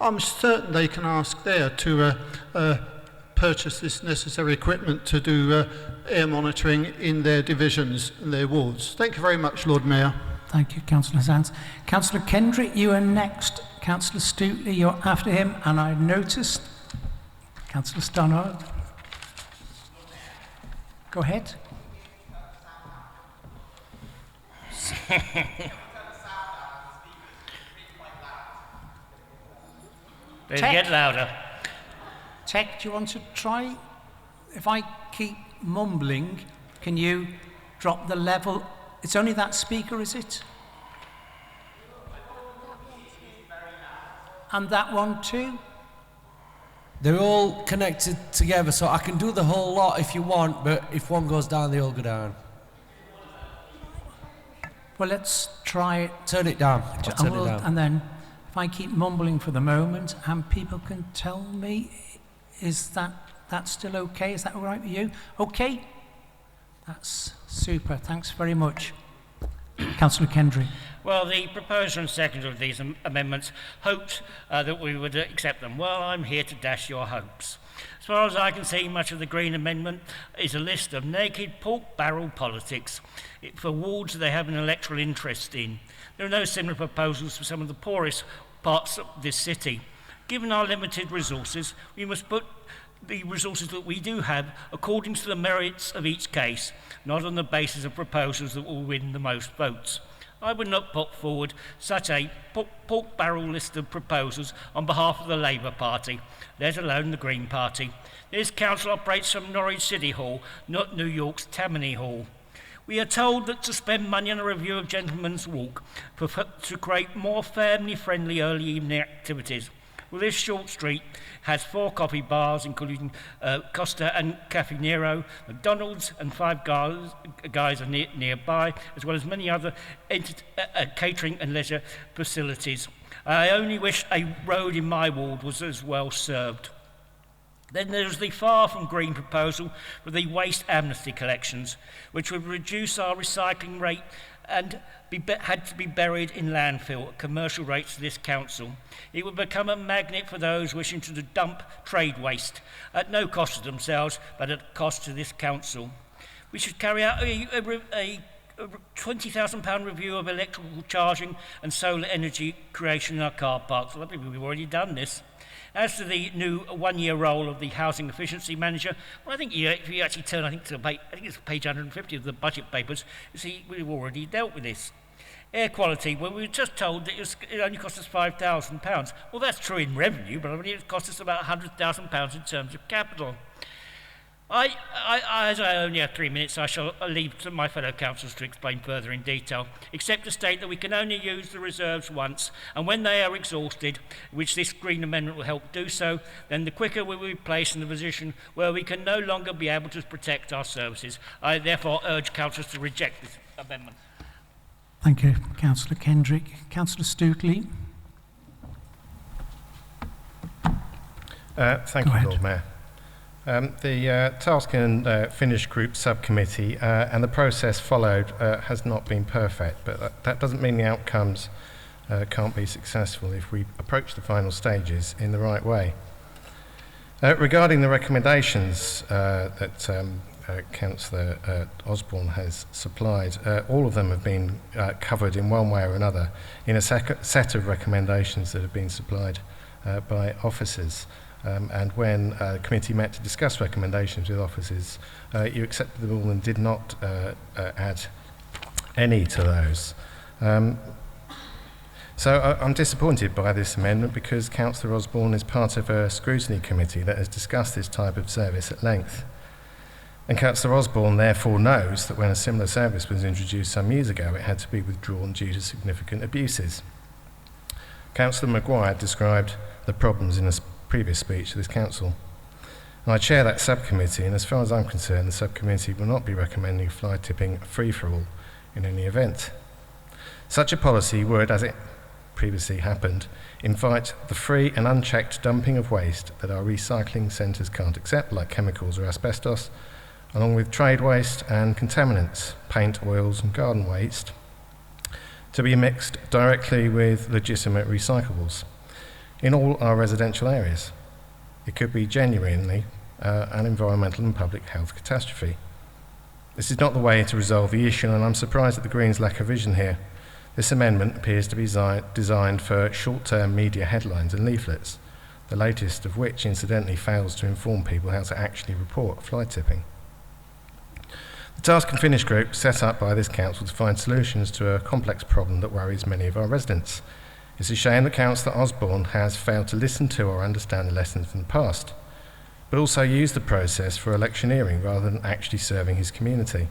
I'm certain they can ask there to purchase this necessary equipment to do air monitoring in their divisions and their wards. Thank you very much, Lord Mayor. Thank you, Councillor Sands. Councillor Kendrick, you are next. Councillor Stutley, you're after him, and I noticed Councillor Stannard. Go ahead. Please get louder. Tech, do you want to try? If I keep mumbling, can you drop the level? It's only that speaker, is it? And that one too? They're all connected together, so I can do the whole lot if you want, but if one goes down, they all go down. Well, let's try it. Turn it down. I'll turn it down. And then if I keep mumbling for the moment and people can tell me, is that's still okay? Is that all right with you? Okay? That's super. Thanks very much. Councillor Kendry. Well, the proposer and seconder of these amendments hoped that we would accept them. Well, I'm here to dash your hopes. As far as I can see, much of the Green Amendment is a list of naked pork barrel politics for wards they have an electoral interest in. There are no similar proposals for some of the poorest parts of this city. Given our limited resources, we must put the resources that we do have according to the merits of each case, not on the basis of proposals that will win the most votes. I would not put forward such a pork barrel list of proposals on behalf of the Labour Party, let alone the Green Party. This council operates from Norwich City Hall, not New York's Tammany Hall. We are told that to spend money on a review of Gentleman's Walk to create more family-friendly early evening activities. Well, this short street has 4 coffee bars, including Costa and Cafe Nero, McDonald's and Five Guys are nearby, as well as many other catering and leisure facilities. I only wish a road in my ward was as well served. Then there's the far from green proposal for the waste amnesty collections, which would reduce our recycling rate and had to be buried in landfill at commercial rates to this council. It would become a magnet for those wishing to dump trade waste at no cost to themselves, but at cost to this council. We should carry out a £20,000 review of electrical charging and solar energy creation in our car parks. Well, I think we've already done this. As to the new one-year role of the housing efficiency manager, well, I think if you actually turn, I think it's page 150 of the budget papers, you see we've already dealt with this. Air quality, well, we were just told that it only cost us £5,000. Well, that's true in revenue, but I mean, it cost us about £100,000 in terms of capital. As I only have 3 minutes, I shall leave to my fellow councillors to explain further in detail, except to state that we can only use the reserves once, and when they are exhausted, which this Green Amendment will help do so, then the quicker we will be placed in the position where we can no longer be able to protect our services. I therefore urge councillors to reject this amendment. Thank you, Councillor Kendrick. Councillor Stootley. Thank you, Lord Mayor. The Task and Finish Group Subcommittee and the process followed has not been perfect, but that doesn't mean the outcomes can't be successful if we approach the final stages in the right way. Regarding the recommendations that Councillor Osborne has supplied, all of them have been covered in one way or another in a set of recommendations that have been supplied by officers. And when the committee met to discuss recommendations with officers, you accepted them all and did not add any to those. So I'm disappointed by this amendment because Councillor Osborne is part of a scrutiny committee that has discussed this type of service at length. And Councillor Osborne therefore knows that when a similar service was introduced some years ago, it had to be withdrawn due to significant abuses. Councillor Maguire described the problems in a previous speech to this council. And I chair that subcommittee, and as far as I'm concerned, the subcommittee will not be recommending fly tipping free-for-all in any event. Such a policy would, as it previously happened, invite the free and unchecked dumping of waste that our recycling centres can't accept, like chemicals or asbestos, along with trade waste and contaminants, paint, oils and garden waste, to be mixed directly with legitimate recyclables in all our residential areas. It could be genuinely an environmental and public health catastrophe. This is not the way to resolve the issue, and I'm surprised at the Greens' lack of vision here. This amendment appears to be designed for short-term media headlines and leaflets, the latest of which incidentally fails to inform people how to actually report fly tipping. The Task and Finish group set up by this council to find solutions to a complex problem that worries many of our residents. It's a shame that Councillor Osborne has failed to listen to or understand the lessons from the past, but also use the process for electioneering rather than actually serving his community.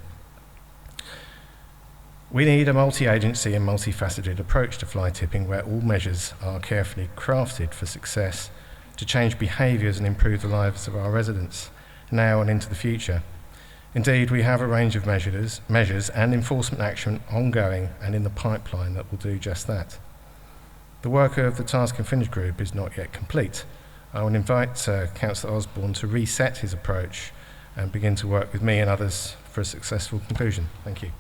We need a multi-agency and multifaceted approach to fly tipping where all measures are carefully crafted for success to change behaviours and improve the lives of our residents now and into the future. Indeed, we have a range of measures and enforcement action ongoing and in the pipeline that will do just that. The work of the Task and Finish group is not yet complete. I will invite Councillor Osborne to reset his approach and begin to work with me and others for a successful conclusion. Thank you.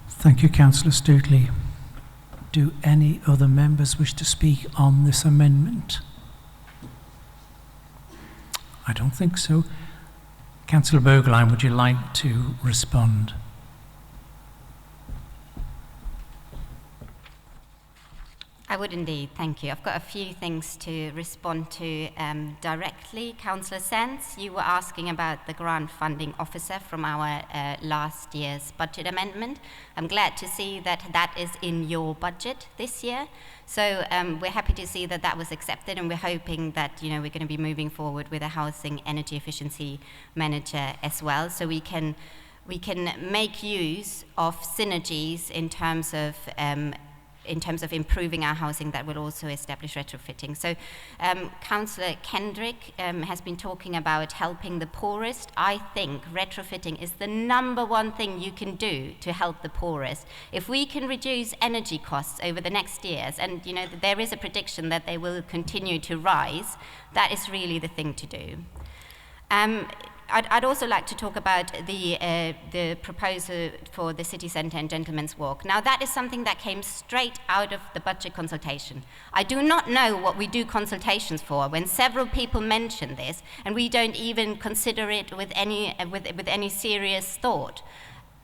Thank you, Councillor Stootley. Do any other members wish to speak on this amendment? I don't think so. Councillor Bergelein, would you like to respond? I would indeed, thank you. I've got a few things to respond to directly. Councillor Sands, you were asking about the grant funding officer from our last year's budget amendment. I'm glad to see that that is in your budget this year. So we're happy to see that that was accepted, and we're hoping that we're going to be moving forward with a housing energy efficiency manager as well, so we can make use of synergies in terms of improving our housing that will also establish retrofitting. So Councillor Kendrick has been talking about helping the poorest. I think retrofitting is the #1 thing you can do to help the poorest. If we can reduce energy costs over the next years, and there is a prediction that they will continue to rise, that is really the thing to do. I'd also like to talk about the proposal for the city centre and Gentleman's Walk. Now, that is something that came straight out of the budget consultation. I do not know what we do consultations for when several people mention this, and we don't even consider it with any serious thought.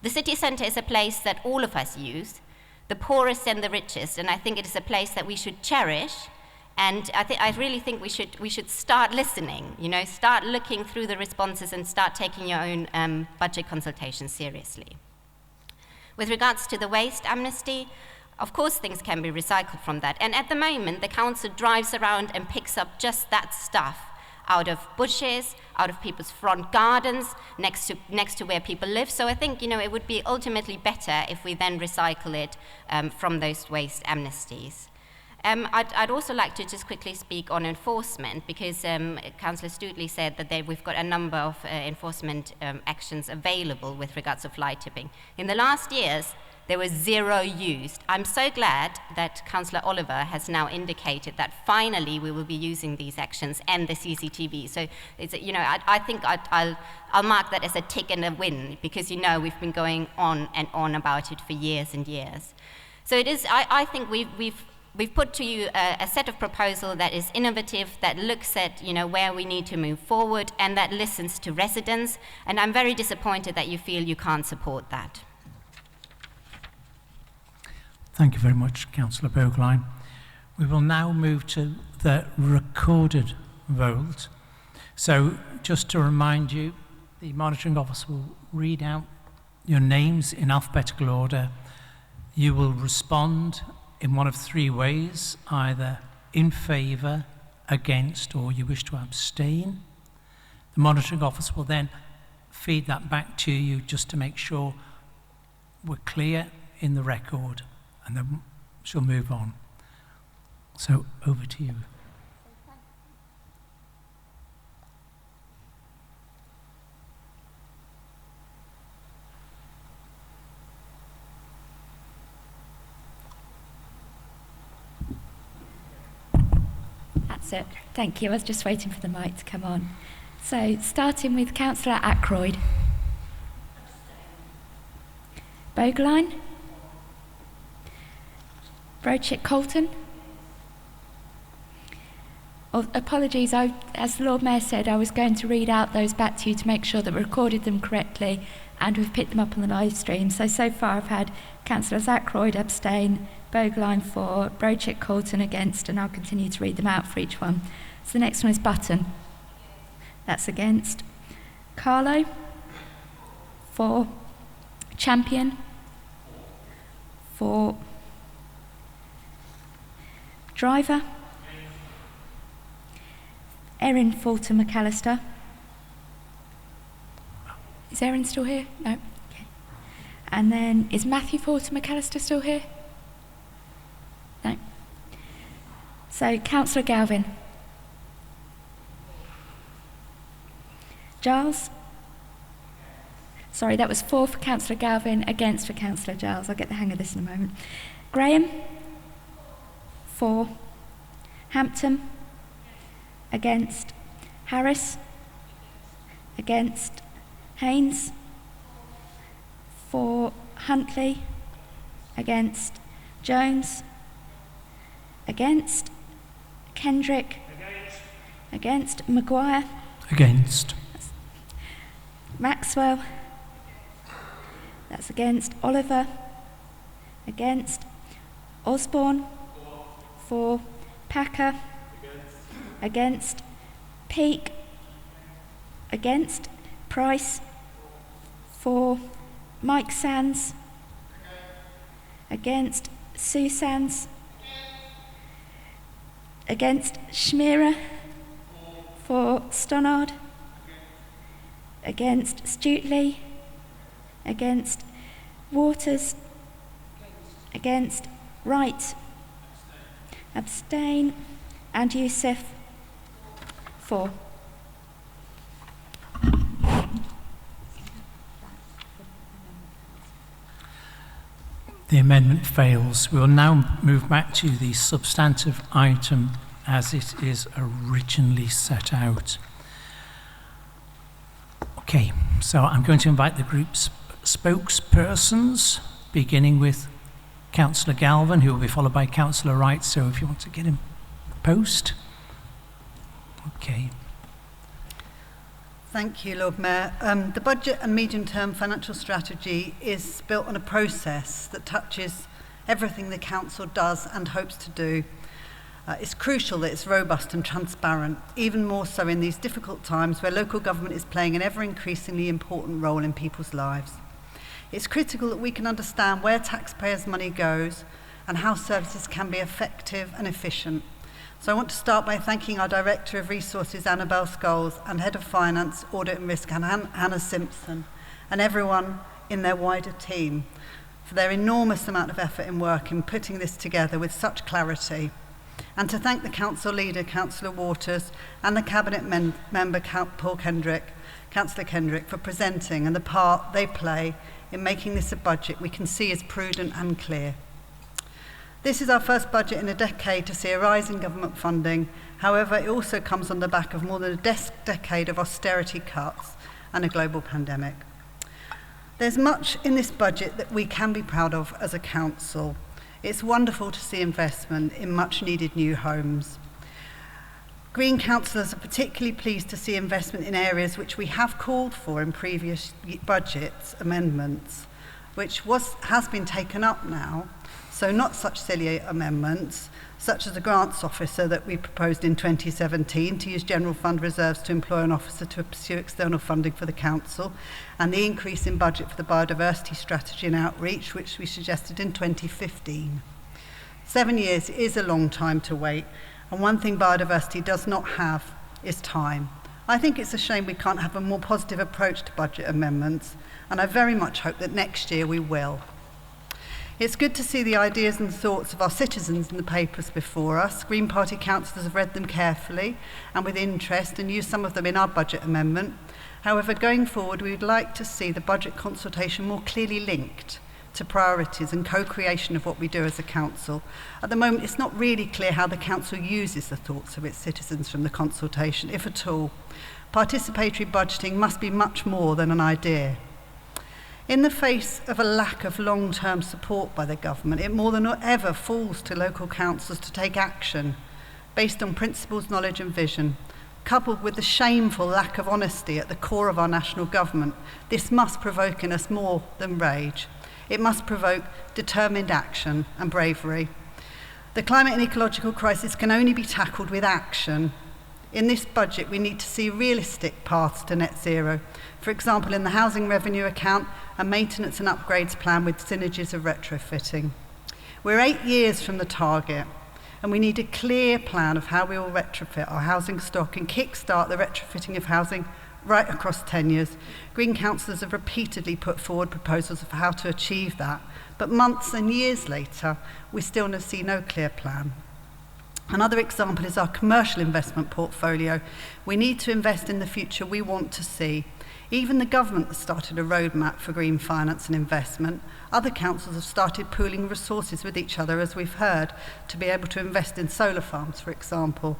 The city centre is a place that all of us use, the poorest and the richest, and I think it is a place that we should cherish. And I really think we should start listening, start looking through the responses and start taking your own budget consultations seriously. With regards to the waste amnesty, of course things can be recycled from that. And at the moment, the council drives around and picks up just that stuff out of bushes, out of people's front gardens, next to where people live. So I think, it would be ultimately better if we then recycle it from those waste amnesties. I'd also like to just quickly speak on enforcement, because Councillor Stutley said that we've got a number of enforcement actions available with regards to fly tipping. In the last years, there was 0 used. I'm so glad that Councillor Oliver has now indicated that finally we will be using these actions and the CCTV. So, I think I'll mark that as a tick and a win, because, we've been going on and on about it for years and years. So it is, I think we've put to you a set of proposals that is innovative, that looks at where we need to move forward, and that listens to residents. And I'm very disappointed that you feel you can't support that. Thank you very much, Councillor Bergline. We will now move to the recorded vote. So just to remind you, the monitoring officer will read out your names in alphabetical order. You will respond in one of 3 ways, either in favour, against, or you wish to abstain. The monitoring officer will then feed that back to you just to make sure we're clear in the record, and then she'll move on. So over to you. That's it. Thank you. I was just waiting for the mic to come on. So, starting with Councillor Ackroyd. Bogeline. Brochett Colton. Oh, apologies, as the Lord Mayor said, I was going to read out those back to you to make sure that we recorded them correctly, and we've picked them up on the live stream. So far I've had Councillor Ackroyd abstain, Bogeline for, Brochett Colton against, and I'll continue to read them out for each one. So the next one is Button. That's against. Carlo. For. Champion. For. Driver. Erin Fulton McAllister. Is Erin still here? No. Okay. And then is Matthew Fulton McAllister still here? No. So Councillor Galvin. Giles. Sorry, that was 4 for Councillor Galvin, against for Councillor Giles. I'll get the hang of this in a moment. Graham. 4. Hampton. Against. Harris. Against. Haynes. 4. Huntley. Against. Jones. Against. Kendrick. Against. Maguire. Against. Maxwell. That's against. Oliver. Against. Osborne. 4. Packer. Against. Peake. Against. Price. 4. Mike Sands. Against. Sue Sands. Against. Schmierer. 4. Stonnard. Against. Stutley. Against. Waters. Against. Wright. Abstain. And Youssef. 4. The amendment fails. We will now move back to the substantive item as it is originally set out. Okay, so I'm going to invite the group's spokespersons, beginning with Councillor Galvin, who will be followed by Councillor Wright. So if you want to get him post. Okay. Thank you, Lord Mayor. The budget and medium-term financial strategy is built on a process that touches everything the council does and hopes to do. It's crucial that it's robust and transparent, even more so in these difficult times where local government is playing an ever-increasingly important role in people's lives. It's critical that we can understand where taxpayers' money goes and how services can be effective and efficient. So I want to start by thanking our Director of Resources, Annabelle Scholes, and Head of Finance, Audit and Risk, Hannah Simpson, and everyone in their wider team for their enormous amount of effort and work in putting this together with such clarity. And to thank the Council Leader, Councillor Waters, and the Cabinet Member, Councillor Kendrick, for presenting and the part they play in making this a budget we can see as prudent and clear. This is our first budget in a decade to see a rise in government funding. However, it also comes on the back of more than a decade of austerity cuts and a global pandemic. There's much in this budget that we can be proud of as a council. It's wonderful to see investment in much needed new homes. Green councillors are particularly pleased to see investment in areas which we have called for in previous budget amendments, which has been taken up now. So not such silly amendments, such as the grants officer that we proposed in 2017 to use general fund reserves to employ an officer to pursue external funding for the council, and the increase in budget for the biodiversity strategy and outreach, which we suggested in 2015. 7 years is a long time to wait, and one thing biodiversity does not have is time. I think it's a shame we can't have a more positive approach to budget amendments, and I very much hope that next year we will. It's good to see the ideas and thoughts of our citizens in the papers before us. Green Party councillors have read them carefully and with interest and used some of them in our budget amendment. However, going forward, we would like to see the budget consultation more clearly linked to priorities and co-creation of what we do as a council. At the moment, it's not really clear how the council uses the thoughts of its citizens from the consultation, if at all. Participatory budgeting must be much more than an idea. In the face of a lack of long-term support by the government, it more than ever falls to local councils to take action based on principles, knowledge and vision. Coupled with the shameful lack of honesty at the core of our national government, this must provoke in us more than rage. It must provoke determined action and bravery. The climate and ecological crisis can only be tackled with action. In this budget, we need to see realistic paths to net zero. For example, in the housing revenue account, a maintenance and upgrades plan with synergies of retrofitting. We're 8 years from the target, and we need a clear plan of how we will retrofit our housing stock and kickstart the retrofitting of housing right across 10 years. Green councillors have repeatedly put forward proposals of how to achieve that, but months and years later, we still see no clear plan. Another example is our commercial investment portfolio. We need to invest in the future we want to see. Even the government has started a roadmap for green finance and investment. Other councils have started pooling resources with each other, as we've heard, to be able to invest in solar farms, for example.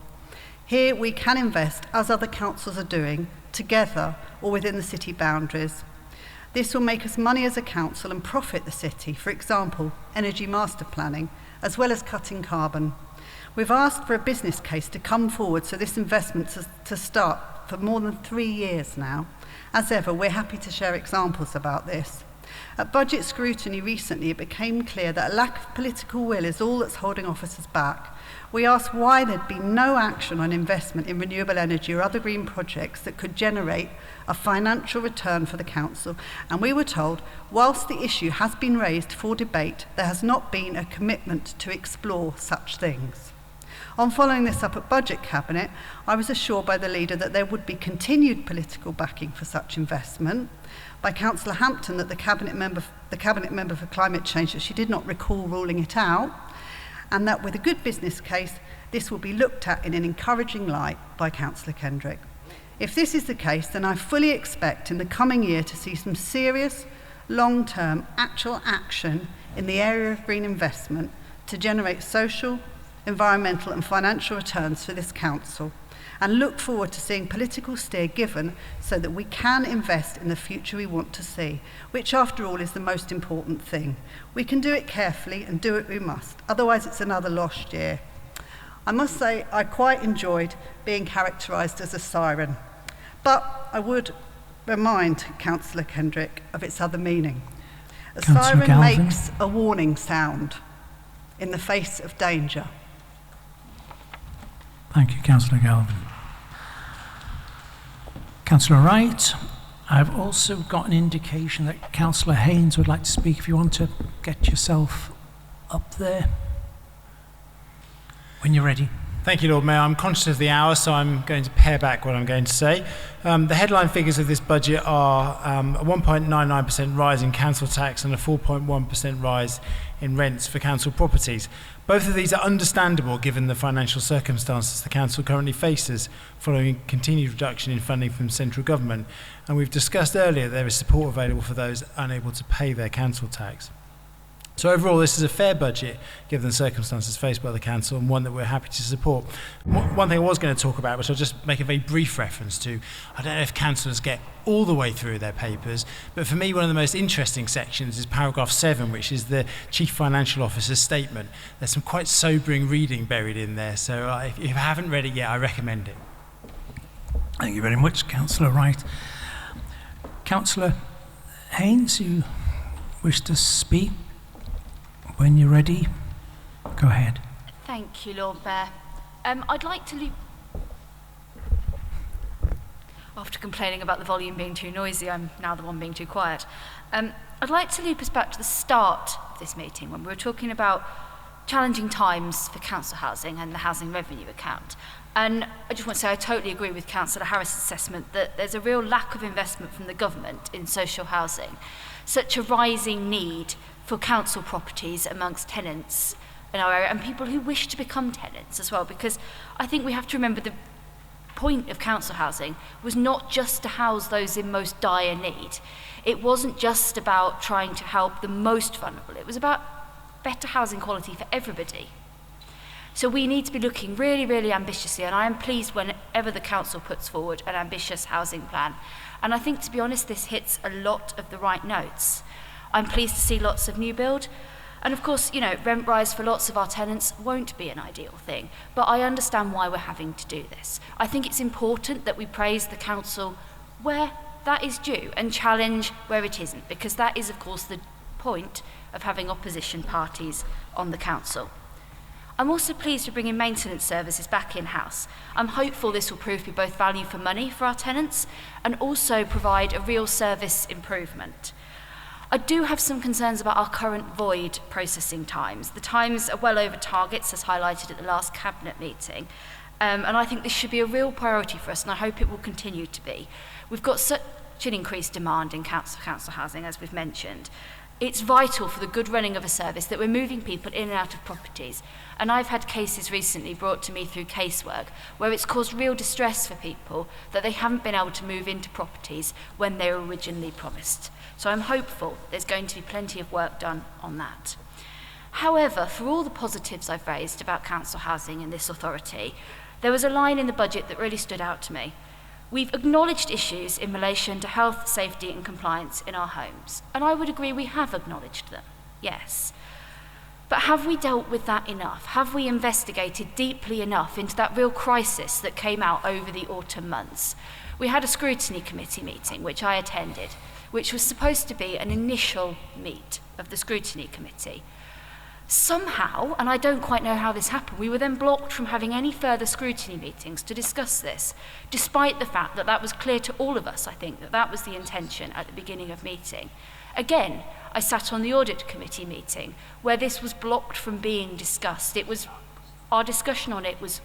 Here we can invest, as other councils are doing, together or within the city boundaries. This will make us money as a council and profit the city, for example, energy master planning, as well as cutting carbon. We've asked for a business case to come forward so this investment to start for more than 3 years now. As ever, we're happy to share examples about this. At budget scrutiny recently, it became clear that a lack of political will is all that's holding officers back. We asked why there'd been no action on investment in renewable energy or other green projects that could generate a financial return for the council, and we were told, whilst the issue has been raised for debate, there has not been a commitment to explore such things. On following this up at Budget Cabinet, I was assured by the leader that there would be continued political backing for such investment, by Councillor Hampton that the cabinet member for climate change that she did not recall ruling it out, and that with a good business case, this will be looked at in an encouraging light by Councillor Kendrick. If this is the case, then I fully expect in the coming year to see some serious, long-term, actual action in the area of green investment to generate social, environmental and financial returns for this council. and look forward to seeing political steer given so that we can invest in the future we want to see, which after all is the most important thing. We can do it carefully and do it we must, otherwise it's another lost year. I must say I quite enjoyed being characterised as a siren, but I would remind Councillor Kendrick of its other meaning. A siren Galvin. makes a warning sound in the face of danger. Thank you, Councillor Galvin. Councillor Wright, I've also got an indication that Councillor Haynes would like to speak. If you want to get yourself up there when you're ready. Thank you, Lord Mayor. I'm conscious of the hour, so I'm going to pare back what I'm going to say. The headline figures of this budget are a 1.99% rise in council tax and a 4.1% rise in rents for council properties. Both of these are understandable given the financial circumstances the council currently faces following continued reduction in funding from central government. And we've discussed earlier there is support available for those unable to pay their council tax. So overall, this is a fair budget, given the circumstances faced by the council, and one that we're happy to support. One thing I was going to talk about, which I'll just make a very brief reference to, I don't know if councillors get all the way through their papers, but for me, one of the most interesting sections is paragraph 7, which is the Chief Financial Officer's statement. There's some quite sobering reading buried in there, so if you haven't read it yet, I recommend it. Thank you very much, Councillor Wright. Councillor Haynes, you wish to speak? When you're ready, go ahead. Thank you, Lord Mayor. I'd like to loop... After complaining about the volume being too noisy, I'm now the one being too quiet. I'd like to loop us back to the start of this meeting when we were talking about challenging times for council housing and the housing revenue account. And I just want to say I totally agree with Councillor Harris' assessment that there's a real lack of investment from the government in social housing. Such a rising need for council properties amongst tenants in our area and people who wish to become tenants as well, because I think we have to remember the point of council housing was not just to house those in most dire need. It wasn't just about trying to help the most vulnerable. It was about better housing quality for everybody. So we need to be looking really, really ambitiously, and I am pleased whenever the council puts forward an ambitious housing plan. And I think, to be honest, this hits a lot of the right notes. I'm pleased to see lots of new build. And of course, you know, rent rise for lots of our tenants won't be an ideal thing, but I understand why we're having to do this. I think it's important that we praise the council where that is due and challenge where it isn't, because that is, of course, the point of having opposition parties on the council. I'm also pleased to bring in maintenance services back in-house. I'm hopeful this will prove to be both value for money for our tenants and also provide a real service improvement. I do have some concerns about our current void processing times. The times are well over targets, as highlighted at the last Cabinet meeting, and I think this should be a real priority for us, and I hope it will continue to be. We've got such an increased demand in council housing, as we've mentioned. It's vital for the good running of a service that we're moving people in and out of properties. And I've had cases recently brought to me through casework where it's caused real distress for people that they haven't been able to move into properties when they were originally promised. So I'm hopeful there's going to be plenty of work done on that. However, for all the positives I've raised about council housing in this authority, there was a line in the budget that really stood out to me. We've acknowledged issues in relation to health, safety and compliance in our homes. And I would agree we have acknowledged them, yes. But have we dealt with that enough? Have we investigated deeply enough into that real crisis that came out over the autumn months? We had a scrutiny committee meeting, which I attended, which was supposed to be an initial meet of the scrutiny committee. Somehow, and I don't quite know how this happened, we were then blocked from having any further scrutiny meetings to discuss this, despite the fact that that was clear to all of us, I think, that that was the intention at the beginning of meeting. Again, I sat on the audit committee meeting where this was blocked from being discussed. Our discussion on it was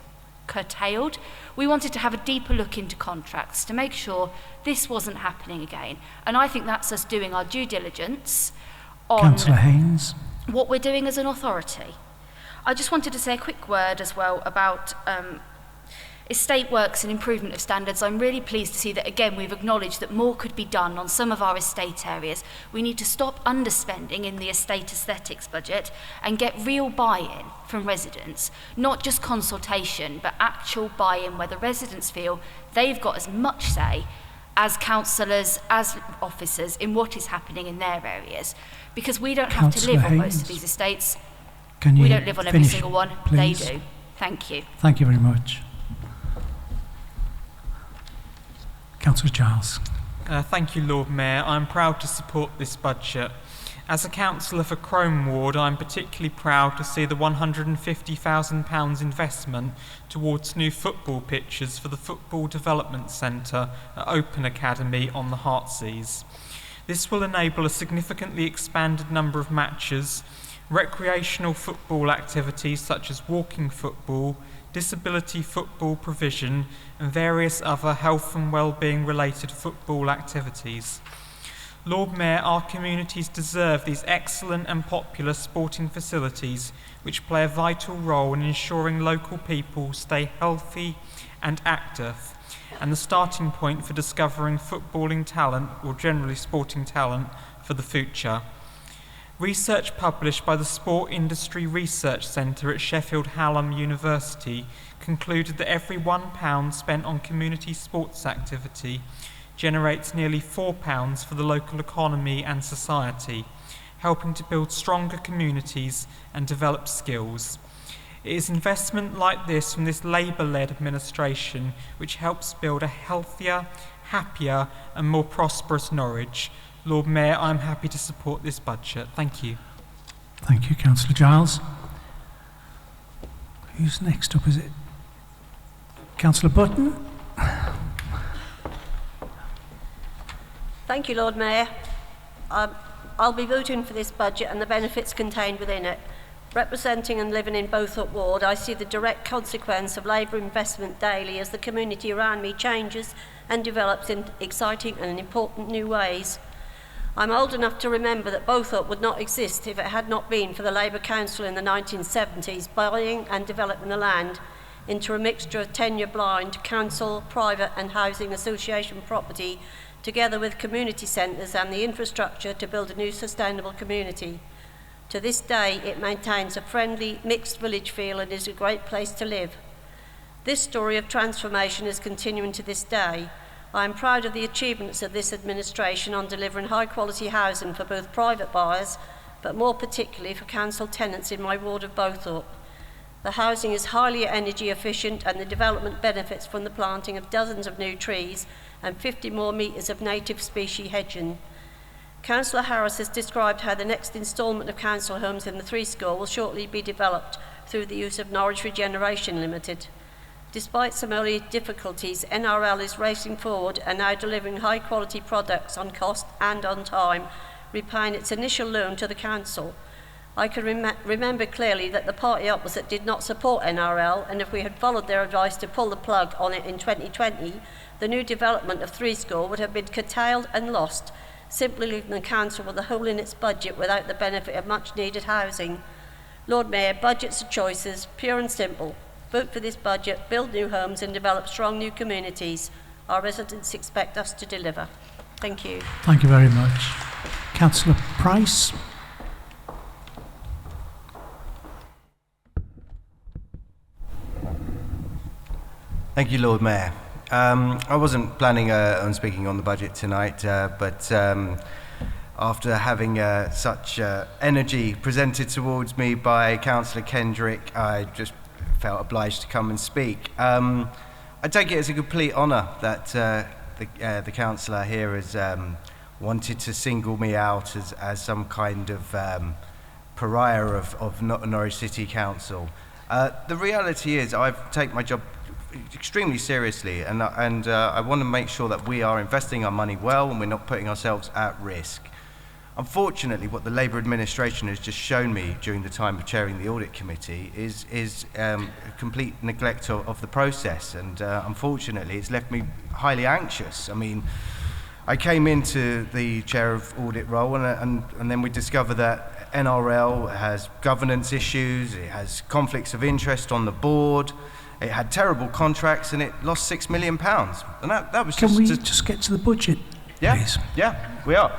curtailed. We wanted to have a deeper look into contracts to make sure this wasn't happening again. And I think that's us doing our due diligence on Councillor Haynes. What we're doing as an authority. I just wanted to say a quick word as well about Estate works and improvement of standards, I'm really pleased to see that again we've acknowledged that more could be done on some of our estate areas. We need to stop underspending in the estate aesthetics budget and get real buy-in from residents, not just consultation, but actual buy-in where the residents feel they've got as much say as councillors, as officers in what is happening in their areas. Because we don't have to live on most of these estates. We don't live on every single one. Please? They do. Thank you. Thank you very much. Councillor Giles. Thank you, Lord Mayor. I'm proud to support this budget. As a councillor for Crome Ward, I'm particularly proud to see the £150,000 investment towards new football pitches for the Football Development Centre at Open Academy on the Heartsease. This will enable a significantly expanded number of matches, recreational football activities such as walking football, disability football provision, and various other health and well-being related football activities. Lord Mayor, our communities deserve these excellent and popular sporting facilities which play a vital role in ensuring local people stay healthy and active, and the starting point for discovering footballing talent, or generally sporting talent, for the future. Research published by the Sport Industry Research Centre at Sheffield Hallam University concluded that every £1 spent on community sports activity generates nearly £4 for the local economy and society, helping to build stronger communities and develop skills. It is investment like this from this Labour-led administration which helps build a healthier, happier and more prosperous Norwich. Lord Mayor, I'm happy to support this budget. Thank you. Thank you, Councillor Giles. Who's next up, is it? Councillor Button? Thank you, Lord Mayor. I'll be voting for this budget and the benefits contained within it. Representing and living in Bothorpe Ward, I see the direct consequence of Labour investment daily as the community around me changes and develops in exciting and important new ways. I'm old enough to remember that Bothorpe would not exist if it had not been for the Labour Council in the 1970s buying and developing the land into a mixture of tenure-blind, council, private and housing association property, together with community centres and the infrastructure to build a new sustainable community. To this day, it maintains a friendly, mixed village feel and is a great place to live. This story of transformation is continuing to this day. I am proud of the achievements of this administration on delivering high-quality housing for both private buyers, but more particularly for council tenants in my ward of Bothorpe. The housing is highly energy efficient and the development benefits from the planting of dozens of new trees and 50 more metres of native species hedging. Councillor Harris has described how the next instalment of council homes in the Three Score will shortly be developed through the use of Norwich Regeneration Limited. Despite some early difficulties, NRL is racing forward and now delivering high-quality products on cost and on time, repaying its initial loan to the council. I can remember clearly that the party opposite did not support NRL, and if we had followed their advice to pull the plug on it in 2020, the new development of Three Score would have been curtailed and lost, simply leaving the council with a hole in its budget without the benefit of much-needed housing. Lord Mayor, budgets are choices, pure and simple. Vote for this budget, build new homes and develop strong new communities. Our residents expect us to deliver. Thank you. Thank you very much. Councillor Price. Thank you, Lord Mayor. I wasn't planning on speaking on the budget tonight, but after having such energy presented towards me by Councillor Kendrick, I just felt obliged to come and speak. I take it as a complete honour that the councillor here has wanted to single me out as some kind of pariah of Norwich City Council. The reality is I take my job extremely seriously, and I want to make sure that we are investing our money well and we're not putting ourselves at risk. Unfortunately, what the Labour administration has just shown me during the time of chairing the audit committee is a complete neglect of the process, and unfortunately it's left me highly anxious. I mean, I came into the chair of audit role and then we discovered that NRL has governance issues, it has conflicts of interest on the board, It had terrible contracts and it lost £6 million. And that was Can just... we just get to the budget, please? Yeah, we are.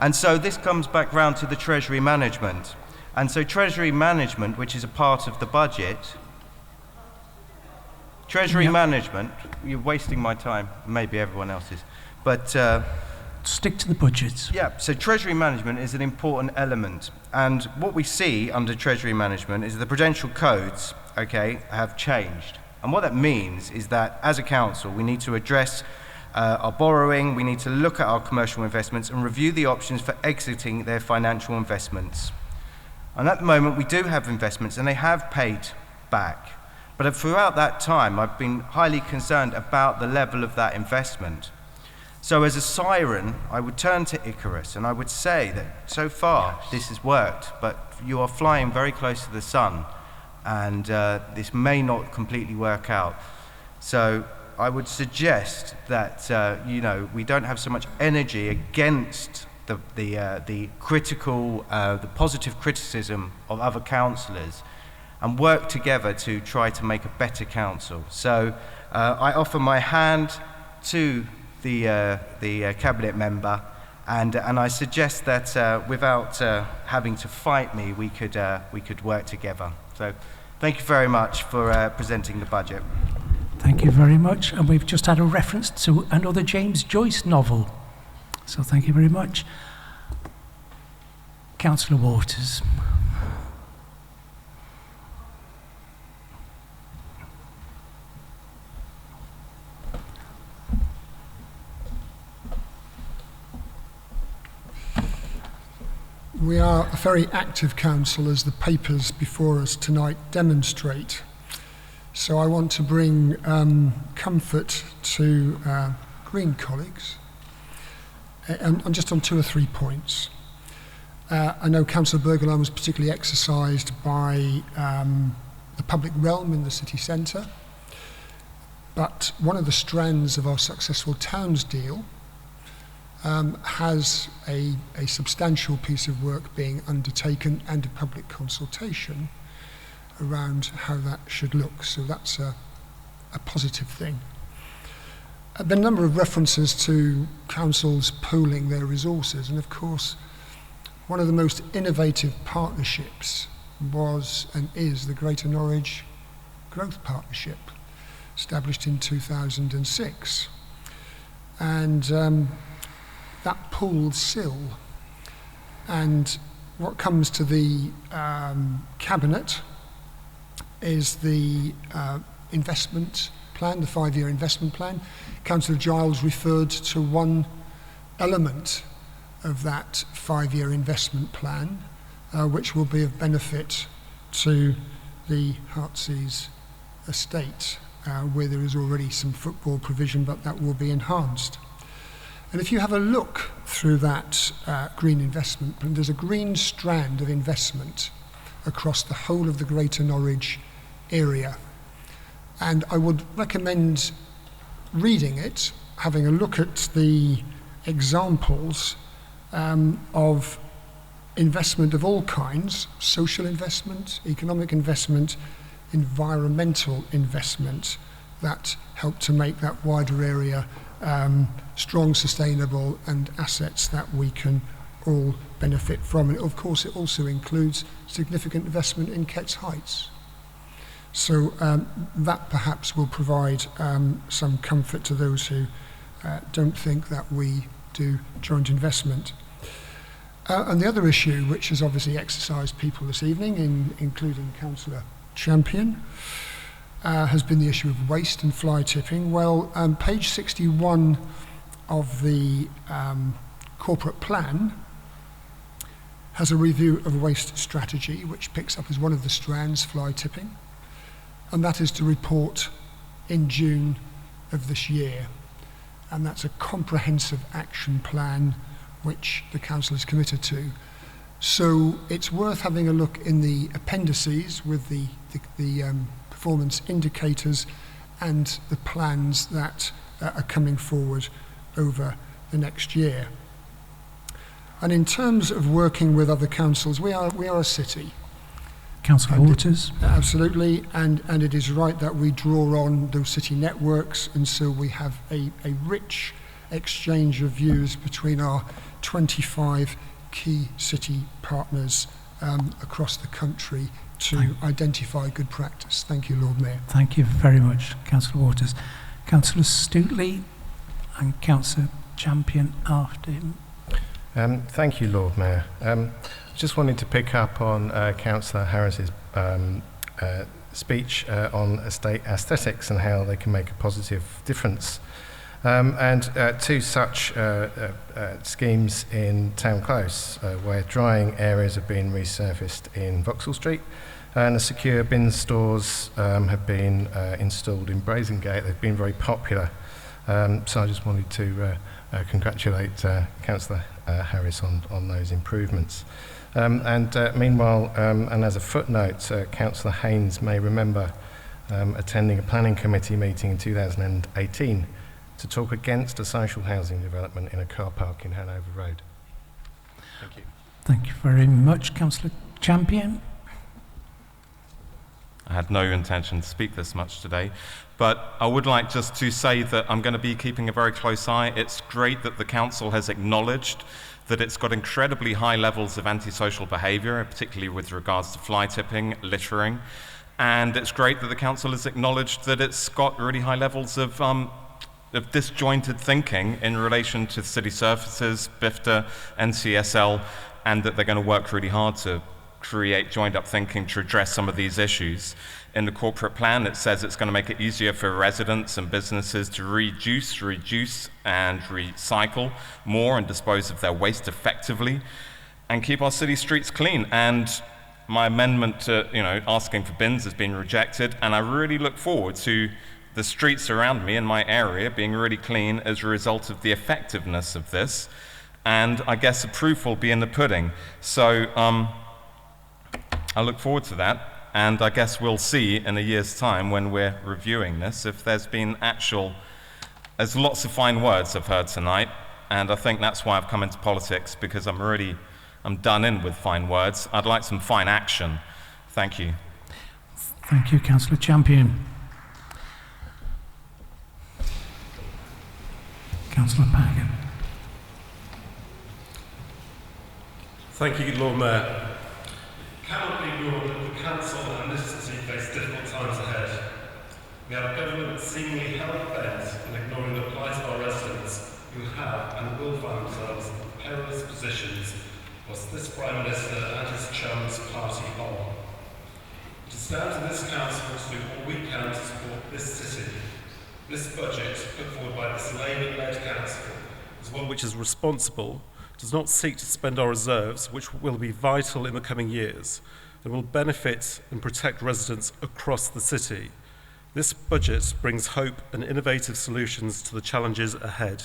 And so this comes back round to the Treasury management. And so Treasury management, which is a part of the budget, Treasury management, you're wasting my time, maybe everyone else's, but... stick to the budget. Yeah, so Treasury management is an important element. And what we see under Treasury management is the prudential codes, okay, have changed. And what that means is that as a council, we need to address our borrowing, we need to look at our commercial investments and review the options for exiting their financial investments. And at the moment, we do have investments and they have paid back. But throughout that time, I've been highly concerned about the level of that investment. So as a siren, I would turn to Icarus and I would say that so far this has worked, but you are flying very close to the sun and this may not completely work out. So I would suggest that we don't have so much energy against the critical, the positive criticism of other councillors and work together to try to make a better council. So I offer my hand to the cabinet member, and I suggest that without having to fight me, we could work together. So, thank you very much for presenting the budget. Thank you very much. And we've just had a reference to another James Joyce novel. So thank you very much. Councillor Waters. We are a very active council, as the papers before us tonight demonstrate. So I want to bring comfort to Green colleagues, and just on 2 or 3 points. I know Councillor Bergeland was particularly exercised by the public realm in the city centre, but one of the strands of our successful towns deal has a substantial piece of work being undertaken and a public consultation around how that should look. So that's a positive thing. There have been a number of references to councils pooling their resources, and of course one of the most innovative partnerships was and is the Greater Norwich Growth Partnership, established in 2006. And that pooled SIL, and what comes to the Cabinet is the investment plan, the 5-year investment plan. Councillor Giles referred to one element of that 5-year investment plan, which will be of benefit to the Heartsease estate, where there is already some football provision, but that will be enhanced. And if you have a look through that green investment plan, there's a green strand of investment across the whole of the Greater Norwich area. And I would recommend reading it, having a look at the examples of investment of all kinds: social investment, economic investment, environmental investment, that help to make that wider area strong, sustainable, and assets that we can all benefit from. And of course it also includes significant investment in Ketts Heights. So that perhaps will provide some comfort to those who don't think that we do joint investment. And the other issue, which has obviously exercised people this evening, including Councillor Champion, has been the issue of waste and fly tipping. Well, page 61 of the corporate plan has a review of waste strategy, which picks up as one of the strands fly tipping, and that is to report in June of this year. And that's a comprehensive action plan which the council is committed to. So it's worth having a look in the appendices with the performance indicators and the plans that are coming forward over the next year. And in terms of working with other councils, we are a city, Councillor Waters. Absolutely, and it is right that we draw on those city networks, and so we have a rich exchange of views between our 25 key city partners across the country to identify good practice. Thank you, Lord Mayor. Thank you very much, Councillor Waters. Councillor Stootley and Councillor Champion after him. Thank you, Lord Mayor. Just wanted to pick up on Councillor Harris's speech on estate aesthetics and how they can make a positive difference. And two such schemes in Town Close, where drying areas have been resurfaced in Vauxhall Street, and the secure bin stores have been installed in Brazengate. They've been very popular. So I just wanted to congratulate Councillor Harris on those improvements. Meanwhile, and as a footnote, Councillor Haynes may remember attending a planning committee meeting in 2018 to talk against a social housing development in a car park in Hanover Road. Thank you. Thank you very much, Councillor Champion. I had no intention to speak this much today, but I would like just to say that I'm going to be keeping a very close eye. It's great that the council has acknowledged that it's got incredibly high levels of antisocial behaviour, particularly with regards to fly tipping, littering, and it's great that the council has acknowledged that it's got really high levels of disjointed thinking in relation to city services, BIFTA, NCSL, and that they're going to work really hard to create joined-up thinking to address some of these issues. In the corporate plan, it says it's going to make it easier for residents and businesses to reduce, and recycle more and dispose of their waste effectively and keep our city streets clean. And my amendment to, asking for bins has been rejected, and I really look forward to the streets around me in my area being really clean as a result of the effectiveness of this. And I guess the proof will be in the pudding. So I look forward to that. And I guess we'll see in a year's time when we're reviewing this if there's been there's lots of fine words I've heard tonight, and I think that's why I've come into politics, because I'm done in with fine words. I'd like some fine action. Thank you. Thank you, Councillor Champion. Councillor Pagan. Thank you, Lord Mayor. Cannot be ignored that the council and this city face difficult times ahead. We have a government seemingly hell-bent on ignoring the plight of our residents who have and will find themselves in perilous positions whilst this Prime Minister and his chums party on. It is down to this council to do all we can to support this city. This budget, put forward by this Labour-led council, is one which is responsible, does not seek to spend our reserves, which will be vital in the coming years, and will benefit and protect residents across the city. This budget brings hope and innovative solutions to the challenges ahead.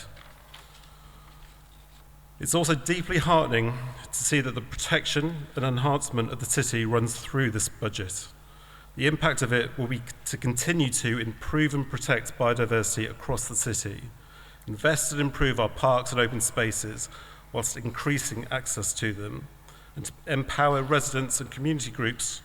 It's also deeply heartening to see that the protection and enhancement of the city runs through this budget. The impact of it will be to continue to improve and protect biodiversity across the city, invest and improve our parks and open spaces, whilst increasing access to them, and to empower residents and community groups.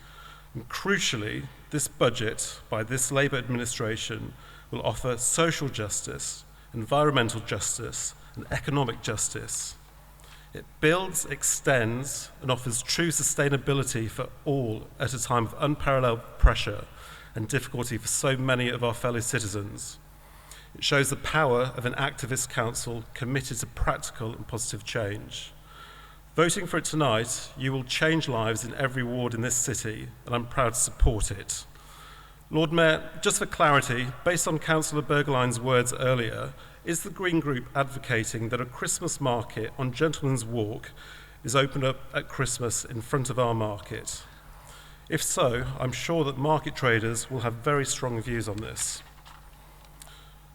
And crucially, this budget by this Labour administration will offer social justice, environmental justice, and economic justice. It builds, extends, and offers true sustainability for all at a time of unparalleled pressure and difficulty for so many of our fellow citizens. It shows the power of an activist council committed to practical and positive change. Voting for it tonight, you will change lives in every ward in this city, and I'm proud to support it. Lord Mayor, just for clarity, based on Councillor Bergeline's words earlier, is the Green Group advocating that a Christmas market on Gentleman's Walk is opened up at Christmas in front of our market? If so, I'm sure that market traders will have very strong views on this.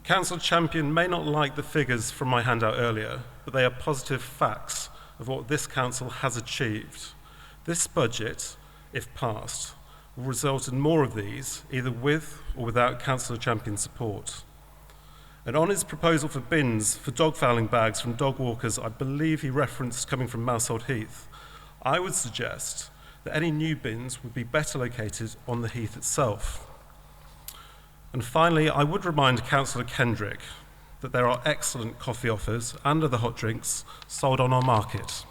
Councillor Champion may not like the figures from my handout earlier, but they are positive facts of what this council has achieved. This budget, if passed, will result in more of these, either with or without Councillor Champion's support. And on his proposal for bins for dog fouling bags from dog walkers, I believe he referenced coming from Mousehold Heath, I would suggest that any new bins would be better located on the heath itself. And finally, I would remind Councillor Kendrick that there are excellent coffee offers and other hot drinks sold on our market.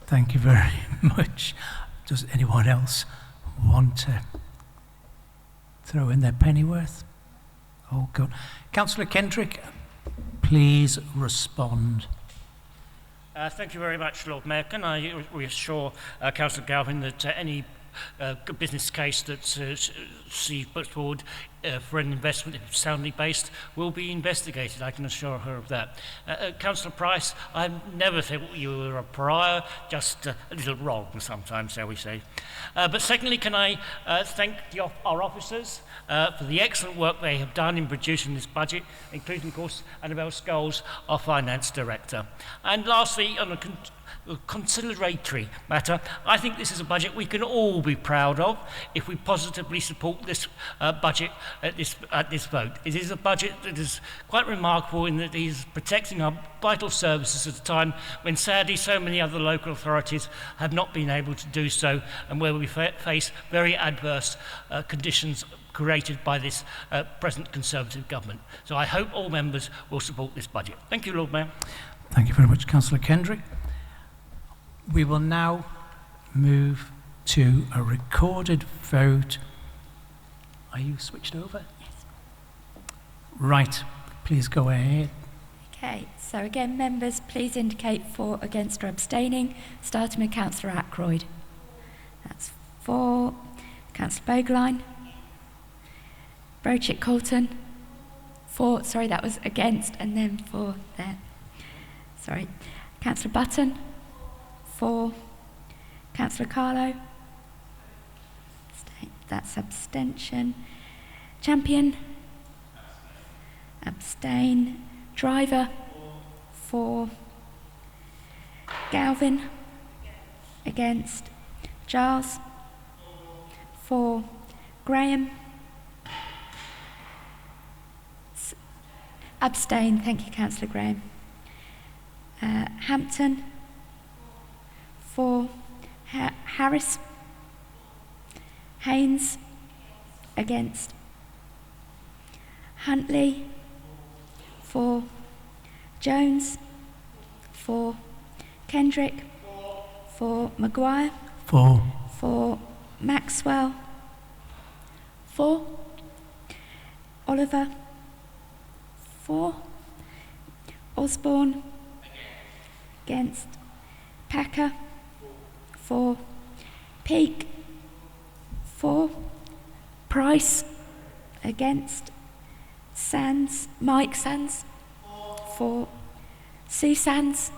Thank you very much. Does anyone else want to throw in their pennyworth? Oh, good. Councillor Kendrick, please respond. Thank you very much, Lord Mayor. Can I reassure Councillor Galvin that any good business case that's put forward for an investment, if it's soundly based, will be investigated. I can assure her of that. Councillor Price, I never thought you were a pariah, just a little wrong sometimes, shall we say. But secondly, can I thank our officers for the excellent work they have done in producing this budget, including, of course, Annabelle Scholes, our Finance Director. And lastly, on a conciliatory matter, I think this is a budget we can all be proud of if we positively support this budget at this vote. It is a budget that is quite remarkable in that it is protecting our vital services at a time when sadly so many other local authorities have not been able to do so, and where we face very adverse conditions created by this present Conservative government. So I hope all members will support this budget. Thank you, Lord Mayor. Thank you very much, Councillor Kendrick. We will now move to a recorded vote. Are you switched over? Yes. Right, please go ahead. Okay, so again, members, please indicate for, against or abstaining, starting with Councillor Ackroyd. That's for Councillor Bogeline. Brochik Colton. For, sorry, that was against, and then for there. Sorry. Councillor Button. For Councillor Carlo. That's abstention. Champion. Abstain. Driver. For Galvin. Against. Giles. For Graham. Abstain. Thank you, Councillor Graham. Hampton. For Harris. Haynes. Against. Huntley. For Jones. For Kendrick. For Maguire. For Maxwell. For Oliver. For Osborne. Against. Packer. For Peake. For Price. Against. Sands. Mike Sands. For Sue Sands.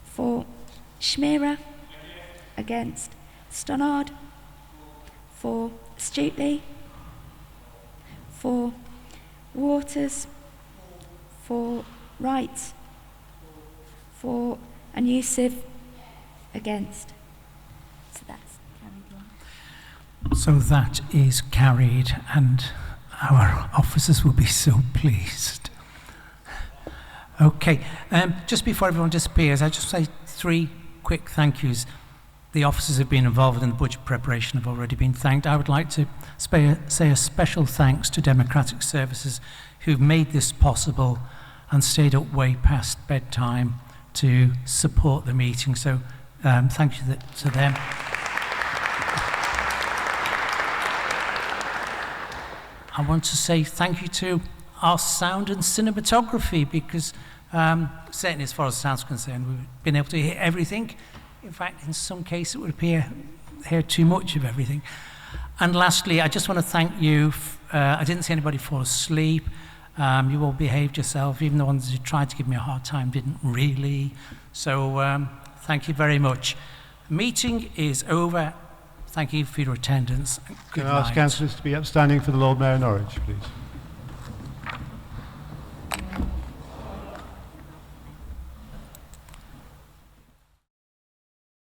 For Schmierer. Against. Stannard. For Stuteley. For Waters. For Wright. For Anusiv. Against. So that's carried on. So that is carried, and our officers will be so pleased. Okay, just before everyone disappears, I just say 3 quick thank yous. The officers who have been involved in the budget preparation have already been thanked. I would like to say a special thanks to Democratic Services who've made this possible and stayed up way past bedtime to support the meeting. So thank you to them. I want to say thank you to our sound and cinematography, because certainly as far as sound's concerned, we've been able to hear everything. In fact, in some cases, it would appear hear too much of everything. And lastly, I just want to thank you. I didn't see anybody fall asleep. You all behaved yourself. Even the ones who tried to give me a hard time didn't really. So thank you very much. The meeting is over. Thank you for your attendance. Good Can I ask councillors to be upstanding for the Lord Mayor of Norwich, please?